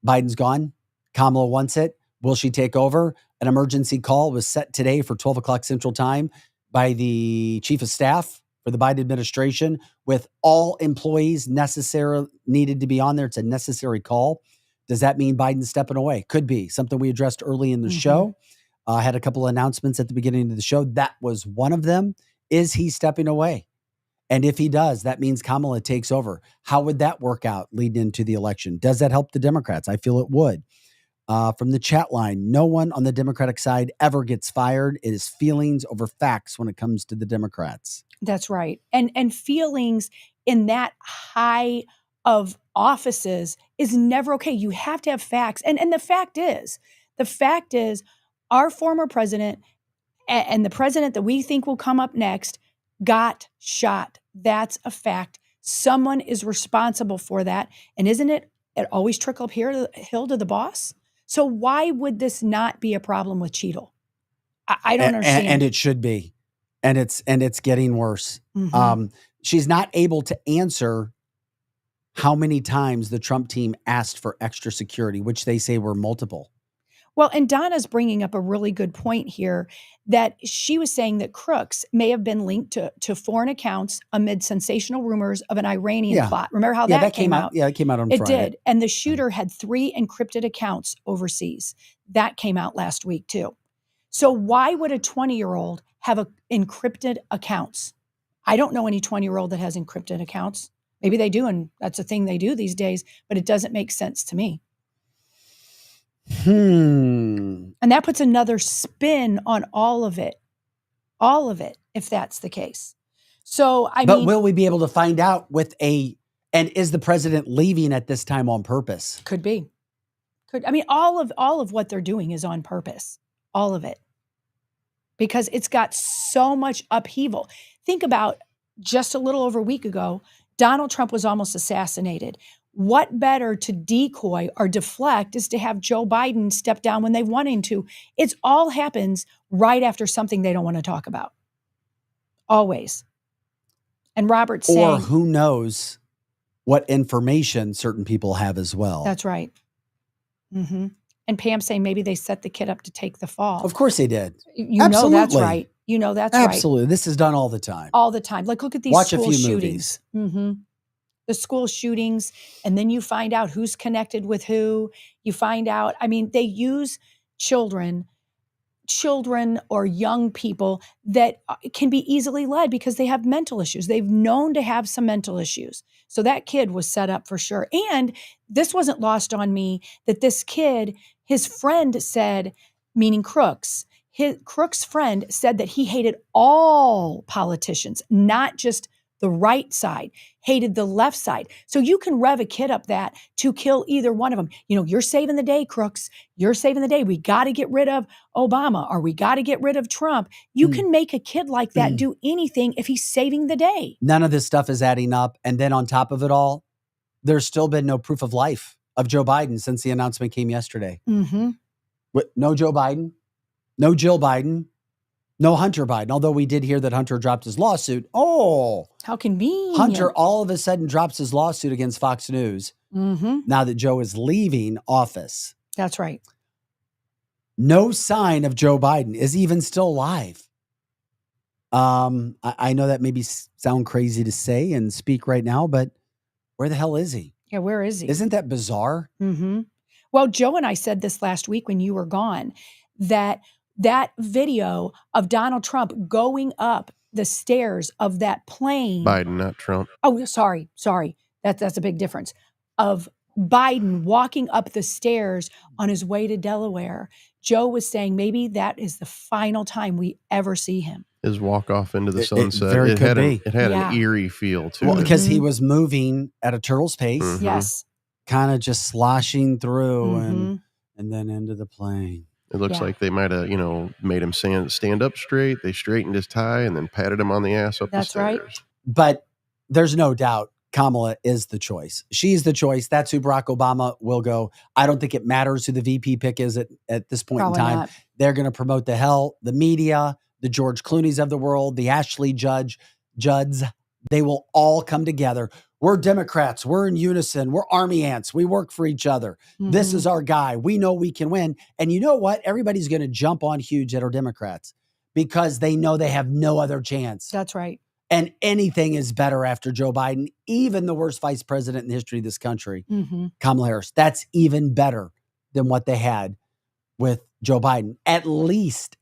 S1: Biden's gone. Kamala wants it. Will she take over? An emergency call was set today for 12 o'clock Central Time by the chief of staff for the Biden administration with all employees needed to be on there. It's a necessary call. Does that mean Biden's stepping away? Could be something we addressed early in the show. I had a couple of announcements at the beginning of the show. That was one of them. Is he stepping away? And if he does, that means Kamala takes over. How would that work out leading into the election? Does that help the Democrats? I feel it would. From the chat line, no one on the Democratic side ever gets fired. It is feelings over facts when it comes to the Democrats.
S2: That's right. And feelings in that high of offices is never okay. You have to have facts. And the fact is our former president and the president that we think will come up next got shot. That's a fact. Someone is responsible for that. And isn't it always trickle up hill to the boss? So why would this not be a problem with Cheadle? I don't understand.
S1: And it should be. And it's getting worse. She's not able to answer how many times the Trump team asked for extra security, which they say were multiple.
S2: Well, and Donna's bringing up a really good point here that she was saying that crooks may have been linked to foreign accounts amid sensational rumors of an Iranian plot. Remember how that came out?
S1: Yeah, it came out on Friday.
S2: It did. And the shooter had 3 encrypted accounts overseas. That came out last week too. So why would a 20-year-old have encrypted accounts? I don't know any 20-year-old that has encrypted accounts. Maybe they do, and that's a thing they do these days, but it doesn't make sense to me. And that puts another spin on all of it, if that's the case. So,
S1: But will we be able to find out and is the president leaving at this time on purpose?
S2: Could be. All of what they're doing is on purpose. All of it. Because it's got so much upheaval. Think about just a little over a week ago, Donald Trump was almost assassinated. What better to decoy or deflect is to have Joe Biden step down when they want him to. It all happens right after something they don't want to talk about. Always. And Robert's saying...
S1: Or who knows what information certain people have as well.
S2: That's right. And Pam saying maybe they set the kid up to take the fall.
S1: Of course they did.
S2: You know that's right. You know that's right.
S1: Absolutely. This is done all the time.
S2: All the time. Like, look at these
S1: Watch
S2: school
S1: a few
S2: shootings.
S1: movies.
S2: The school shootings, and then you find out who's connected with who. You find out, they use children or young people that can be easily led because they have mental issues. They've known to have some mental issues. So that kid was set up for sure. And this wasn't lost on me that this kid, his friend said, meaning Crooks, Crooks' friend said that he hated all politicians, not just the right side, hated the left side. So you can rev a kid up that to kill either one of them. You're saving the day, Crooks. You're saving the day. We got to get rid of Obama, or we got to get rid of Trump. You can make a kid like that do anything if he's saving the day.
S1: None of this stuff is adding up. And then on top of it all, there's still been no proof of life of Joe Biden since the announcement came yesterday. No Joe Biden, no Jill Biden, no Hunter Biden, although we did hear that Hunter dropped his lawsuit. Oh,
S2: how convenient.
S1: Hunter all of a sudden drops his lawsuit against Fox News now that Joe is leaving office.
S2: That's right.
S1: No sign of Joe Biden. Is he even still alive? I know that maybe sound crazy to say and speak right now, but where the hell is he?
S2: Yeah, where is he?
S1: Isn't that bizarre?
S2: Well, Joe and I said this last week when you were gone, that video of Donald Trump going up the stairs of that plane.
S3: Biden, not Trump.
S2: Oh, sorry. That's a big difference. Of Biden walking up the stairs on his way to Delaware. Joe was saying maybe that is the final time we ever see him.
S3: His walk off into the sunset.
S1: It had
S3: an eerie feel to
S1: it.
S3: it.
S1: Because he was moving at a turtle's pace.
S2: Yes.
S1: Kind of just sloshing through and then into the plane.
S3: It looks like they might have, made him stand up straight. They straightened his tie and then patted him on the ass up the stairs.
S2: Right.
S1: But there's no doubt Kamala is the choice. She's the choice. That's who Barack Obama will go. I don't think it matters who the VP pick is at this point
S2: Probably
S1: in time.
S2: not.
S1: They're going to promote the media, the George Clooney's of the world, the Ashley Judds. They will all come together. We're Democrats. We're in unison. We're army ants. We work for each other. This is our guy. We know we can win. And you know what? Everybody's going to jump on huge that are Democrats because they know they have no other chance.
S2: That's right.
S1: And anything is better after Joe Biden, even the worst vice president in the history of this country, Kamala Harris. That's even better than what they had with Joe Biden. At least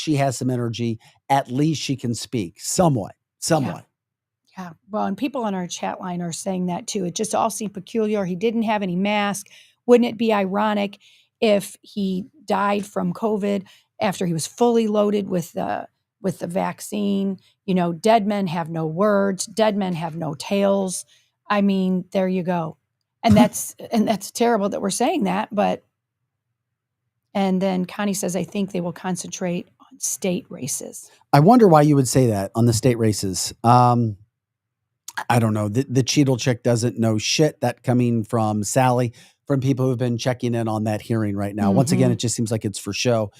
S1: she has some energy. At least she can speak somewhat.
S2: Yeah. Well, and people on our chat line are saying that too. It just all seemed peculiar. He didn't have any mask. Wouldn't it be ironic if he died from COVID after he was fully loaded with the vaccine? You know, dead men have no words. Dead men have no tails. I mean, there you go. And that's terrible that we're saying that. But and then Connie says, I think they will concentrate on state races.
S1: I wonder why you would say that on the state races. I don't know. The Cheadle chick doesn't know shit. That coming from Sally, from people who've been checking in on that hearing right now. Once again, it just seems like it's for show.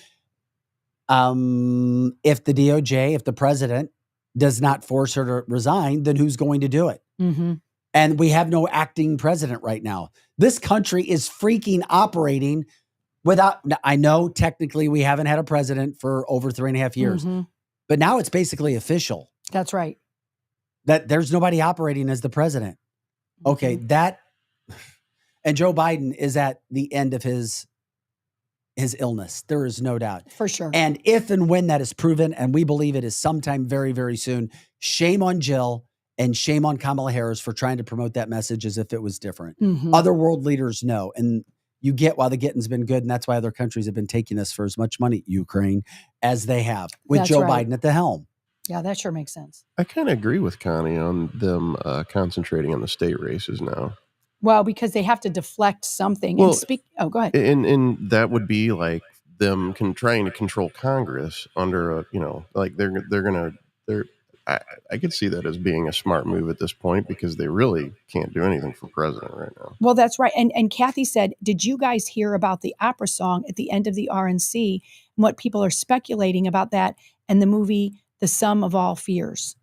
S1: If the DOJ, if the president does not force her to resign, then who's going to do it? And we have no acting president right now. This country is freaking operating without, I know technically we haven't had a president for over 3.5 years, but now it's basically official.
S2: That's right.
S1: That there's nobody operating as the president. Okay, and Joe Biden is at the end of his illness. There is no doubt.
S2: For sure.
S1: And if and when that is proven, and we believe it is sometime very, very soon, shame on Jill and shame on Kamala Harris for trying to promote that message as if it was different. Other world leaders know. And you get why the getting's been good, and that's why other countries have been taking us for as much money, Ukraine, as they have, with Joe Biden at the helm.
S2: Yeah, that sure makes sense.
S3: I kind of agree with Connie on them concentrating on the state races now.
S2: Well, because they have to deflect something.
S3: Well,
S2: and go ahead.
S3: And that would be like them trying to control Congress under a, like I could see that as being a smart move at this point, because they really can't do anything for president right now.
S2: Well, that's right. And Kathy said, did you guys hear about the opera song at the end of the RNC and what people are speculating about that and the movie The Sum of All Fears?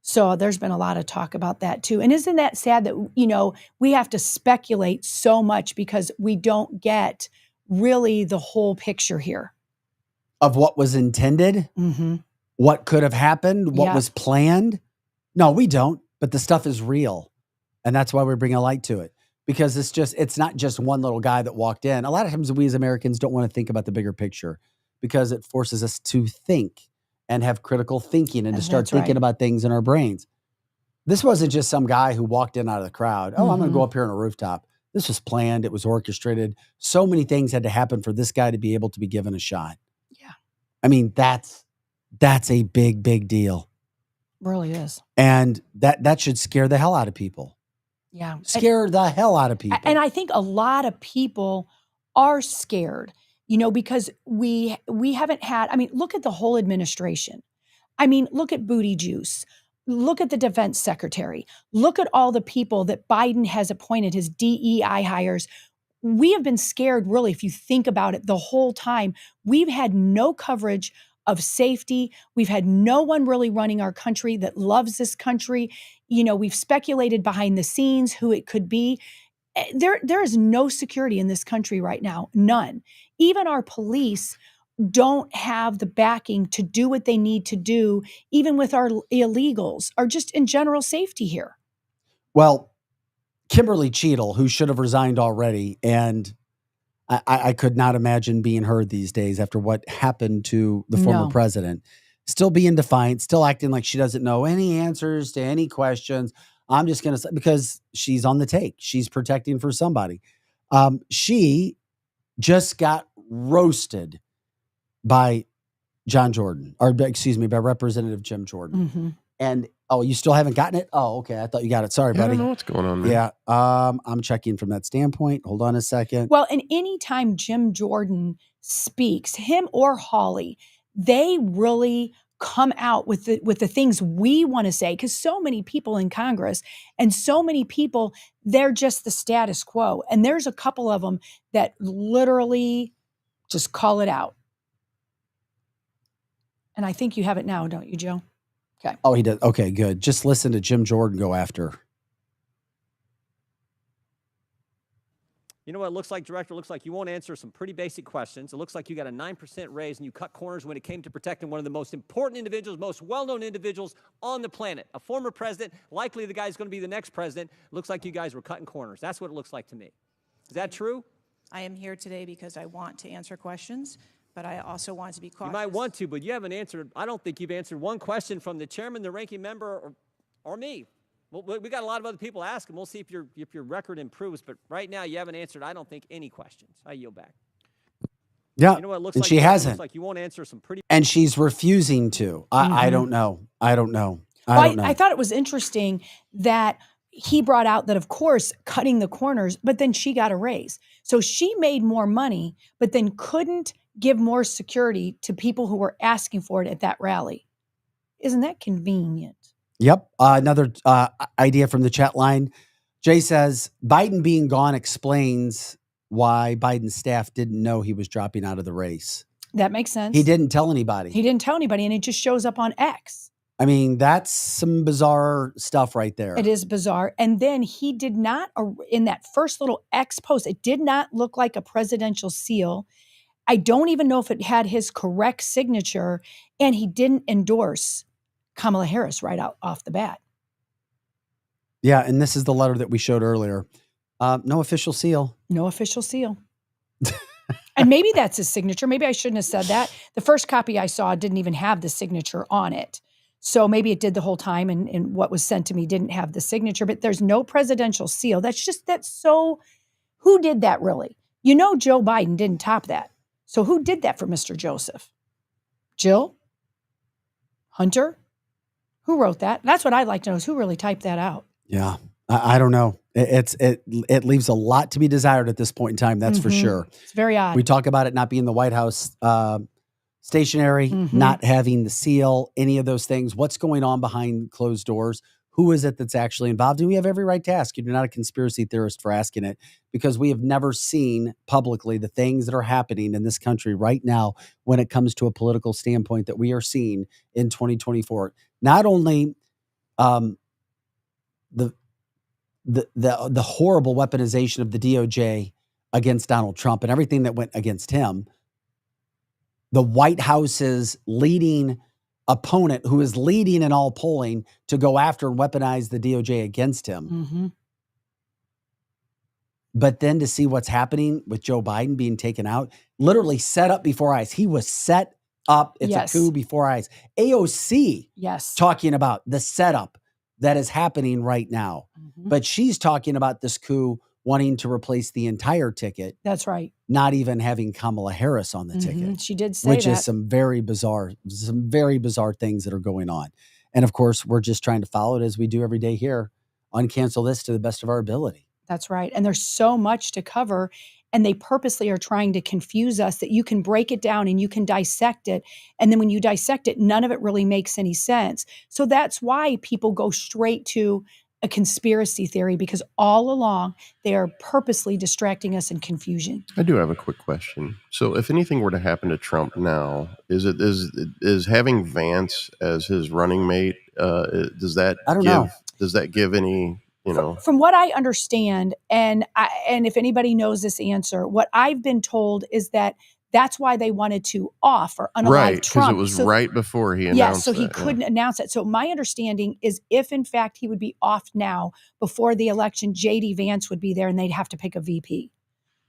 S2: So there's been a lot of talk about that too. And isn't that sad that, we have to speculate so much because we don't get really the whole picture here
S1: of what was intended, what could have happened, what was planned. No, we don't, but the stuff is real. And that's why we bring a light to it, because it's not just one little guy that walked in. A lot of times we as Americans don't want to think about the bigger picture because it forces us to think and have critical thinking and to start thinking about things in our brains. This wasn't just some guy who walked in out of the crowd. Oh, I'm going to go up here on a rooftop. This was planned. It was orchestrated. So many things had to happen for this guy to be able to be given a shot.
S2: Yeah.
S1: I mean, that's a big, big deal.
S2: Really is.
S1: And that should scare the hell out of people.
S2: Yeah.
S1: Scare the hell out of people.
S2: And I think a lot of people are scared, because we haven't had, look at the whole administration. Look at Booty Juice. Look at the defense secretary. Look at all the people that Biden has appointed, his DEI hires. We have been scared, really, if you think about it, the whole time. We've had no coverage of safety. We've had no one really running our country that loves this country. We've speculated behind the scenes who it could be. There is no security in this country right now. None. Even our police don't have the backing to do what they need to do, even with our illegals, or just in general safety here.
S1: Well, Kimberly Cheadle, who should have resigned already, and I could not imagine being her these days after what happened to the former president, still being defiant, still acting like she doesn't know any answers to any questions. I'm just going to say, because she's on the take. She's protecting for somebody. She just got roasted by John Jordan, by Representative Jim Jordan. And, you still haven't gotten it? Oh, okay. I thought you got it. Sorry, buddy.
S3: I don't know what's going on there.
S1: Yeah. I'm checking from that standpoint. Hold on a second.
S2: Well, and anytime Jim Jordan speaks, him or Hawley, they really come out with the things we want to say, because so many people in Congress and so many people, they're just the status quo. And there's a couple of them that literally just call it out. And I think you have it now, don't you, Joe? Okay.
S1: Oh, he does. Okay, good. Just listen to Jim Jordan go after.
S17: You know what it looks like, Director? It looks like you won't answer some pretty basic questions. It looks like you got a 9% raise and you cut corners when it came to protecting one of the most important individuals, most well-known individuals on the planet. A former president, likely the guy's going to be the next president. It looks like you guys were cutting corners. That's what it looks like to me. Is that true?
S18: I am here today because I want to answer questions, but I also want to be cautious.
S17: You might want to, but you haven't answered. I don't think you've answered one question from the chairman, the ranking member, or me. Well, we got a lot of other people asking. We'll see if your record improves. But right now, you haven't answered, I don't think, any questions. I yield back.
S1: Yeah,
S17: you know what it looks
S1: and
S17: like?
S1: she hasn't.
S17: Looks like you won't answer some pretty.
S1: And she's refusing to. I don't know. I don't know.
S2: I thought it was interesting that he brought out that, of course, cutting the corners, but then she got a raise. So she made more money, but then couldn't give more security to people who were asking for it at that rally. Isn't that convenient?
S1: Yep. Another idea from the chat line. Jay says, Biden being gone explains why Biden's staff didn't know he was dropping out of the race.
S2: That makes sense.
S1: He didn't tell anybody.
S2: He didn't tell anybody, and it just shows up on X.
S1: I mean, that's some bizarre stuff right there.
S2: It is bizarre. And then he did not, in that first little X post, it did not look like a presidential seal. I don't even know if it had his correct signature, and he didn't endorse Kamala Harris right out off the bat.
S1: Yeah, and this is the letter that we showed earlier. No official seal.
S2: No official seal. And maybe that's his signature. Maybe I shouldn't have said that. The first copy I saw didn't even have the signature on it. So maybe it did the whole time, and what was sent to me didn't have the signature, but there's no presidential seal. That's so, who did that really? You know, Joe Biden didn't top that. So who did that for Mr. Joseph? Jill? Hunter? Who wrote that? That's what I'd like to know, is who really typed that out?
S1: Yeah, I don't know. It leaves a lot to be desired at this point in time. That's for sure.
S2: It's very odd.
S1: We talk about it not being the White House stationary, not having the seal, any of those things. What's going on behind closed doors? Who is it that's actually involved? And we have every right to ask. You're not a conspiracy theorist for asking it, because we have never seen publicly the things that are happening in this country right now when it comes to a political standpoint that we are seeing in 2024. Not only the horrible weaponization of the DOJ against Donald Trump and everything that went against him, the White House's leading opponent, who is leading in all polling, to go after and weaponize the DOJ against him. But then to see what's happening with Joe Biden being taken out, literally set up before our eyes. He was set up. It's a coup before our eyes. AOC talking about the setup that is happening right now. But she's talking about this coup wanting to replace the entire ticket.
S2: That's right.
S1: Not even having Kamala Harris on the ticket.
S2: She did say
S1: which
S2: that.
S1: is some very bizarre things that are going on. And of course, we're just trying to follow it as we do every day here on Cancel This to the best of our ability.
S2: That's right. And there's so much to cover. And they purposely are trying to confuse us that you can break it down and you can dissect it. And then when you dissect it, none of it really makes any sense. So that's why people go straight to a conspiracy theory, because all along they are purposely distracting us in confusion.
S3: I do have a quick question. So if anything were to happen to Trump now, is having Vance as his running mate, does that give any,
S2: From what I understand, and if anybody knows this answer, what I've been told is that that's why they wanted to off or unalive Trump.
S3: Because it was right before he announced
S2: so he couldn't announce it. So my understanding is, if in fact he would be off now before the election, J.D. Vance would be there and they'd have to pick a VP.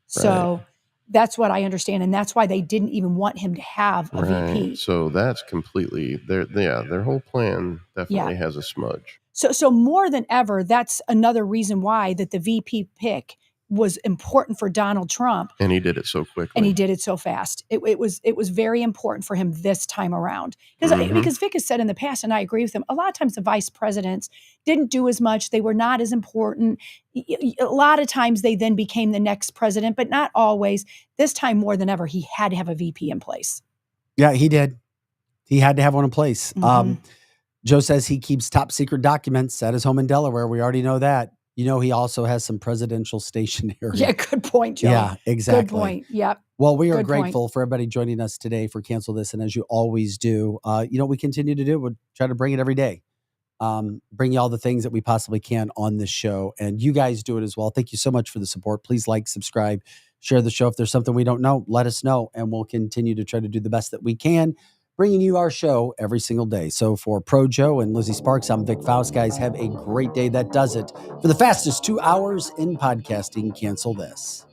S2: So that's what I understand. And that's why they didn't even want him to have a VP.
S3: So that's completely, their whole plan definitely has a smudge.
S2: So more than ever, that's another reason why that the VP pick was important for Donald Trump.
S3: And he did it so quickly.
S2: And he did it so fast. It was very important for him this time around. Because Vic has said in the past, and I agree with him, a lot of times the vice presidents didn't do as much. They were not as important. A lot of times they then became the next president, but not always. This time more than ever, he had to have a VP in place.
S1: Yeah, he did. He had to have one in place. Joe says he keeps top secret documents at his home in Delaware. We already know that. He also has some presidential stationery.
S2: Yeah, good point, Joe.
S1: Yeah, exactly.
S2: Good point. Yep.
S1: Well, we are grateful for everybody joining us today for Cancel This. And as you always do, we continue to do. We'll try to bring it every day. bring you all the things that we possibly can on this show. And you guys do it as well. Thank you so much for the support. Please like, subscribe, share the show. If there's something we don't know, let us know, and we'll continue to try to do the best that we can, bringing you our show every single day. So for Pro Joe and Lizzie Sparks, I'm Vic Faust. Guys, have a great day. That does it for the fastest 2 hours in podcasting. Cancel this.